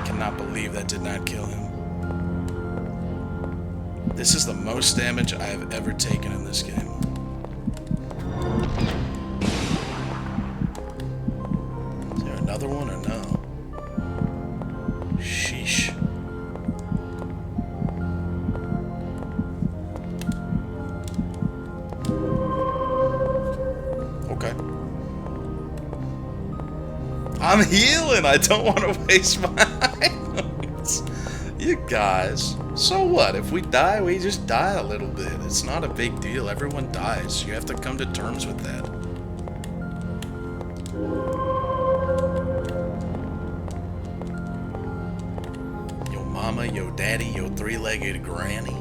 Cannot believe that did not kill him. This is the most damage I have ever taken in this game. Is there another one or no? Sheesh. Okay. I'm healing! I don't want to waste my items. You guys. So what? If we die, we just die a little bit. It's not a big deal. Everyone dies. You have to come to terms with that. Yo, mama, yo daddy, yo three-legged granny.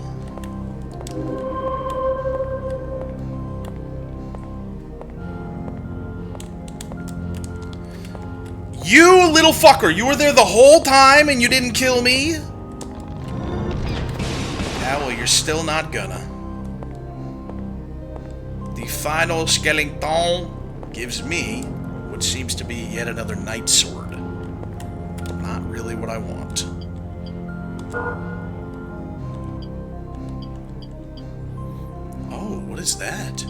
You little fucker, you were there the whole time and you didn't kill me? Yeah, well, you're still not gonna. The final skeleton gives me what seems to be yet another night sword. Not really what I want. Oh, what is that?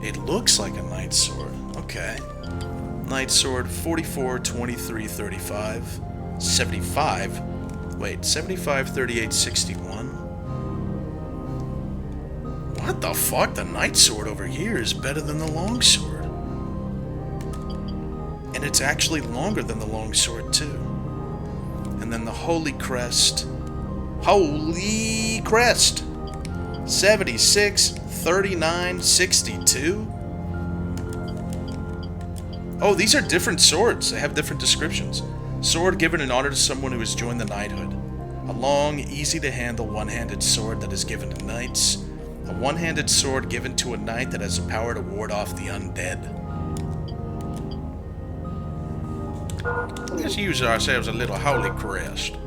It looks like a night sword. Okay. Night sword 44, 23, 35, 75. Wait, 75, 38, 61. What the fuck? The night sword over here is better than the long sword. And it's actually longer than the long sword too. And then the holy crest. Holy crest! 76, 39, 62. Oh, these are different swords. They have different descriptions. Sword given in honor to someone who has joined the knighthood. A long, easy-to-handle one-handed sword that is given to knights. A one-handed sword given to a knight that has the power to ward off the undead. Let's use ourselves a little holy crest.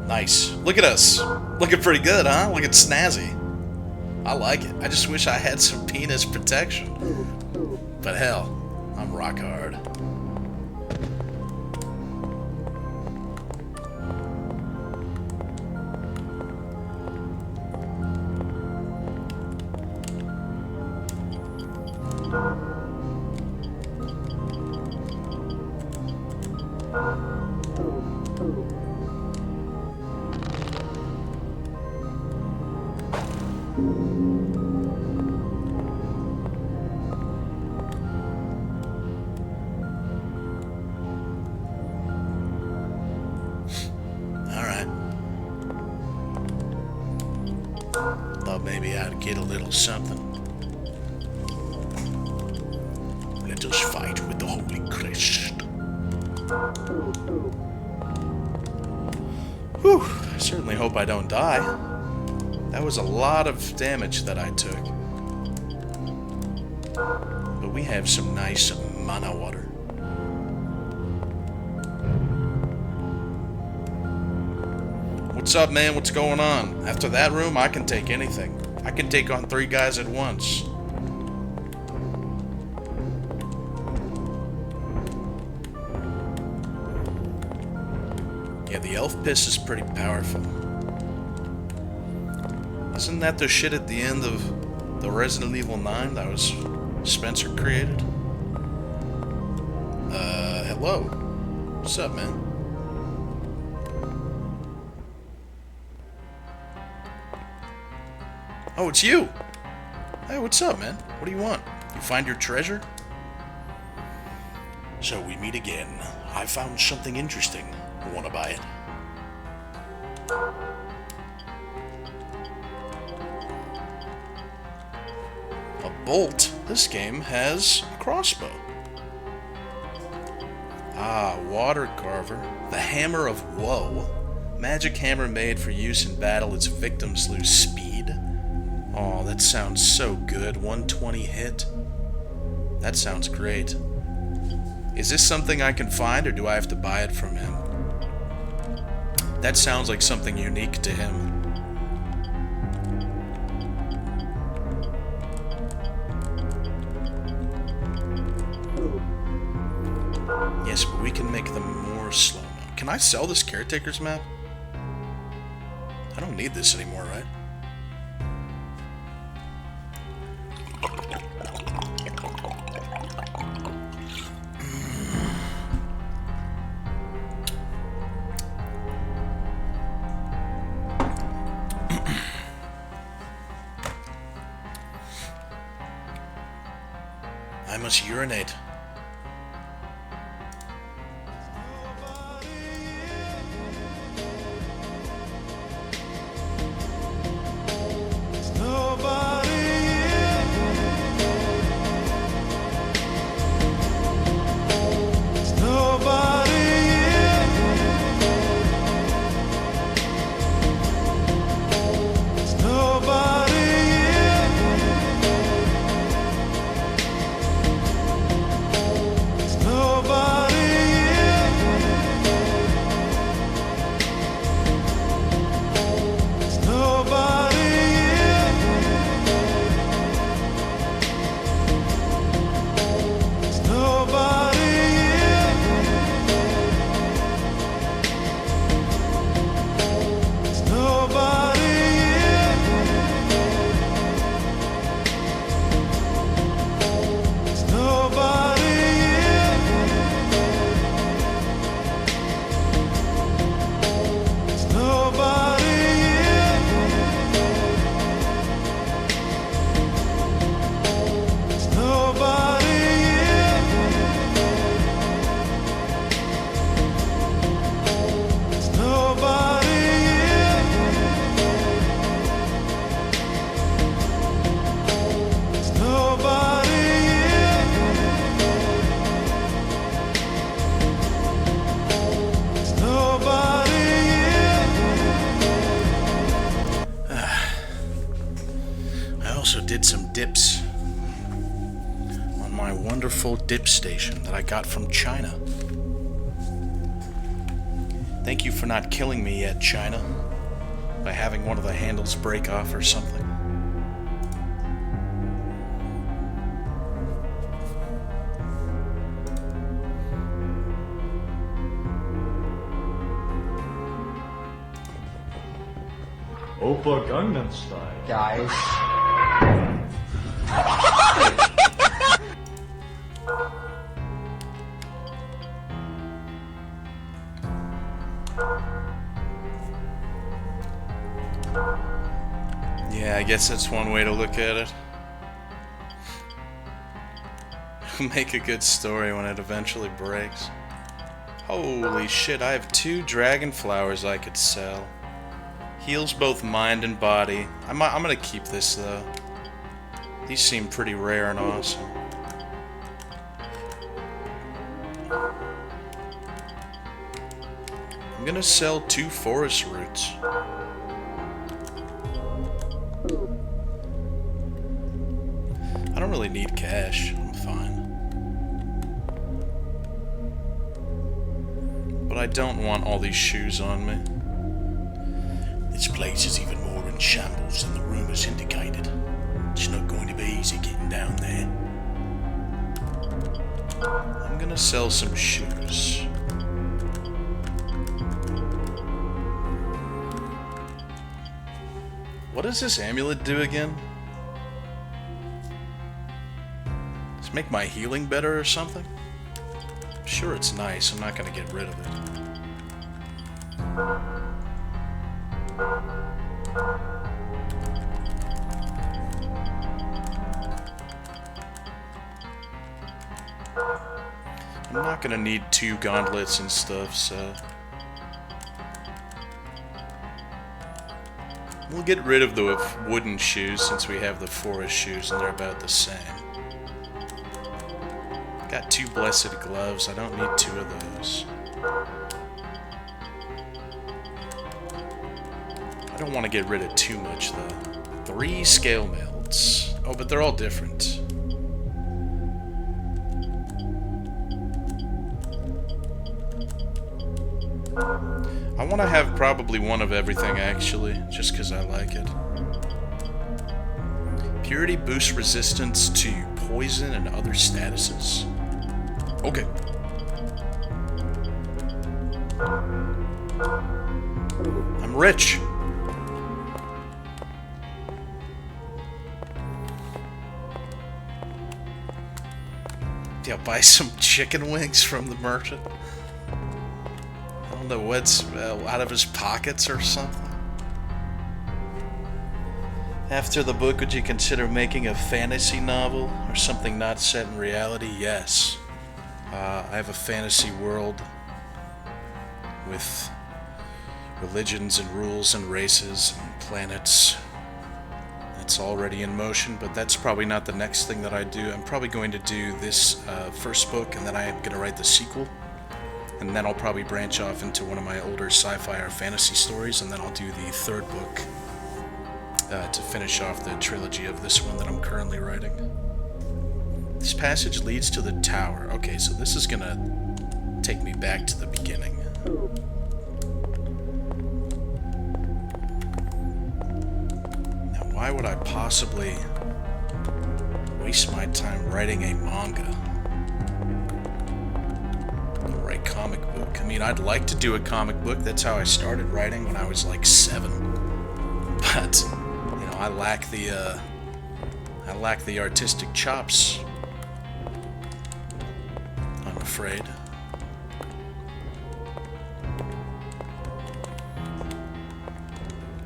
Nice. Look at us. Looking pretty good, huh? Looking snazzy. I like it. I just wish I had some penis protection. But hell, I'm rock hard. Maybe I'd get a little something. Let us fight with the Holy Crest. Whew, I certainly hope I don't die. That was a lot of damage that I took. But we have some nice mana water. What's up, man? What's going on? After that room, I can take anything. I can take on 3 guys at once. Yeah, the elf piss is pretty powerful. Isn't that the shit at the end of the Resident Evil 9 that was Spencer created? Hello. What's up, man? Oh, it's you! Hey, what's up, man? What do you want? You find your treasure? So we meet again. I found something interesting. Wanna buy it? A bolt? This game has a crossbow. Ah, water carver. The hammer of woe. Magic hammer made for use in battle. Its victims lose speed. Oh, that sounds so good. 120 hit. That sounds great. Is this something I can find, or do I have to buy it from him? That sounds like something unique to him. Yes, but we can make them more slow-mo. Can I sell this caretaker's map? I don't need this anymore, right? I must urinate. wonderful dip station that I got from China. Thank you for not killing me yet, China, by having one of the handles break off or something. Oppa Gangnam Style. Guys. Yeah, I guess that's one way to look at it. Make a good story when it eventually breaks. Holy shit, I have 2 dragon flowers I could sell. Heals both mind and body. I'm gonna keep this though. These seem pretty rare and awesome. I'm gonna sell 2 forest roots. I don't really need cash. I'm fine. But I don't want all these shoes on me. This place is even more in shambles than the rumors indicated. It's not going to be easy getting down there. I'm gonna sell some shoes. What does this amulet do again? Does it make my healing better or something? I'm sure it's nice. I'm not gonna get rid of it. I'm not gonna need 2 gauntlets and stuff, so... We'll get rid of the wooden shoes since we have the forest shoes and they're about the same. Got 2 blessed gloves. I don't need 2 of those. I don't want to get rid of too much though. 3 scale melts. Oh, but they're all different. I want to have probably one of everything actually, just because I like it. Purity boosts resistance to poison and other statuses. Okay. I'm rich. Yeah, buy some chicken wings from the merchant. I don't know what's out of his pockets or something. After the book, would you consider making a fantasy novel or something not set in reality? Yes. I have a fantasy world with religions and rules and races and planets. It's already in motion, but that's probably not the next thing that I do. I'm probably going to do this first book, and then I am going to write the sequel. And then I'll probably branch off into one of my older sci-fi or fantasy stories, and then I'll do the third book to finish off the trilogy of this one that I'm currently writing. This passage leads to the tower. Okay, so this is gonna take me back to the beginning. Now, why would I possibly waste my time writing a manga? Or write comic book. I mean, I'd like to do a comic book. That's how I started writing when I was like 7. But, you know, I lack the artistic chops. I'm afraid.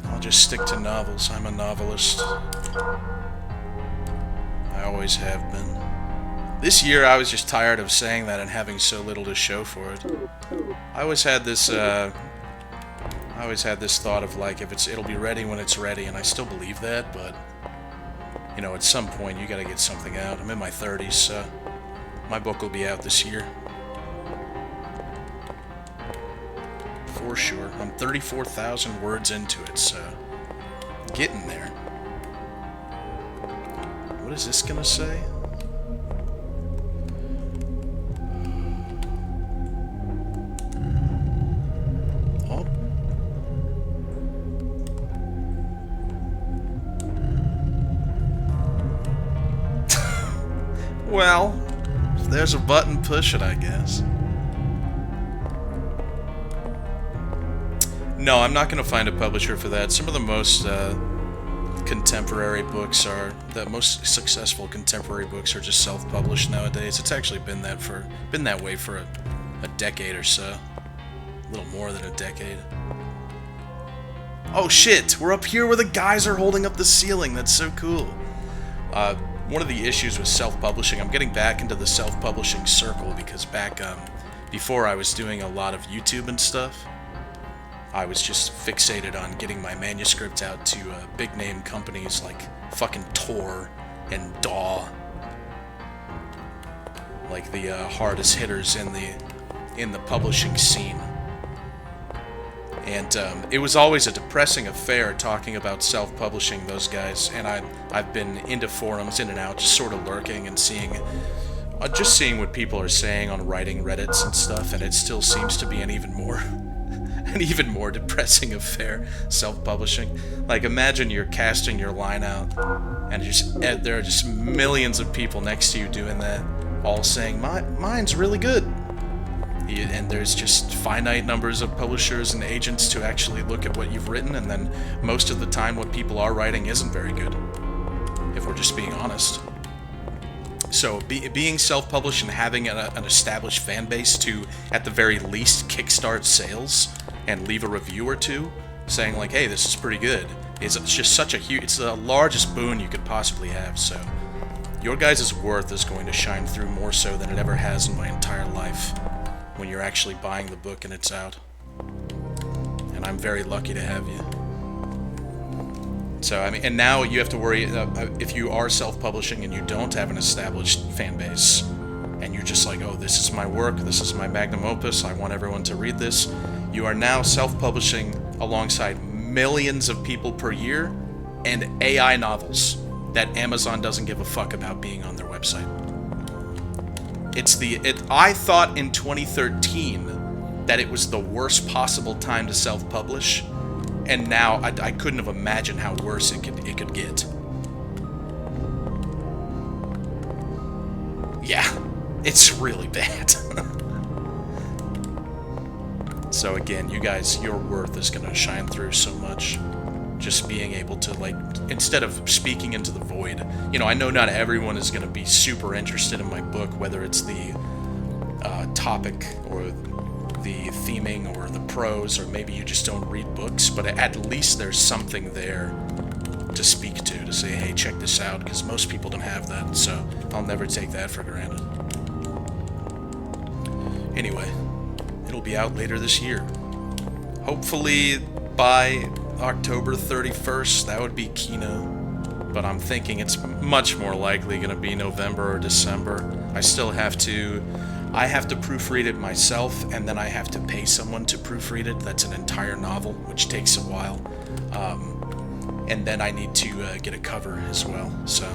I'll just stick to novels. I'm a novelist. I always have been. This year I was just tired of saying that and having so little to show for it. I always had this thought of like, it'll be ready when it's ready, and I still believe that, but you know, at some point you gotta get something out. I'm in my 30s, so my book will be out this year. For sure. I'm 34,000 words into it, so getting there. What is this gonna say? Well, if there's a button, push it, I guess. No, I'm not going to find a publisher for that. Some of the most contemporary books are... The most successful contemporary books are just self-published nowadays. It's actually been that way for a decade or so. A little more than a decade. Oh shit! We're up here where the guys are holding up the ceiling. That's so cool. One of the issues with self-publishing, I'm getting back into the self-publishing circle because back before I was doing a lot of YouTube and stuff, I was just fixated on getting my manuscript out to big-name companies like fucking Tor and DAW, like the hardest hitters in the publishing scene. And it was always a depressing affair talking about self-publishing those guys. And I've been into forums, in and out, just sort of lurking and seeing what people are saying on writing Reddits and stuff. And it still seems to be an even more depressing affair, self-publishing. Like, imagine you're casting your line out, and there are just millions of people next to you doing that, all saying, mine's really good. And there's just finite numbers of publishers and agents to actually look at what you've written, and then most of the time what people are writing isn't very good, if we're just being honest. So being self-published and having an established fan base to, at the very least, kickstart sales and leave a review or two saying like, hey, this is pretty good, it's just such a huge, it's the largest boon you could possibly have. So your guys' worth is going to shine through more so than it ever has in my entire life when you're actually buying the book and it's out. And I'm very lucky to have you. So, I mean, and now you have to worry, if you are self-publishing and you don't have an established fan base, and you're just like, oh, this is my work, this is my magnum opus, I want everyone to read this, you are now self-publishing alongside millions of people per year, and AI novels that Amazon doesn't give a fuck about being on their website. I thought in 2013 that it was the worst possible time to self-publish, and now I couldn't have imagined how worse it could get. Yeah, it's really bad. So again, you guys, your worth is gonna shine through so much. Just being able to, like, instead of speaking into the void, you know, I know not everyone is going to be super interested in my book, whether it's the topic or the theming or the prose, or maybe you just don't read books, but at least there's something there to speak to say, hey, check this out, because most people don't have that, so I'll never take that for granted. Anyway, it'll be out later this year. Hopefully by October 31st, that would be Kino, but I'm thinking it's much more likely going to be November or December. I have to proofread it myself, and then I have to pay someone to proofread it. That's an entire novel, which takes a while. And then I need to get a cover as well, so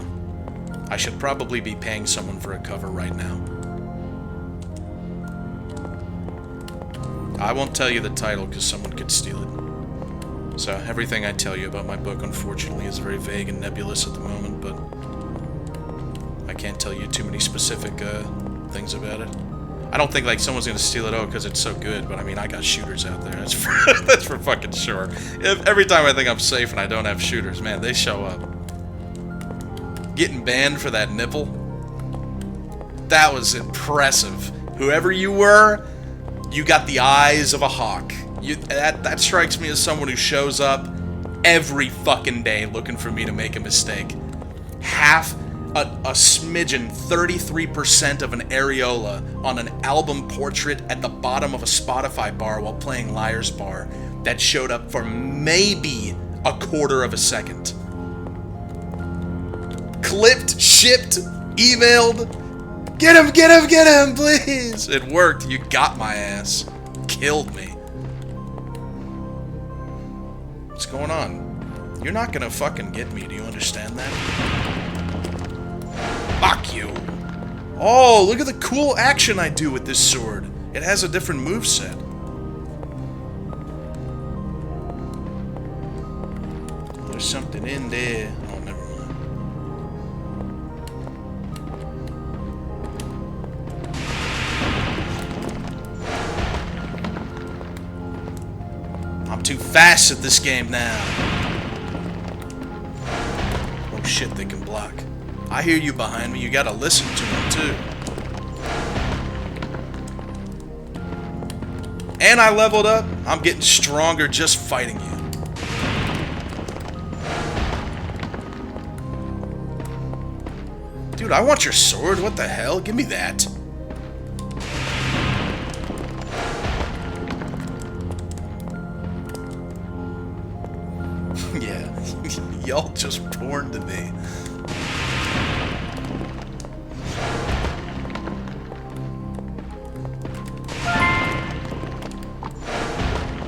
I should probably be paying someone for a cover right now. I won't tell you the title because someone could steal it. So everything I tell you about my book, unfortunately, is very vague and nebulous at the moment, but I can't tell you too many specific things about it. I don't think like someone's gonna steal it because it's so good, but I mean, I got shooters out there. That's for fucking sure. Every time I think I'm safe and I don't have shooters, man, they show up. Getting banned for that nipple? That was impressive. Whoever you were, you got the eyes of a hawk. That strikes me as someone who shows up every fucking day looking for me to make a mistake. A smidgen, 33% of an areola on an album portrait at the bottom of a Spotify bar while playing Liar's Bar that showed up for maybe a quarter of a second. Clipped, shipped, emailed. Get him, please! It worked. You got my ass. Killed me. What's going on? You're not gonna fucking get me, do you understand that? Fuck you! Oh, look at the cool action I do with this sword. It has a different moveset. There's something in there. Oh, never mind. fast at this game now. Oh shit, they can block. I hear you behind me. You gotta listen to them too. And I leveled up. I'm getting stronger just fighting you. Dude, I want your sword. What the hell? Give me that. Yeah, y'all just porn to me.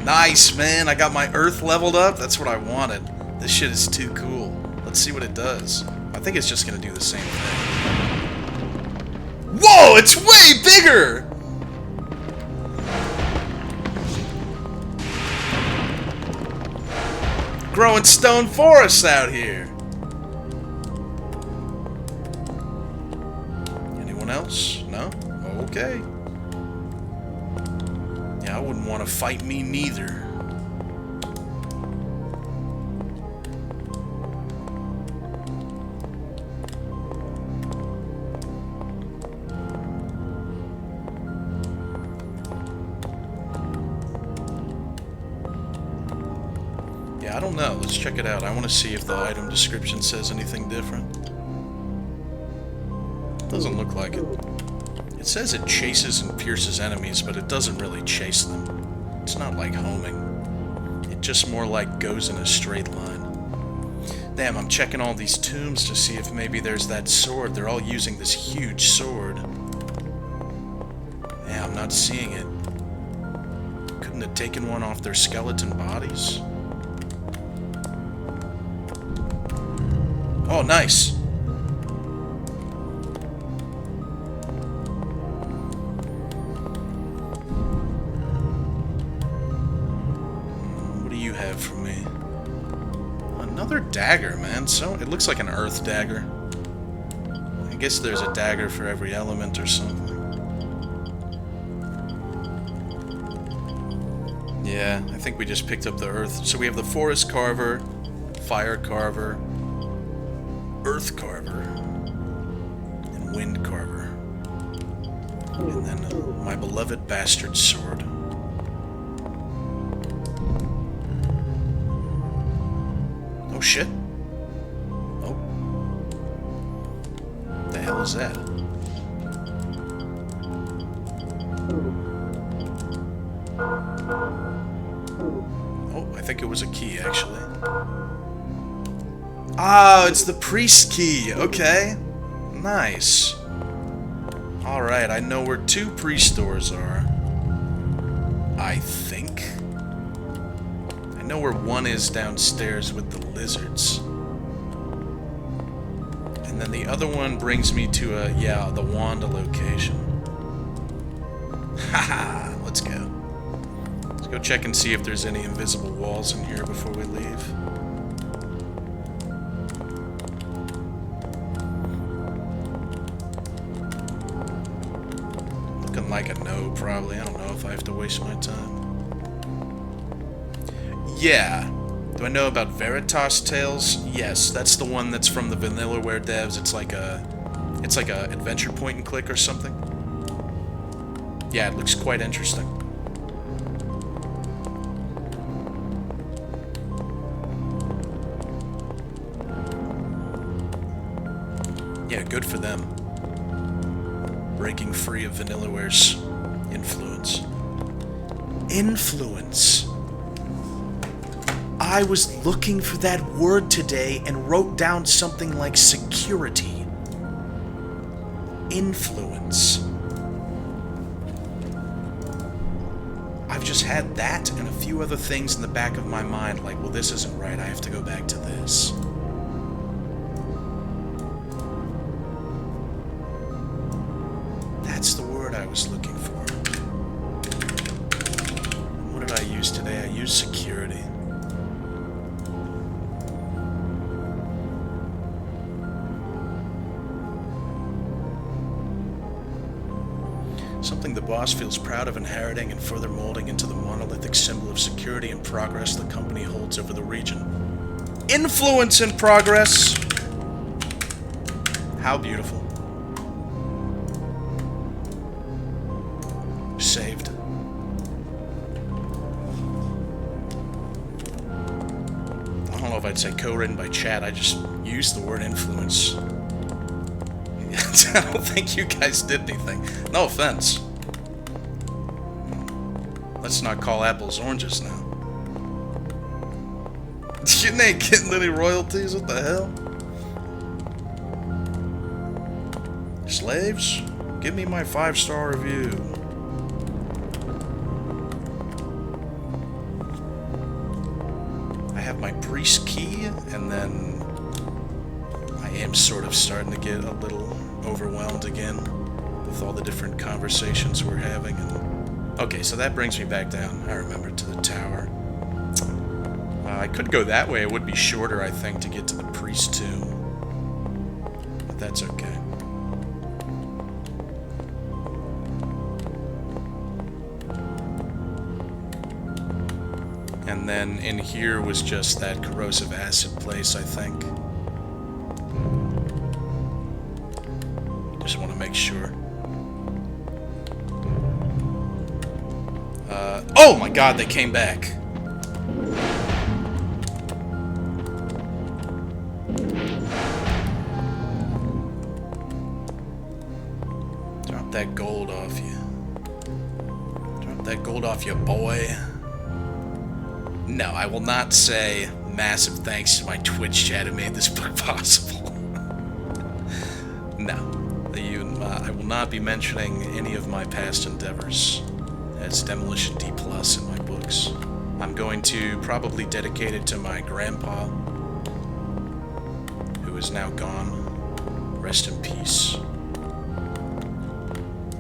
Nice, man. I got my earth leveled up. That's what I wanted. This shit is too cool. Let's see what it does. I think it's just gonna do the same thing. Whoa! It's way bigger! Growing stone forests out here. Anyone else? No? Okay. Yeah, I wouldn't want to fight me neither. Yeah, I don't know. Let's check it out. I want to see if the item description says anything different. Doesn't look like it. It says it chases and pierces enemies, but it doesn't really chase them. It's not like homing. It just more like goes in a straight line. Damn, I'm checking all these tombs to see if maybe there's that sword. They're all using this huge sword. Yeah, I'm not seeing it. Couldn't have taken one off their skeleton bodies? Oh, nice. What do you have for me? Another dagger, man. So it looks like an earth dagger. I guess there's a dagger for every element or something. Yeah, I think we just picked up the earth. So we have the forest carver, fire carver, earth carver, and wind carver. And then my beloved bastard sword. Oh shit. Oh. What the hell is that? Oh, I think it was a key actually. Oh, it's the priest key. Okay. Nice. Alright, I know where 2 priest doors are. I think. I know where one is downstairs with the lizards. And then the other one brings me to the Wanda location. Haha, let's go. Let's go check and see if there's any invisible walls in here before we leave. Like a no, probably. I don't know if I have to waste my time. Yeah. Do I know about Veritas Tales? Yes, that's the one that's from the Vanillaware devs. It's like a adventure point and click or something. Yeah, it looks quite interesting. Yeah, good for them. Breaking free of Vanillaware's influence. Influence. I was looking for that word today and wrote down something like security. Influence. I've just had that and a few other things in the back of my mind like, well, this isn't right. I have to go back to this. That's the word I was looking for. What did I use today? I used security. Something the boss feels proud of inheriting and further molding into the monolithic symbol of security and progress the company holds over the region. Influence and progress! How beautiful. Saved. I don't know if I'd say co-written by Chad, I just used the word influence. I don't think you guys did anything. No offense. Let's not call apples oranges now. You ain't getting any royalties, what the hell? Slaves, give me my 5-star review. I have my priest key, and then I am sort of starting to get a little overwhelmed again with all the different conversations we're having. And okay, so that brings me back down, I remember, to the tower. I could go that way. It would be shorter, I think, to get to the priest tomb. But that's okay. And then in here was just that corrosive acid place, I think. Just want to make sure. Oh my god, they came back. Drop that gold off you. Drop that gold off you, boy. No, I will not say massive thanks to my Twitch chat who made this book possible. No. I will not be mentioning any of my past endeavors as Demolition D Plus in my books. I'm going to probably dedicate it to my grandpa, who is now gone. Rest in peace.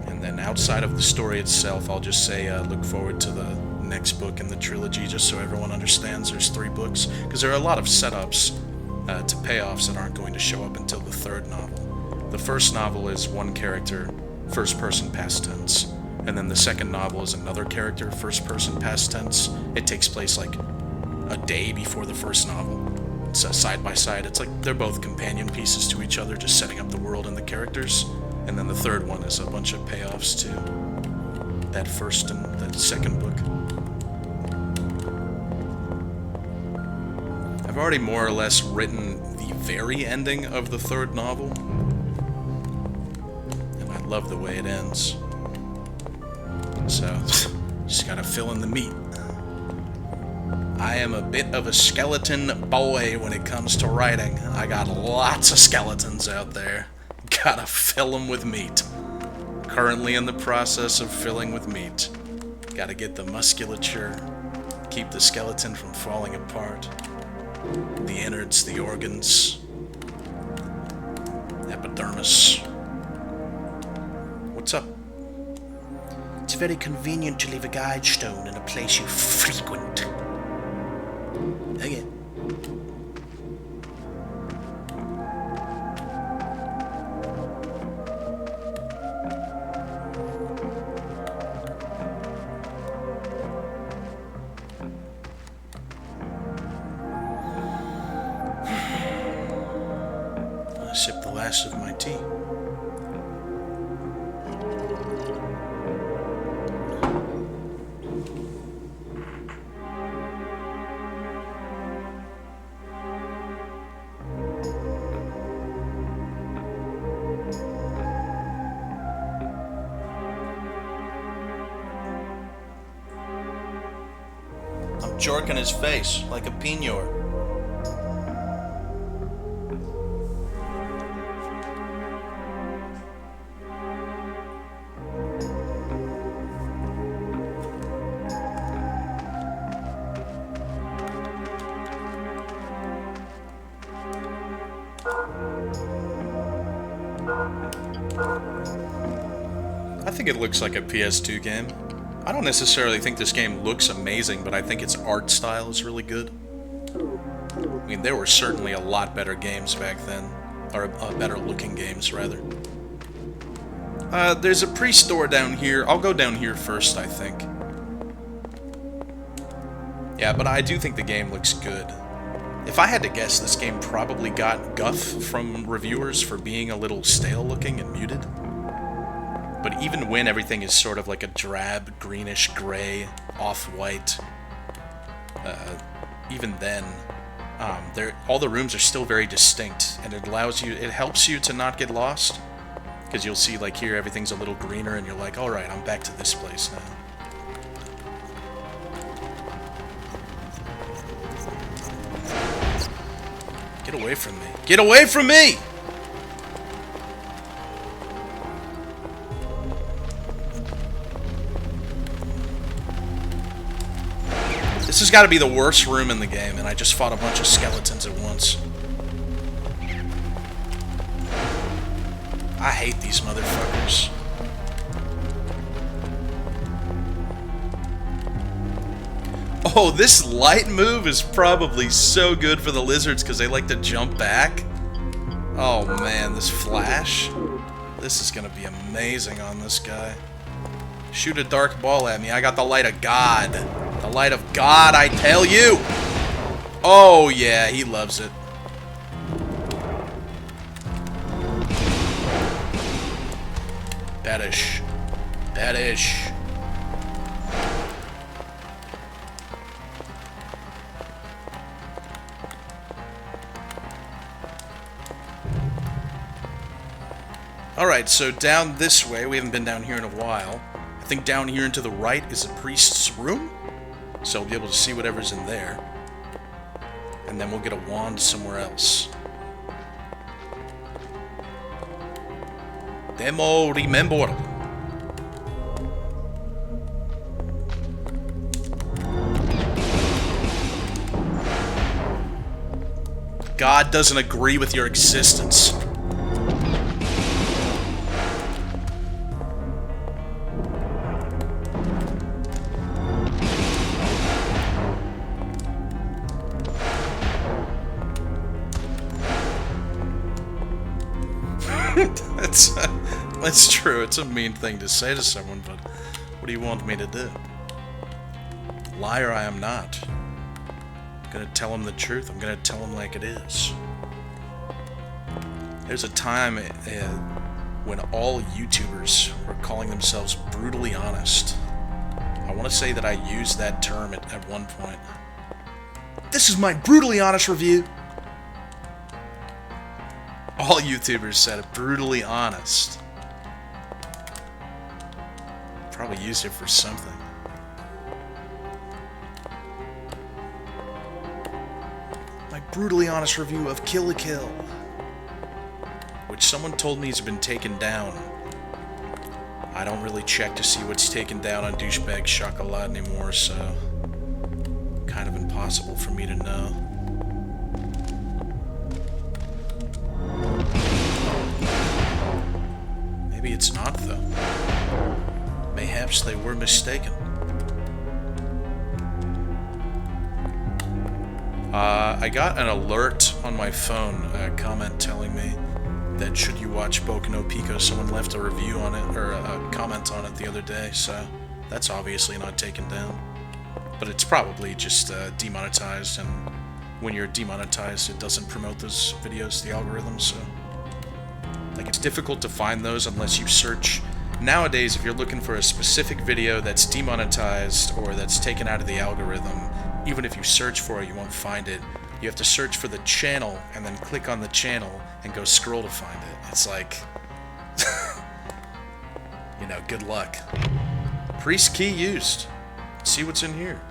And then outside of the story itself, I'll just say look forward to the next book in the trilogy, just so everyone understands there's 3 books, because there are a lot of setups to payoffs that aren't going to show up until the 3rd novel. The first novel is one character, first person past tense, and then the second novel is another character, first person past tense. It takes place like a day before the first novel. It's side by side. It's like they're both companion pieces to each other, just setting up the world and the characters. And then the third one is a bunch of payoffs to that first and that second book. I've already more or less written the very ending of the 3rd novel, and I love the way it ends. So, just gotta fill in the meat. I am a bit of a skeleton boy when it comes to writing. I got lots of skeletons out there. Gotta fill them with meat. Currently in the process of filling with meat. Gotta get the musculature, keep the skeleton from falling apart. The innards, the organs, epidermis. What's up? It's very convenient to leave a guide stone in a place you frequent. Okay. I sip the last of my tea. I'm jorking his face like a pignon. I think it looks like a PS2 game. I don't necessarily think this game looks amazing, but I think its art style is really good. I mean, there were certainly a lot better games back then. Or better looking games, rather. There's a priest door down here. I'll go down here first, I think. Yeah, but I do think the game looks good. If I had to guess, this game probably got guff from reviewers for being a little stale looking and muted. But even when everything is sort of like a drab, greenish, gray, off-white, even then, all the rooms are still very distinct, and it helps you to not get lost, because you'll see, like, here everything's a little greener, and you're like, alright, I'm back to this place now. Get away from me. Get away from me! This has got to be the worst room in the game, and I just fought a bunch of skeletons at once. I hate these motherfuckers. Oh, this light move is probably so good for the lizards because they like to jump back. Oh man, this flash. This is going to be amazing on this guy. Shoot a dark ball at me. I got the light of God. The light of God, I tell you! Oh yeah, he loves it. Badish. Badish. Alright, so down this way, we haven't been down here in a while. I think down here and to the right is a priest's room, so we'll be able to see whatever's in there. And then we'll get a wand somewhere else. Demo remember. God doesn't agree with your existence. That's true. It's a mean thing to say to someone, but what do you want me to do? Liar I am not. I'm gonna tell him the truth. I'm gonna tell him like it is. There's a time when all YouTubers were calling themselves brutally honest. I want to say that I used that term at one point. This is my brutally honest review. All YouTubers said it, brutally honest. Probably used it for something. My brutally honest review of Kill la Kill, which someone told me has been taken down. I don't really check to see what's taken down on Douchebag Chocolat anymore, so kind of impossible for me to know. Maybe it's not, though. Mayhaps they were mistaken. I got an alert on my phone, a comment telling me that should you watch Boku no Pico, someone left a review on it, or a comment on it the other day, so that's obviously not taken down. But it's probably just demonetized, and when you're demonetized, it doesn't promote those videos to the algorithm, so... Like, it's difficult to find those unless you search. Nowadays, if you're looking for a specific video that's demonetized or that's taken out of the algorithm, even if you search for it, you won't find it. You have to search for the channel and then click on the channel and go scroll to find it. It's like, you know, good luck. Priest key used. Let's see what's in here.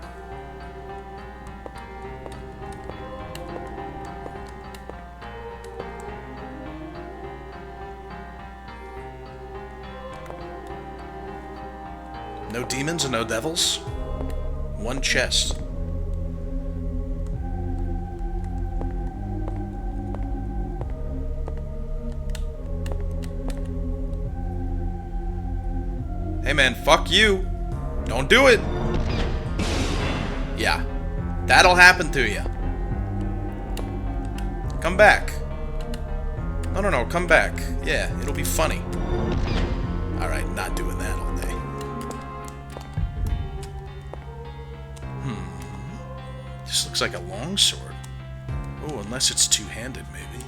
No demons and no devils. One chest. Hey man, fuck you. Don't do it. Yeah. That'll happen to you. Come back. No, come back. Yeah, it'll be funny. Alright, not doing that all day. This looks like a longsword. Oh, unless it's two-handed, maybe.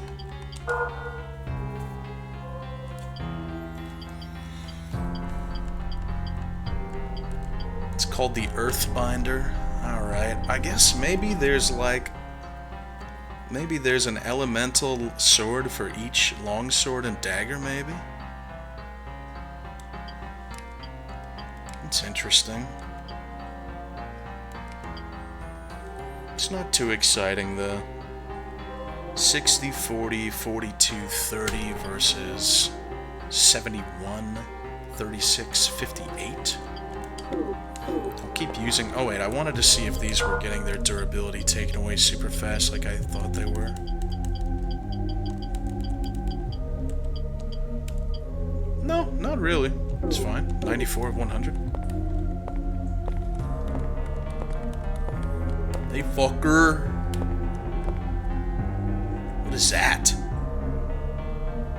It's called the Earthbinder. Alright, I guess maybe there's like... Maybe there's an elemental sword for each longsword and dagger, maybe? It's interesting. It's not too exciting, though. 60, 40, 42, 30 versus 71, 36, 58. I'll keep using... Oh wait, I wanted to see if these were getting their durability taken away super fast like I thought they were. No, not really. It's fine. 94 of 100. Hey, fucker. What is that?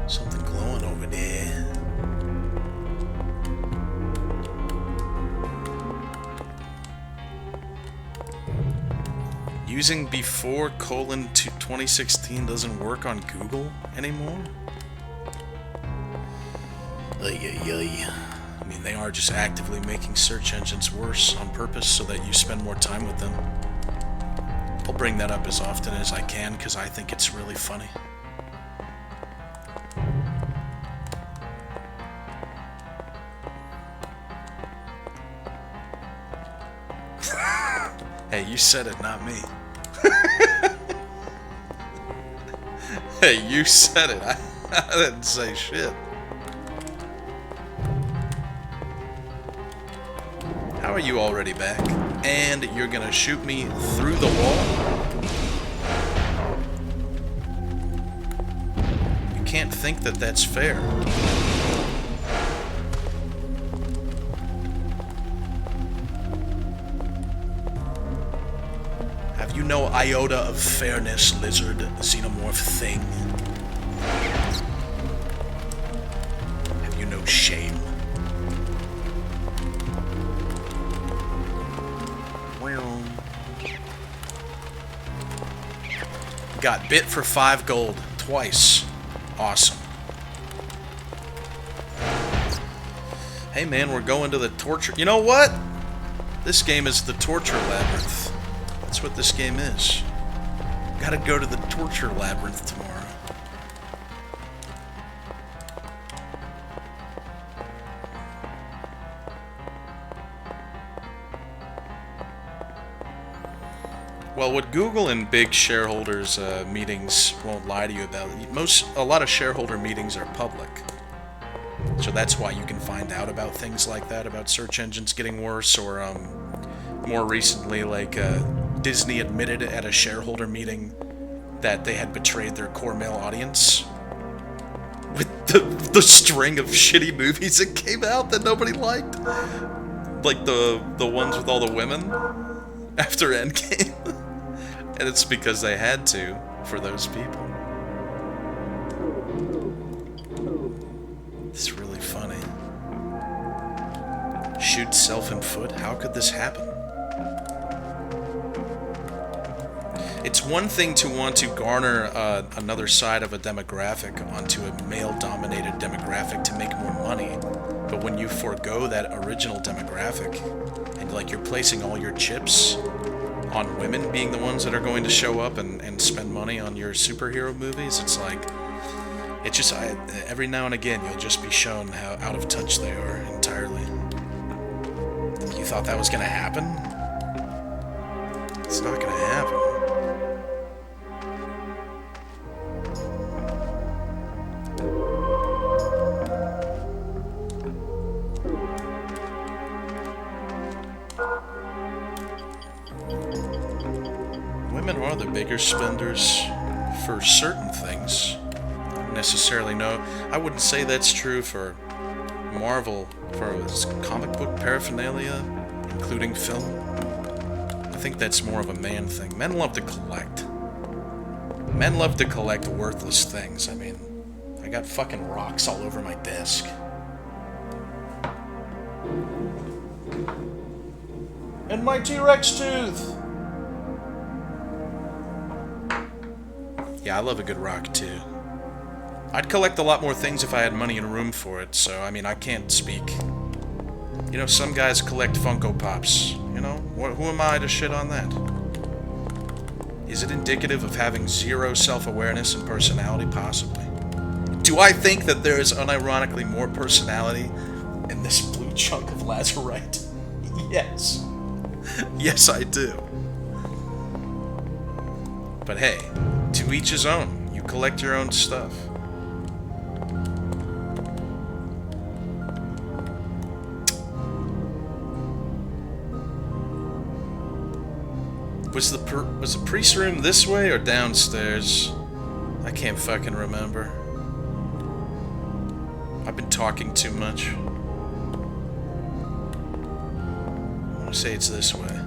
Something glowing over there. Using before colon 2016 doesn't work on Google anymore? I mean, they are just actively making search engines worse on purpose so that you spend more time with them. I'll bring that up as often as I can because I think it's really funny. Hey, you said it, not me. Hey, you said it. I didn't say shit. How are you already back? And you're gonna shoot me through the wall? You can't think that that's fair. Have you no iota of fairness, lizard, xenomorph thing? Have you no shame? Got bit for 5 gold twice. Awesome. Hey man, we're going to the torture... You know what? This game is the torture labyrinth. That's what this game is. Gotta go to the torture labyrinth tomorrow. Well, what Google and big shareholders' meetings won't lie to you about, a lot of shareholder meetings are public. So that's why you can find out about things like that, about search engines getting worse, or more recently, like Disney admitted at a shareholder meeting that they had betrayed their core male audience with the string of shitty movies that came out that nobody liked. Like the ones with all the women after Endgame. And it's because they had to, for those people. It's really funny. Shoot self in foot? How could this happen? It's one thing to want to garner another side of a demographic onto a male-dominated demographic to make more money, but when you forego that original demographic, and like you're placing all your chips on women being the ones that are going to show up and spend money on your superhero movies, it's like, it's just, every now and again you'll just be shown how out of touch they are entirely. You thought that was going to happen? It's not going to happen. Women are the bigger spenders for certain things. Necessarily no. I wouldn't say that's true for Marvel, for comic book paraphernalia, including film. I think that's more of a man thing. Men love to collect. Men love to collect worthless things. I mean, I got fucking rocks all over my desk. And my T-Rex tooth! Yeah, I love a good rock, too. I'd collect a lot more things if I had money and room for it, so, I mean, I can't speak. You know, some guys collect Funko Pops. You know, who am I to shit on that? Is it indicative of having zero self-awareness and personality? Possibly. Do I think that there is unironically more personality in this blue chunk of lazurite? Yes. Yes, I do. But hey, to each his own. You collect your own stuff. Was the priest room this way or downstairs? I can't fucking remember. I've been talking too much. I'm gonna say it's this way.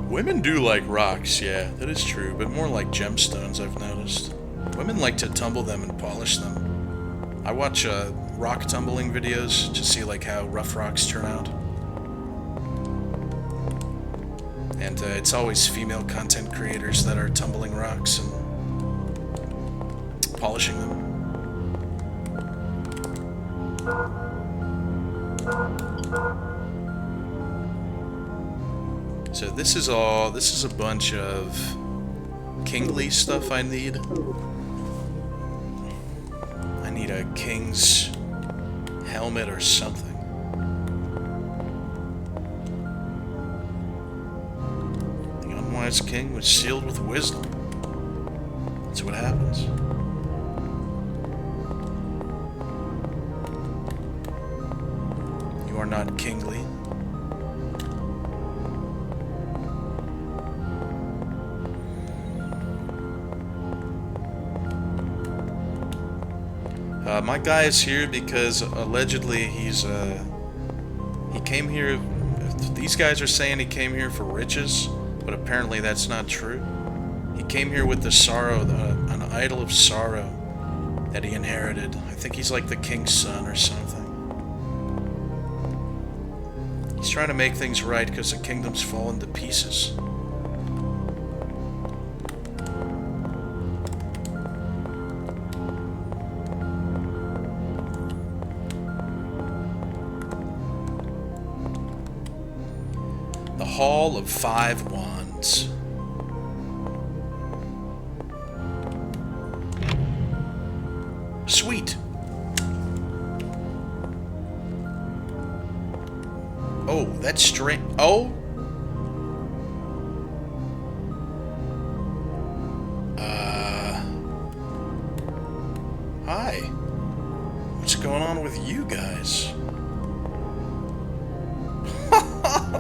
Women do like rocks, yeah, that is true, but more like gemstones, I've noticed. Women like to tumble them and polish them. I watch rock tumbling videos to see like how rough rocks turn out. And it's always female content creators that are tumbling rocks and polishing them. So this is a bunch of kingly stuff I need. I need a king's helmet or something. The unwise king was sealed with wisdom. That's what happens. You are not kingly. My guy is here because allegedly he came here. These guys are saying he came here for riches, but apparently that's not true. He came here with the sorrow, an idol of sorrow that he inherited. I think he's like the king's son or something. He's trying to make things right because the kingdom's fallen to pieces. Hall of Five Wands. Sweet. Oh, that's strange. Oh. Hi. What's going on with you guys?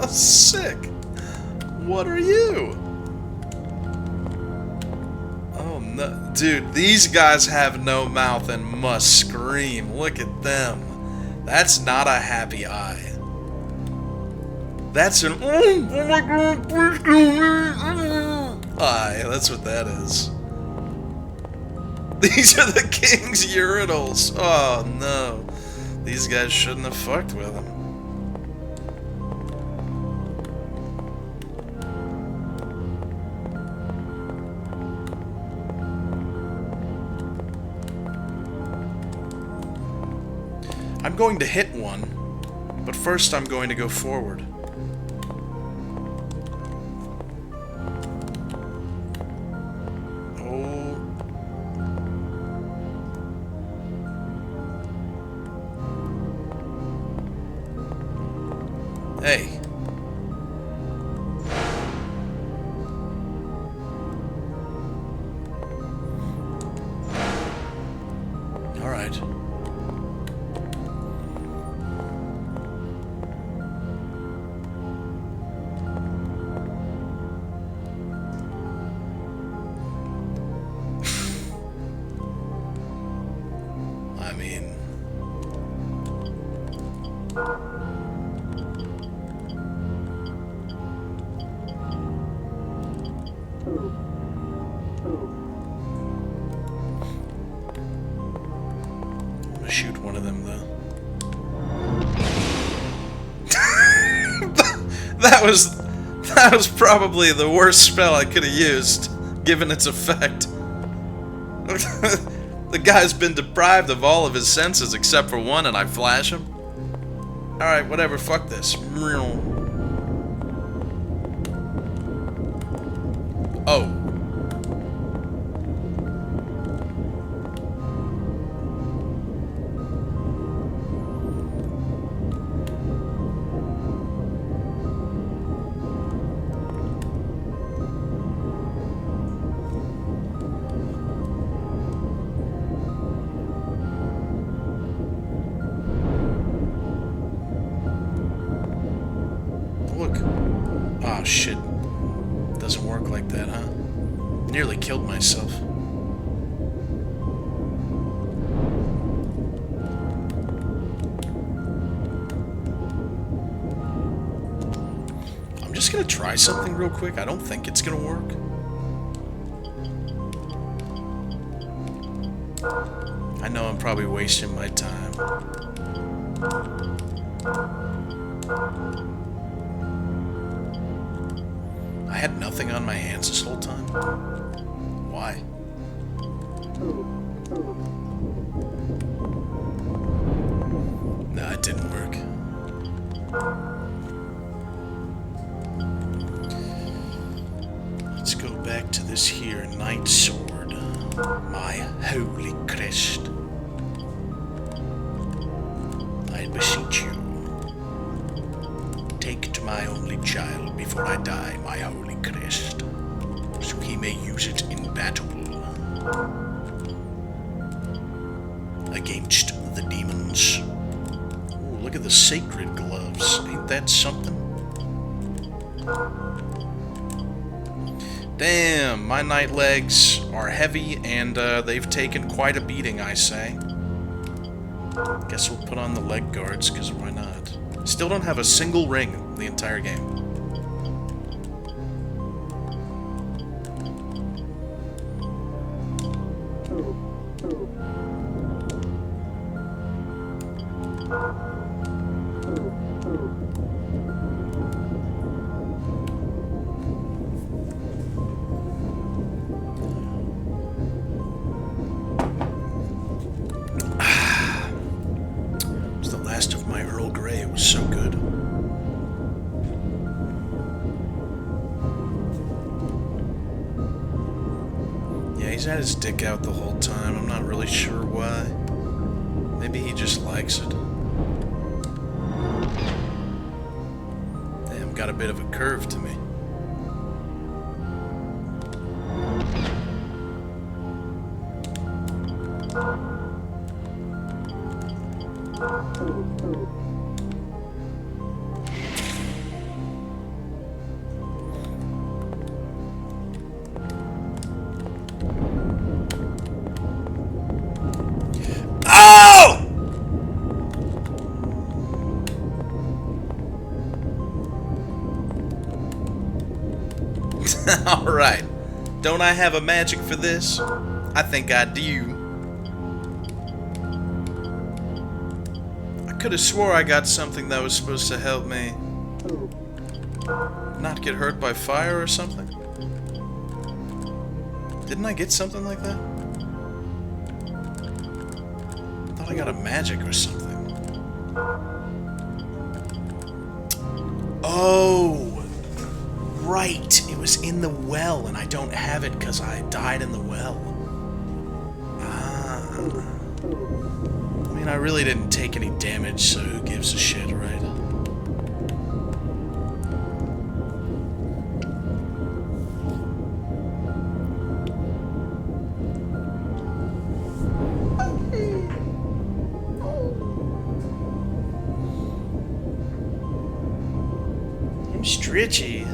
Sick. What are you? Oh no. Dude, these guys have no mouth and must scream. Look at them. That's not a happy eye. That's an oh my god, please kill me eye. That's what that is. These are the king's urinals. Oh no. These guys shouldn't have fucked with him. I'm going to hit one, but first I'm going to go forward. Oh. Hey. All right. I mean... That was probably the worst spell I could have used, given its effect. The guy's been deprived of all of his senses except for one, and I flash him. Alright, whatever, fuck this. Oh. Look. Oh, shit. Doesn't work like that, huh? Nearly killed myself. I'm just gonna try something real quick. I don't think it's gonna work. I know I'm probably wasting my time. I had nothing on my hands this whole time. Why? Nah, it didn't work. Let's go back to this here Night Sword. My holy crest. I beseech you. Take to my only child before I die my holy crest, so he may use it in battle against the demons. Ooh, look at the sacred gloves. Ain't that something? Damn, my night legs are heavy and they've taken quite a beating, I say. Guess we'll put on the leg guards, because why not? Still don't have a single ring in the entire game. It's the last of my Earl Grey. It was so good. Yeah, he's had his dick out the whole time. I'm not really sure why. Maybe he just likes it. Damn, got a bit of a curve to me. Oh! Alright. Don't I have a magic for this? I think I do. I could have swore I got something that was supposed to help me not get hurt by fire or something. Didn't I get something like that? I thought I got a magic or something. Oh, right. It was in the well, and I don't have it because I died in the well. Ah. I mean, I really didn't take any damage, so who gives a shit, right? I'm stretchy.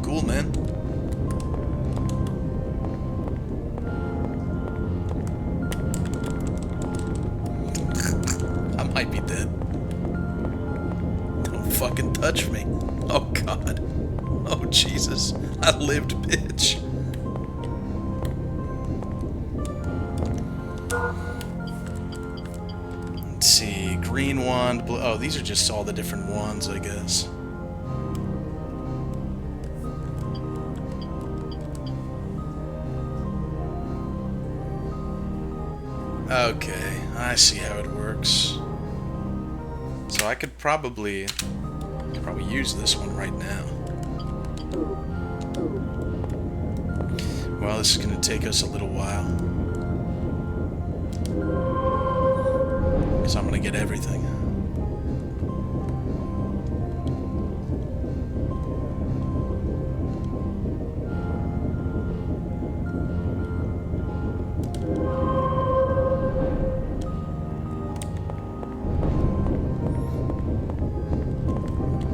Cool, man. I might be dead. Don't fucking touch me. Oh, God. Oh, Jesus. I lived, bitch. green wand. Oh, these are just all the different wands, I guess. Okay, I see how it works. So I could probably use this one right now. Well, this is going to take us a little while. Because I'm going to get everything.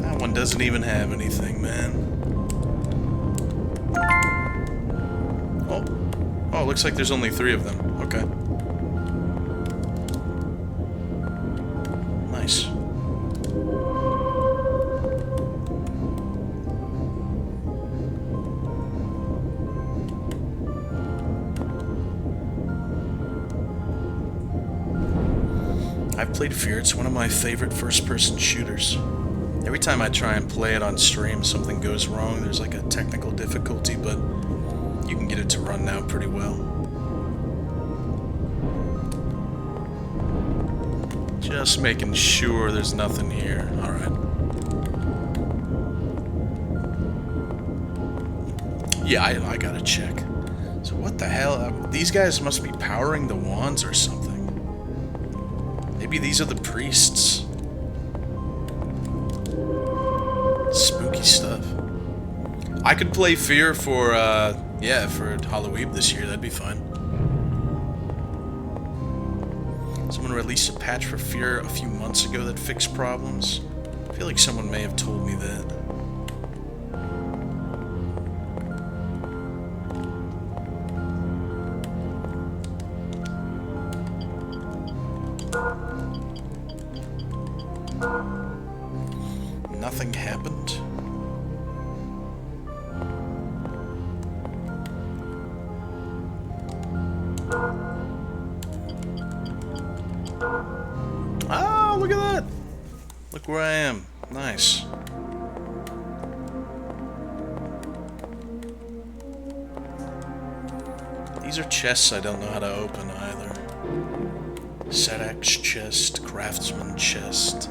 That one doesn't even have anything, man. Oh, looks like there's only 3 of them. Okay. Nice. I've played Fear. It's one of my favorite first-person shooters. Every time I try and play it on stream, something goes wrong. There's like a technical difficulty, but you can get it to run now pretty well. Just making sure there's nothing here. Alright. Yeah, I gotta check. So what the hell? These guys must be powering the wands or something. Maybe these are the priests. Spooky stuff. I could play Fear for, yeah, for Halloween this year. That'd be fun. Someone released a patch for Fear a few months ago that fixed problems. I feel like someone may have told me that. Nothing happened. Oh, look at that! Look where I am. Nice. These are chests I don't know how to open either. Serax chest, craftsman chest.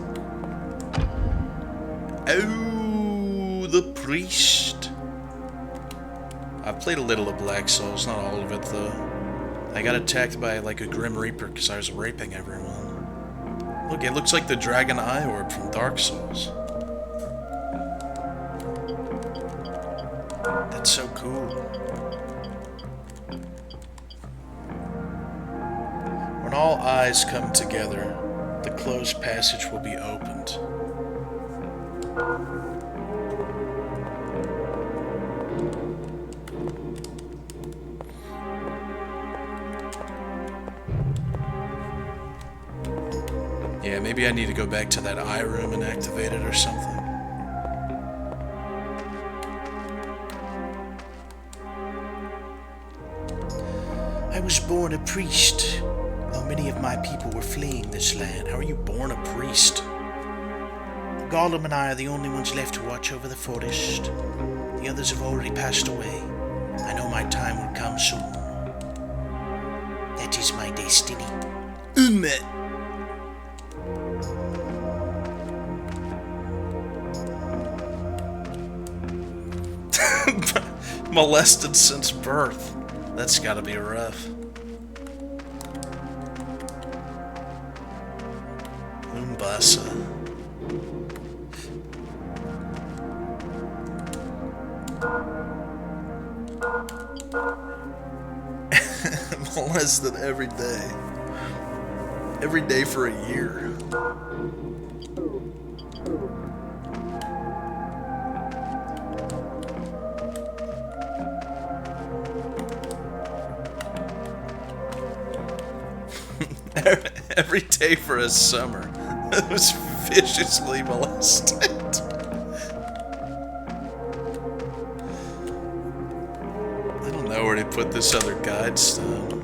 Oh, the priest. I've played a little of Black Souls, not all of it though. I got attacked by like a Grim Reaper because I was raping everyone. Look, it looks like the Dragon Eye Orb from Dark Souls. That's so cool. When all eyes come together, the closed passage will be opened. Yeah, maybe I need to go back to that eye room and activate it or something. I was born a priest, though many of my people were fleeing this land. How are you born a priest? Gollum and I are the only ones left to watch over the forest. The others have already passed away. I know my time will come soon. That is my destiny. Molested since birth. That's gotta be rough. Umbasa. Molested every day. Every day for a year. Every day for a summer. I was viciously molested. I don't know where to put this other guide stone.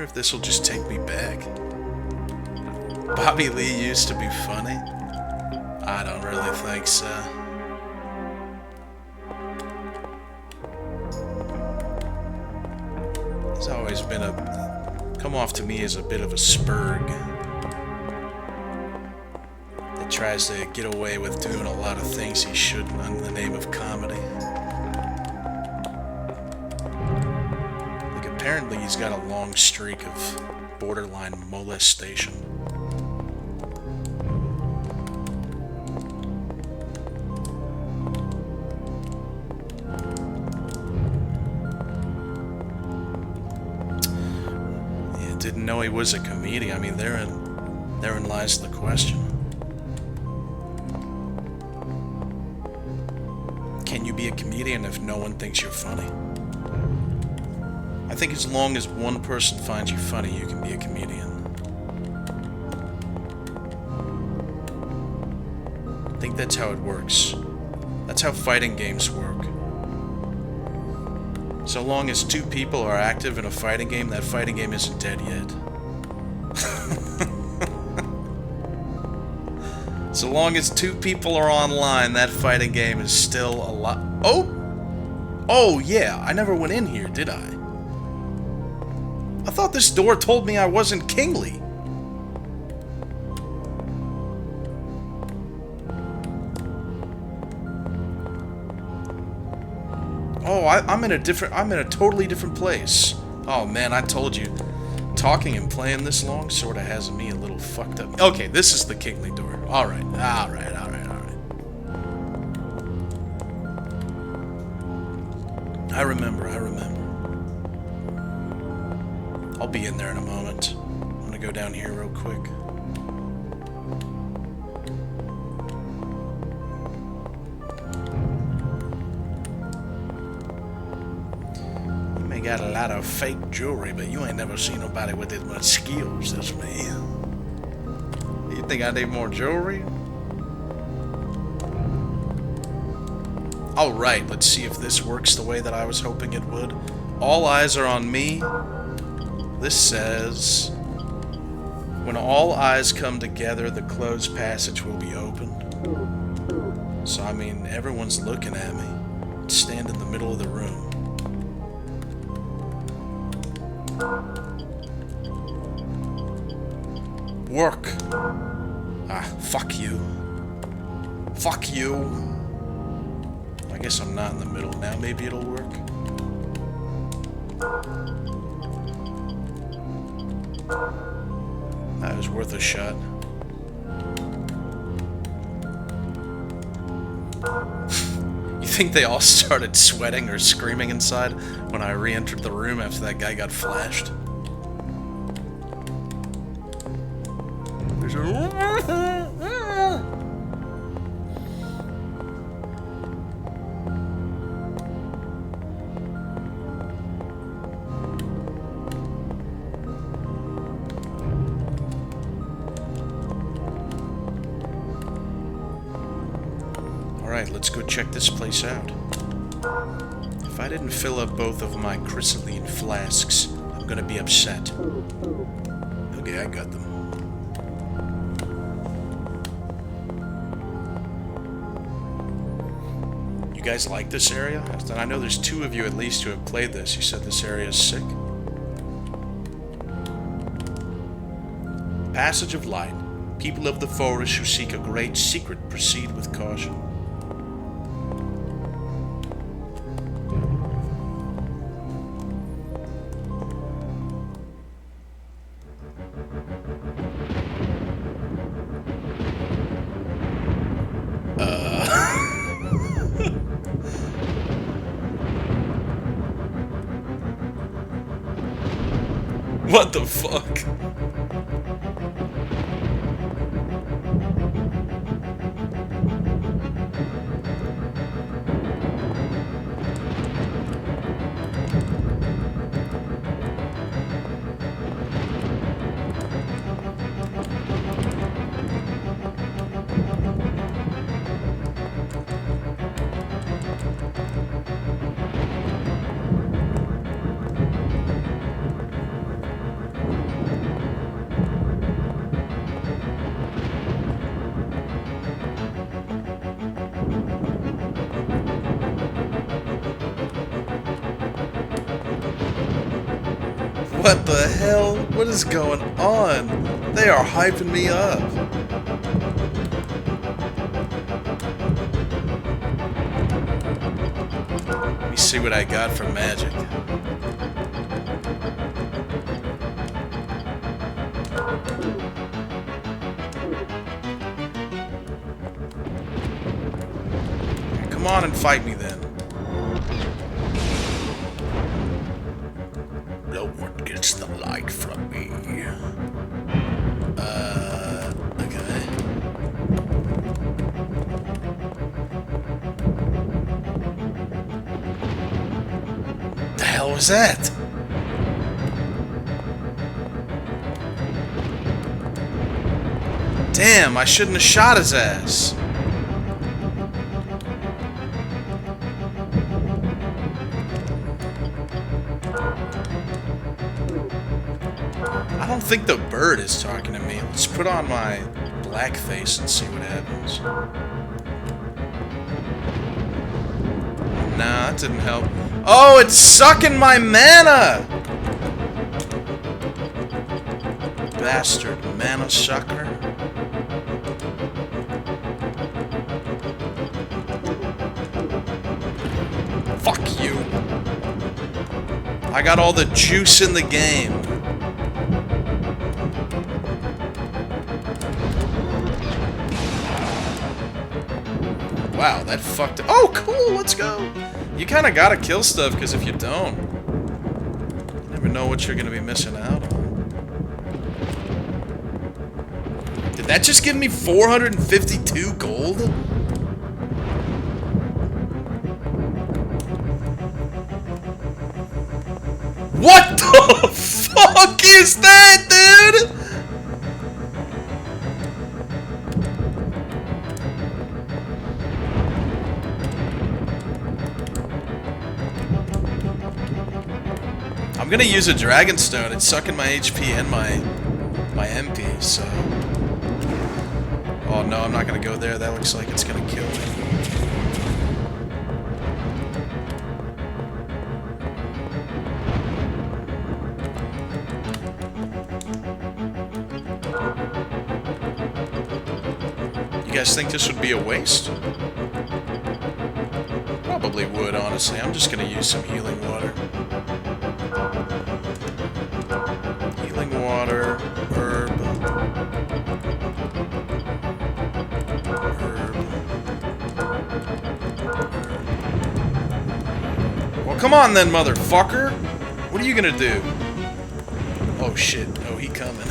if this will just take me back. Bobby Lee used to be funny? I don't really think so. He's always been come off to me as a bit of a spurg that tries to get away with doing a lot of things he shouldn't in the name of comedy. Like, apparently he's got a long streak of borderline molestation. Didn't know he was a comedian. I mean, therein lies the question. Can you be a comedian if no one thinks you're funny? I think as long as one person finds you funny, you can be a comedian. I think that's how it works. That's how fighting games work. So long as two people are active in a fighting game, that fighting game isn't dead yet. So long as two people are online, that fighting game is still alive. Oh yeah, I never went in here, did I? I thought this door told me I wasn't kingly. Oh, I'm in a totally different place. Oh man, I told you. Talking and playing this long sorta has me a little fucked up. Okay, this is the kingly door. Alright. I remember. I'll be in there in a moment. I'm gonna go down here real quick. Got a lot of fake jewelry, but you ain't never seen nobody with as much skills as me. You think I need more jewelry? Alright, let's see if this works the way that I was hoping it would. All eyes are on me. This says, when all eyes come together, the closed passage will be opened. So, I mean, everyone's looking at me. Stand in the middle of the room. Work. Ah, fuck you. Fuck you. I guess I'm not in the middle now. Maybe it'll work. That was worth a shot. You think they all started sweating or screaming inside when I re-entered the room after that guy got flashed? There's a... Alright, let's go check this place out. If I didn't fill up both of my chrysaline flasks, I'm gonna be upset. Okay, I got them. You guys like this area? I know there's two of you at least who have played this. You said this area is sick. Passage of Light. People of the forest who seek a great secret proceed with caution. What the fuck? What the hell? What is going on? They are hyping me up. Let me see what I got for magic. Come on and fight me then. No one gets the light from me. Okay. The hell was that? Damn, I shouldn't have shot his ass. I don't think the bird is talking to me. Let's put on my black face and see what happens. Nah, that didn't help. Oh, it's sucking my mana! Bastard mana sucker. Fuck you. I got all the juice in the game. Wow, that fucked. Oh, cool, let's go. You kind of gotta kill stuff, because if you don't, you never know what you're gonna be missing out on. Did that just give me 452 gold? What the fuck is that, dude? I'm gonna use a Dragonstone. It's sucking my HP and my MP, so... Oh no, I'm not gonna go there. That looks like it's gonna kill me. You guys think this would be a waste? Probably would, honestly. I'm just gonna use some healing water. Healing water, herb. Well, come on then, motherfucker! What are you gonna do? Oh shit, oh, he coming.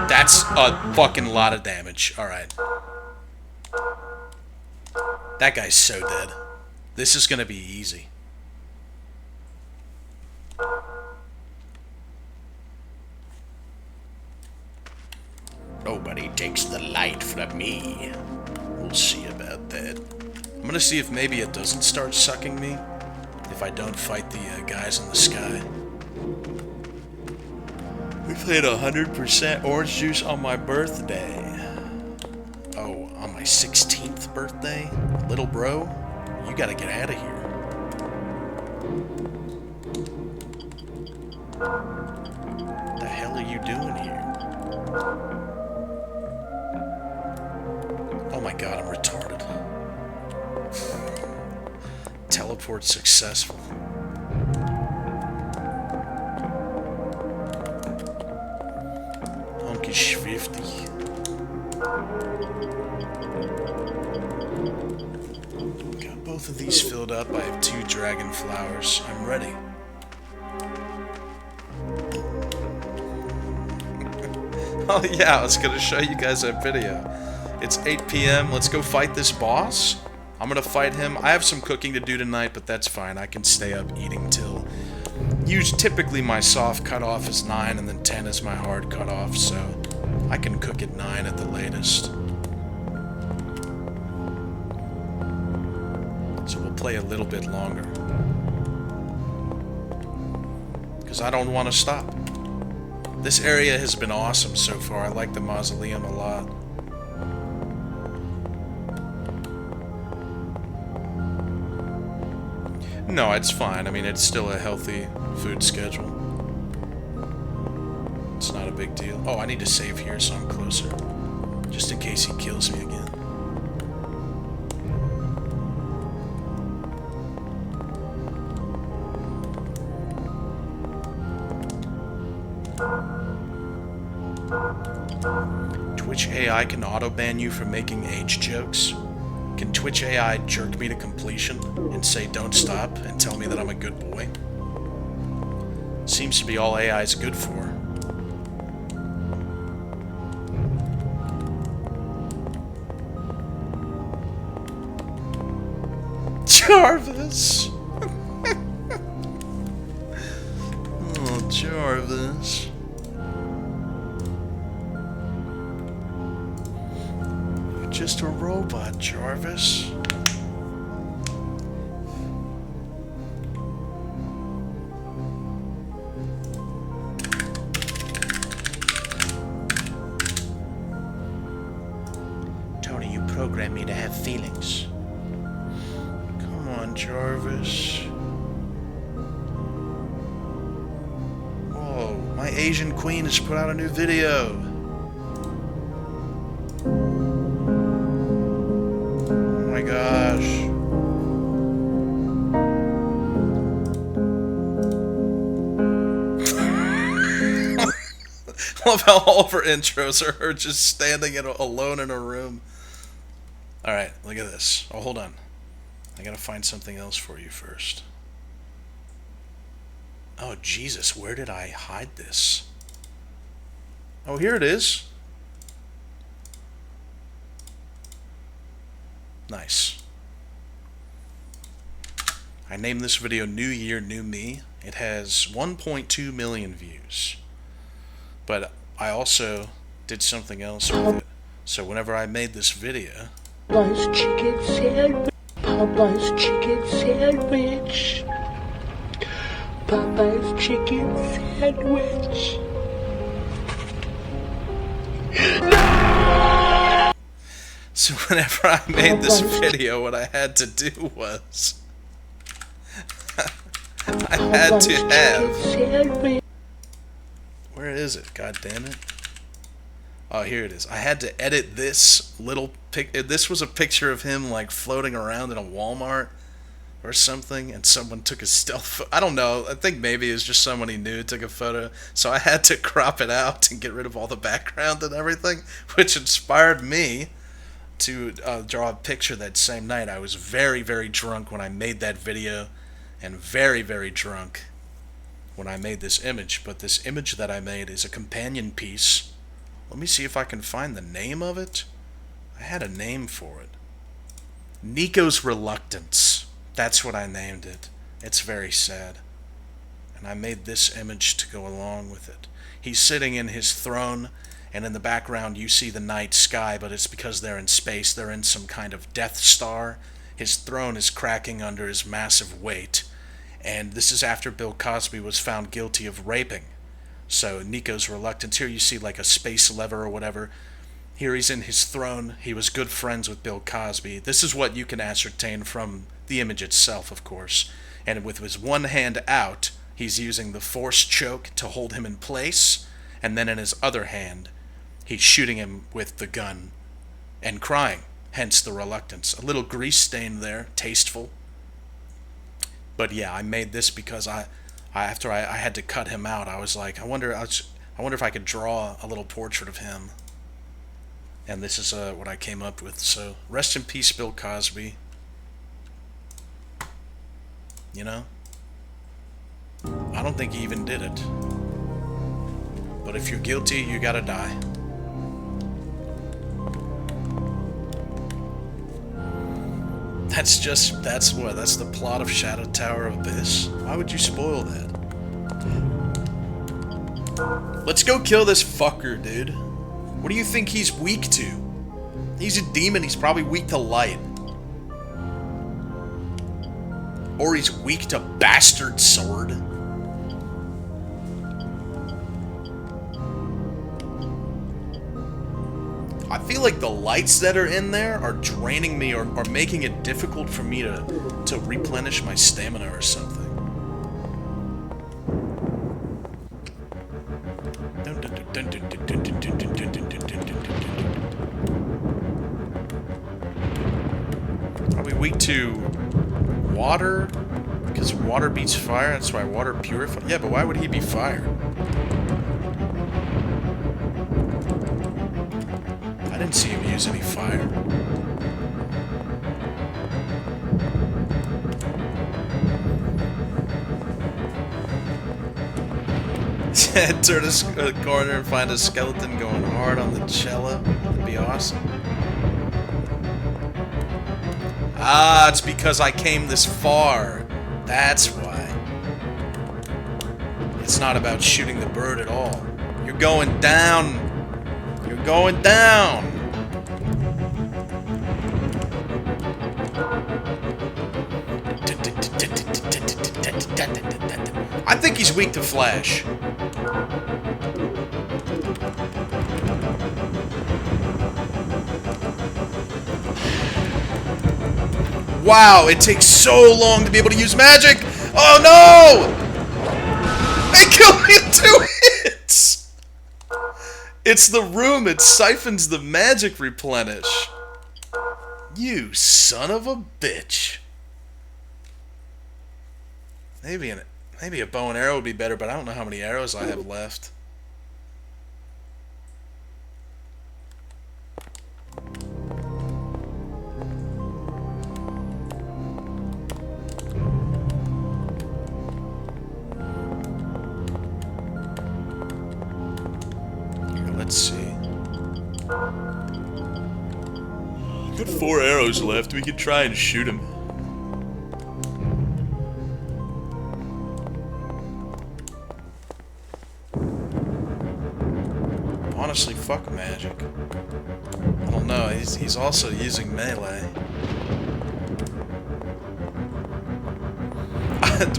That's a fucking lot of damage. Alright. That guy's so dead. This is gonna be easy. Nobody takes the light from me. We'll see about that. I'm gonna see if maybe it doesn't start sucking me if I don't fight the guys in the sky. We played 100% orange juice on my birthday. Oh, on my 16th birthday? Little bro, you gotta get out of here. What the hell are you doing here? Oh my god, I'm retarded. Teleport successful. Honky Schwifty. Got both of these filled up. I have 2 dragon flowers. I'm ready. Oh yeah, I was gonna show you guys that video. It's 8 p.m. Let's go fight this boss. I'm gonna fight him. I have some cooking to do tonight, but that's fine. I can stay up eating till... Typically my soft cutoff is 9, and then 10 is my hard cutoff, so I can cook at 9 at the latest. So we'll play a little bit longer. because I don't want to stop. This area has been awesome so far. I like the mausoleum a lot. No, it's fine. I mean, it's still a healthy food schedule. It's not a big deal. Oh, I need to save here so I'm closer. Just in case he kills me again. Twitch AI can auto-ban you for making age jokes. Can Twitch AI jerk me to completion and say don't stop and tell me that I'm a good boy? Seems to be all AI is good for. Jarvis! Oh, Jarvis. You're just a robot, Jarvis. Tony, you programmed me to have feelings. Come on, Jarvis. Whoa, my Asian queen has put out a new video. Oh my gosh. Love how all of her intros are her just standing alone in a room. Alright, look at this. Oh, hold on. I gotta find something else for you first. Oh, Jesus, where did I hide this? Oh, here it is. Nice. I named this video New Year, New Me. It has 1.2 million views. But I also did something else with it. So whenever I made this video... Popeye's chicken sandwich. Popeye's chicken sandwich. Popeye's chicken sandwich. So whenever I made this video, what I had to do was... I had to have... Where is it? God damn it. Oh, here it is. I had to edit this little pic. This was a picture of him, like, floating around in a Walmart or something, and someone took a stealth photo. I don't know. I think maybe it was just someone he knew took a photo. So I had to crop it out and get rid of all the background and everything, which inspired me to draw a picture that same night. I was very, very drunk when I made that video, and very, very drunk when I made this image. But this image that I made is a companion piece. Let me see if I can find the name of it. I had a name for it. Nico's Reluctance. That's what I named it. It's very sad. And I made this image to go along with it. He's sitting in his throne, and in the background you see the night sky, but it's because they're in space. They're in some kind of Death Star. His throne is cracking under his massive weight. And this is after Bill Cosby was found guilty of raping. So Nico's Reluctance. Here you see like a space lever or whatever. Here he's in his throne. He was good friends with Bill Cosby. This is what you can ascertain from the image itself, of course. And with his one hand out, he's using the force choke to hold him in place. And then in his other hand, he's shooting him with the gun and crying. Hence the reluctance. A little grease stain there, tasteful. But yeah, I made this because after I had to cut him out, I was like, I wonder if I could draw a little portrait of him. And this is what I came up with. So rest in peace, Bill Cosby. You know? I don't think he even did it. But if you're guilty, you gotta die. That's the plot of Shadow Tower Abyss? Why would you spoil that? Let's go kill this fucker, dude. What do you think he's weak to? He's a demon, he's probably weak to light. Or he's weak to bastard sword. I feel like the lights that are in there are draining me or making it difficult for me to replenish my stamina or something. Are we weak to water? Because water beats fire, that's why water purifies. Yeah, but why would he be fire? I didn't see him use any fire. Turn a corner and find a skeleton going hard on the cello. That'd be awesome. Ah, it's because I came this far. That's why. It's not about shooting the bird at all. You're going down. You're going down. I think he's weak to flash. Wow, it takes so long to be able to use magic! Oh no! They killed me in 2 hits! It's the room, it siphons the magic replenish. You son of a bitch. Maybe a bow and arrow would be better, but I don't know how many arrows I have left. Let's see. Got 4 arrows left. We could try and shoot him. Honestly, fuck magic. I don't know. He's also using melee.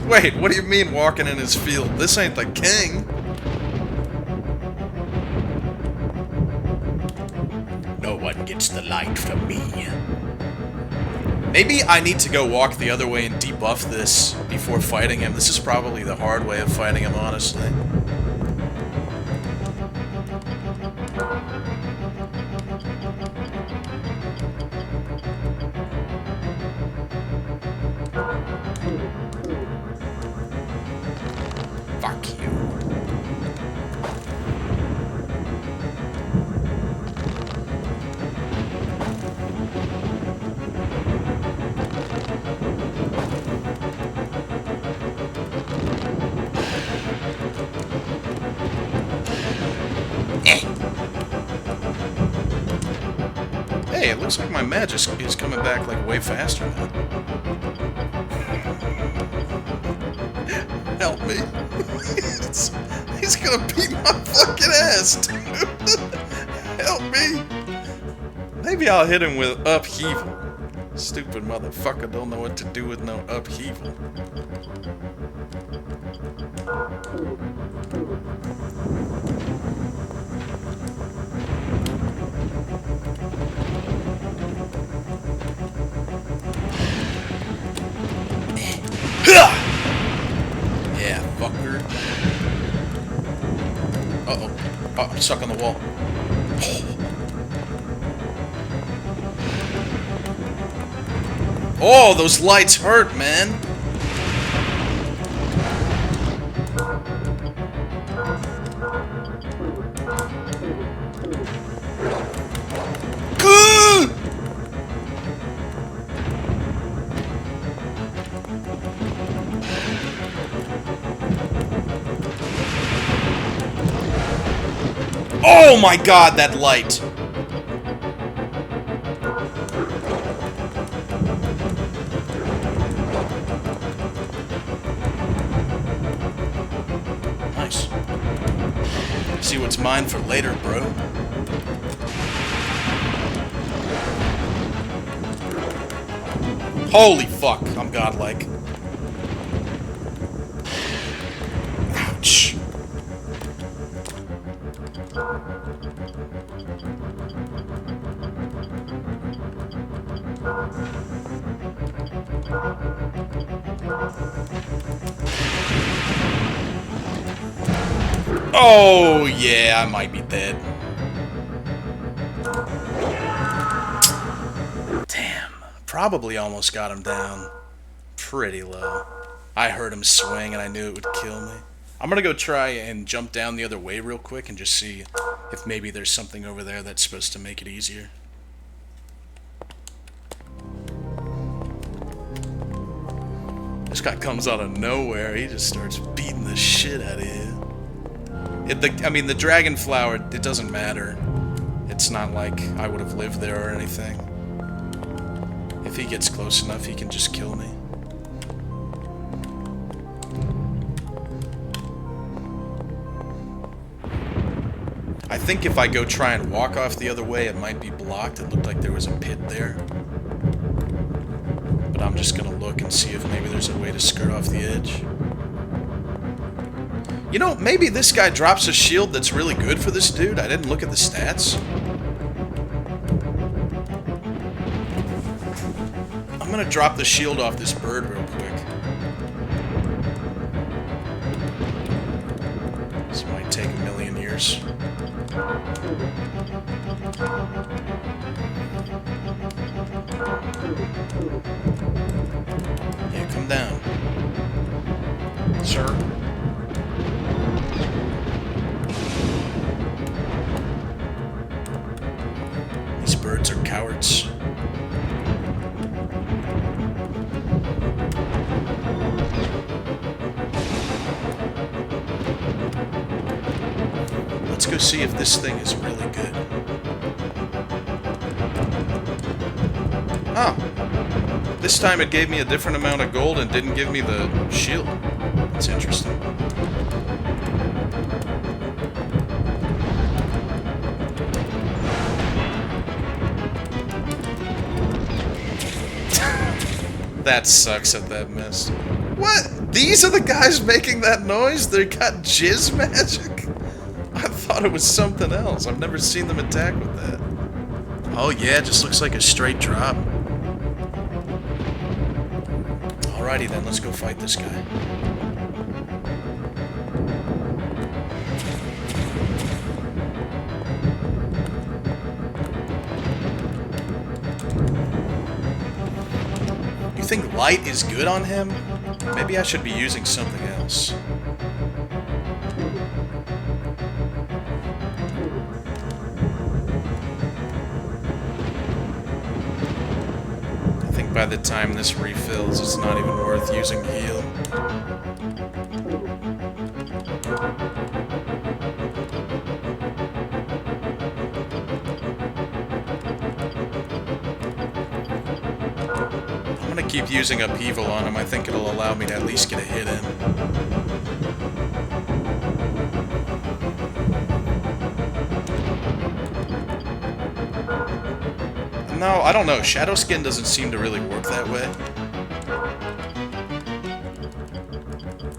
Wait, what do you mean walking in his field? This ain't the king. No one gets the light from me. Maybe I need to go walk the other way and debuff this before fighting him. This is probably the hard way of fighting him, honestly. Fuck you. Hey, it looks like my magic is coming back like way faster now. Help me. He's gonna beat my fucking ass, dude. Help me. Maybe I'll hit him with upheaval. Stupid motherfucker don't know what to do with no upheaval. Yeah, fucker. Uh-oh. Oh, I'm stuck on the wall. Oh, those lights hurt, man. Gah! Oh my god, that light! Nice. See what's mine for later, bro. Holy fuck, I'm godlike. Ouch. Oh, yeah, I might be dead. Damn. Probably almost got him down. Pretty low. I heard him swing and I knew it would kill me. I'm gonna go try and jump down the other way real quick and just see if maybe there's something over there that's supposed to make it easier. This guy comes out of nowhere. He just starts beating the shit out of you. I mean, the dragon flower, it doesn't matter. It's not like I would have lived there or anything. If he gets close enough, he can just kill me. I think if I go try and walk off the other way, it might be blocked. It looked like there was a pit there. But I'm just gonna look and see if maybe there's a way to skirt off the edge. You know, maybe this guy drops a shield that's really good for this dude. I didn't look at the stats. I'm gonna drop the shield off this bird real quick. This might take a million years. Yeah, come down. Sir. These birds are cowards. Let's go see if this thing is really good. Oh. This time it gave me a different amount of gold and didn't give me the shield. That's interesting. That sucks at that mess. What? These are the guys making that noise? They got jizz magic? I thought it was something else. I've never seen them attack with that. Oh yeah, it just looks like a straight drop. Alrighty then, let's go fight this guy. You think light is good on him? Maybe I should be using something else. I think by the time this refills, it's not even worth using heal. I'm gonna keep using upheaval on him. I think it'll allow me to at least get a hit in. No, I don't know. Shadow Skin doesn't seem to really work that way.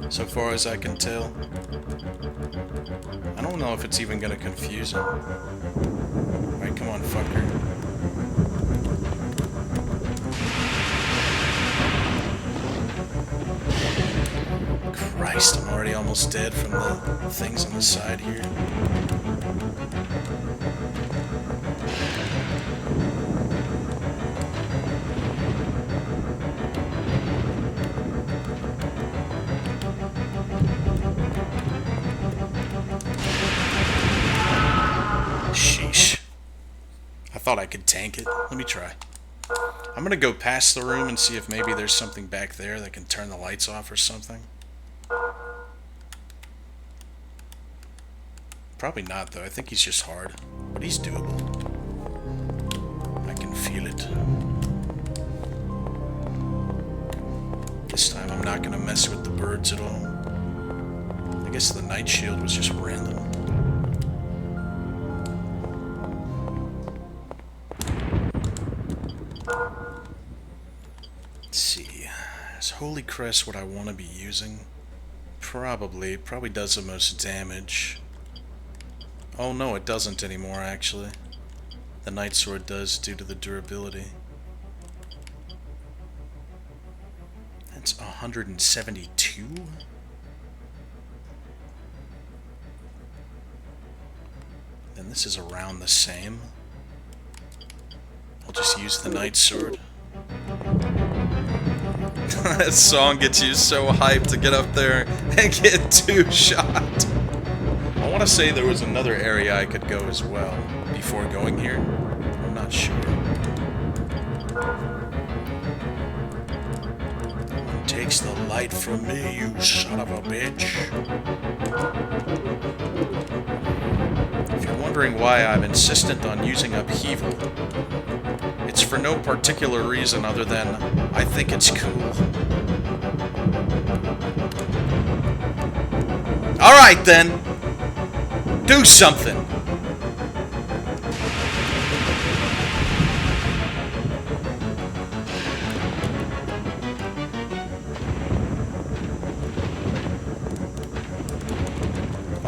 So far as I can tell. I don't know if it's even gonna confuse him. Alright, come on, fucker. Christ, I'm already almost dead from the things on the side here. Sheesh. I thought I could tank it. Let me try. I'm gonna go past the room and see if maybe there's something back there that can turn the lights off or something. Probably not, though. I think he's just hard. But he's doable. I can feel it. This time I'm not gonna mess with the birds at all. I guess the night shield was just random. Let's see. Is Holy Crest what I want to be using? Probably. It probably does the most damage. Oh no, it doesn't anymore, actually. The Night Sword does due to the durability. 172. Then this is around the same. I'll just use the Night Sword. That song gets you so hyped to get up there and get 2 shot. I want to say there was another area I could go as well before going here. I'm not sure. No one takes the light from me, you son of a bitch. If you're wondering why I'm insistent on using upheaval, it's for no particular reason other than I think it's cool. Alright then! Do something!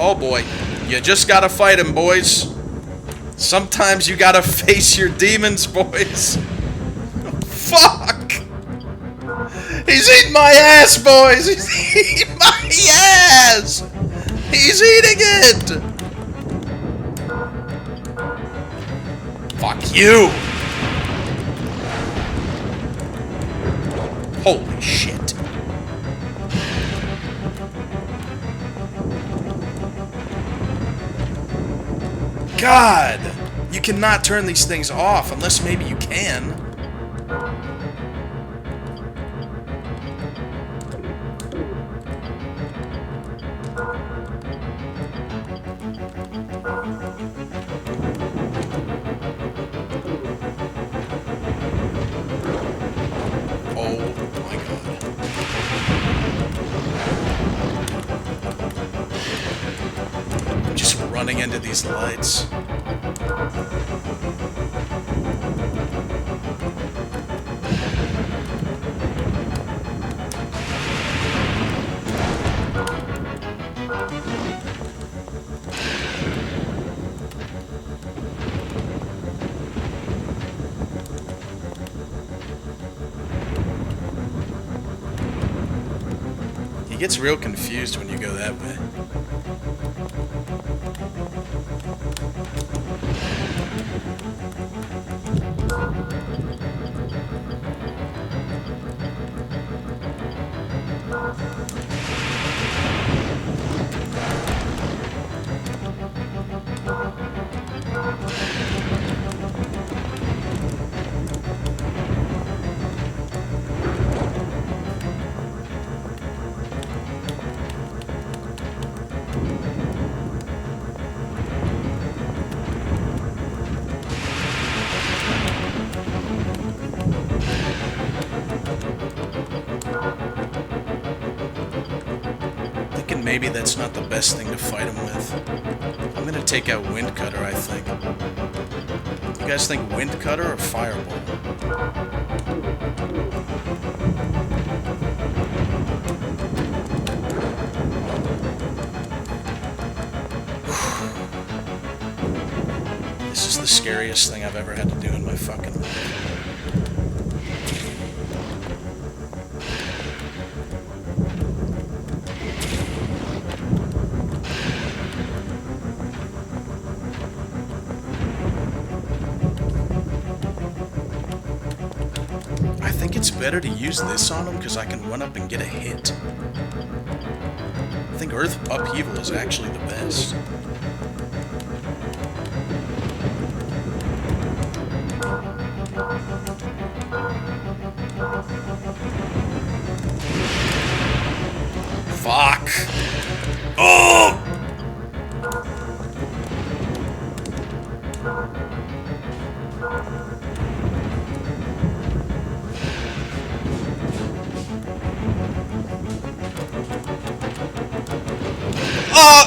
Oh boy, you just gotta fight him, boys. Sometimes you gotta face your demons, boys. Fuck! He's eating my ass, boys! He's eating my ass! He's eating it! Fuck you! Holy shit. God! You cannot turn these things off unless maybe you can. Running into these lights. He gets real confused when you go that way. Maybe that's not the best thing to fight him with. I'm gonna take out Wind Cutter, I think. You guys think Wind Cutter or Fireball? This is the scariest thing I've ever had to do in my fucking life. It's better to use this on him because I can run up and get a hit. I think Earth Upheaval is actually the best. Fuck! Oh!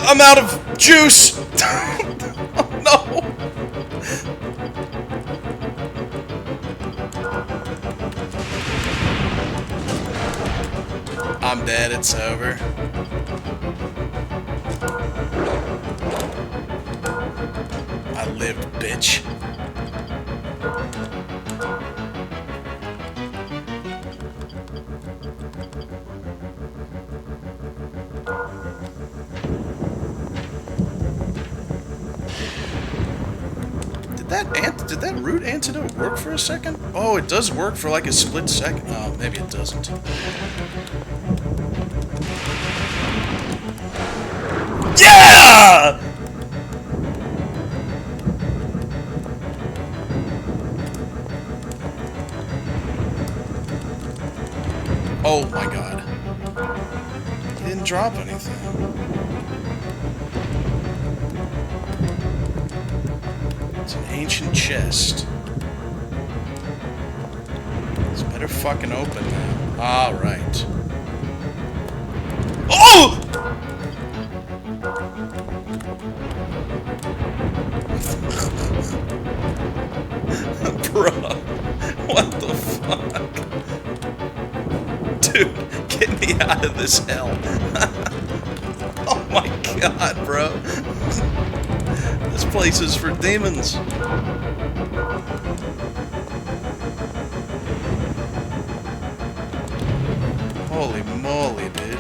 I'm out of juice! Oh, no! I'm dead, it's over. I lived, bitch. Did that root antidote work for a second? Oh, it does work for like a split second. Oh, maybe it doesn't. Yeah! Oh my god. He didn't drop anything. It's an ancient chest. It's better fucking open now. Alright. Oh! Bruh. What the fuck? Dude, get me out of this hell. Oh my god, bro. This place is for demons. Holy moly, dude.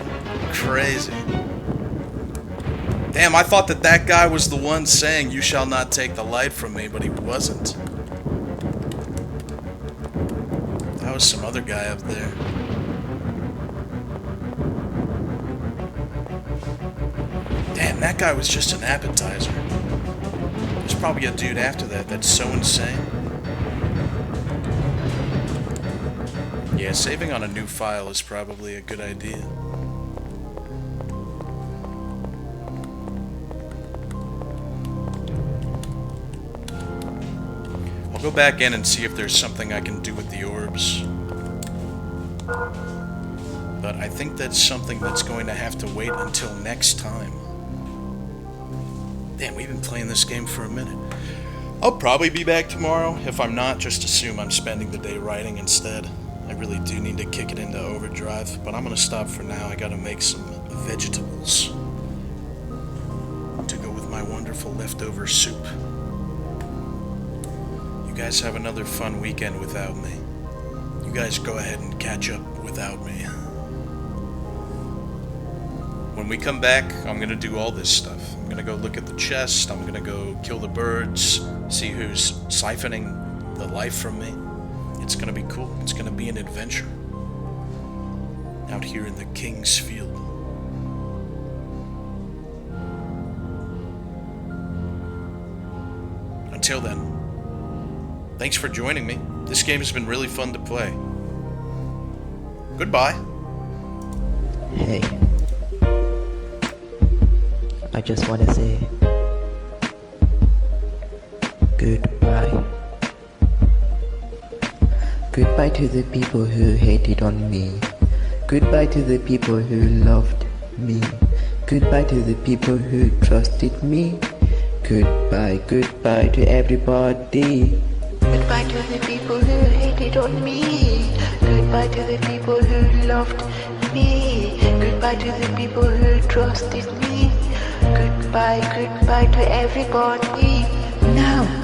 Crazy. Damn, I thought that guy was the one saying, "You shall not take the light from me," but he wasn't. That was some other guy up there. Damn, that guy was just an appetizer. There's probably a dude after that that's so insane. Yeah, saving on a new file is probably a good idea. I'll go back in and see if there's something I can do with the orbs. But I think that's something that's going to have to wait until next time. Damn, we've been playing this game for a minute. I'll probably be back tomorrow. If I'm not, just assume I'm spending the day writing instead. I really do need to kick it into overdrive, but I'm gonna stop for now. I gotta make some vegetables to go with my wonderful leftover soup. You guys have another fun weekend without me. You guys go ahead and catch up without me. When we come back, I'm gonna do all this stuff. I'm gonna go look at the chest, I'm gonna go kill the birds, see who's siphoning the life from me. It's gonna be cool. It's gonna be an adventure. Out here in the King's Field. Until then, thanks for joining me. This game has been really fun to play. Goodbye. Hey, I just want to say goodbye. Goodbye to the people who hated on me. Goodbye to the people who loved me. Goodbye to the people who trusted me. Goodbye, goodbye to everybody. Goodbye to the people who hated on me. Goodbye to the people who loved me. Goodbye to the people who trusted me. Goodbye, goodbye to everybody. Now.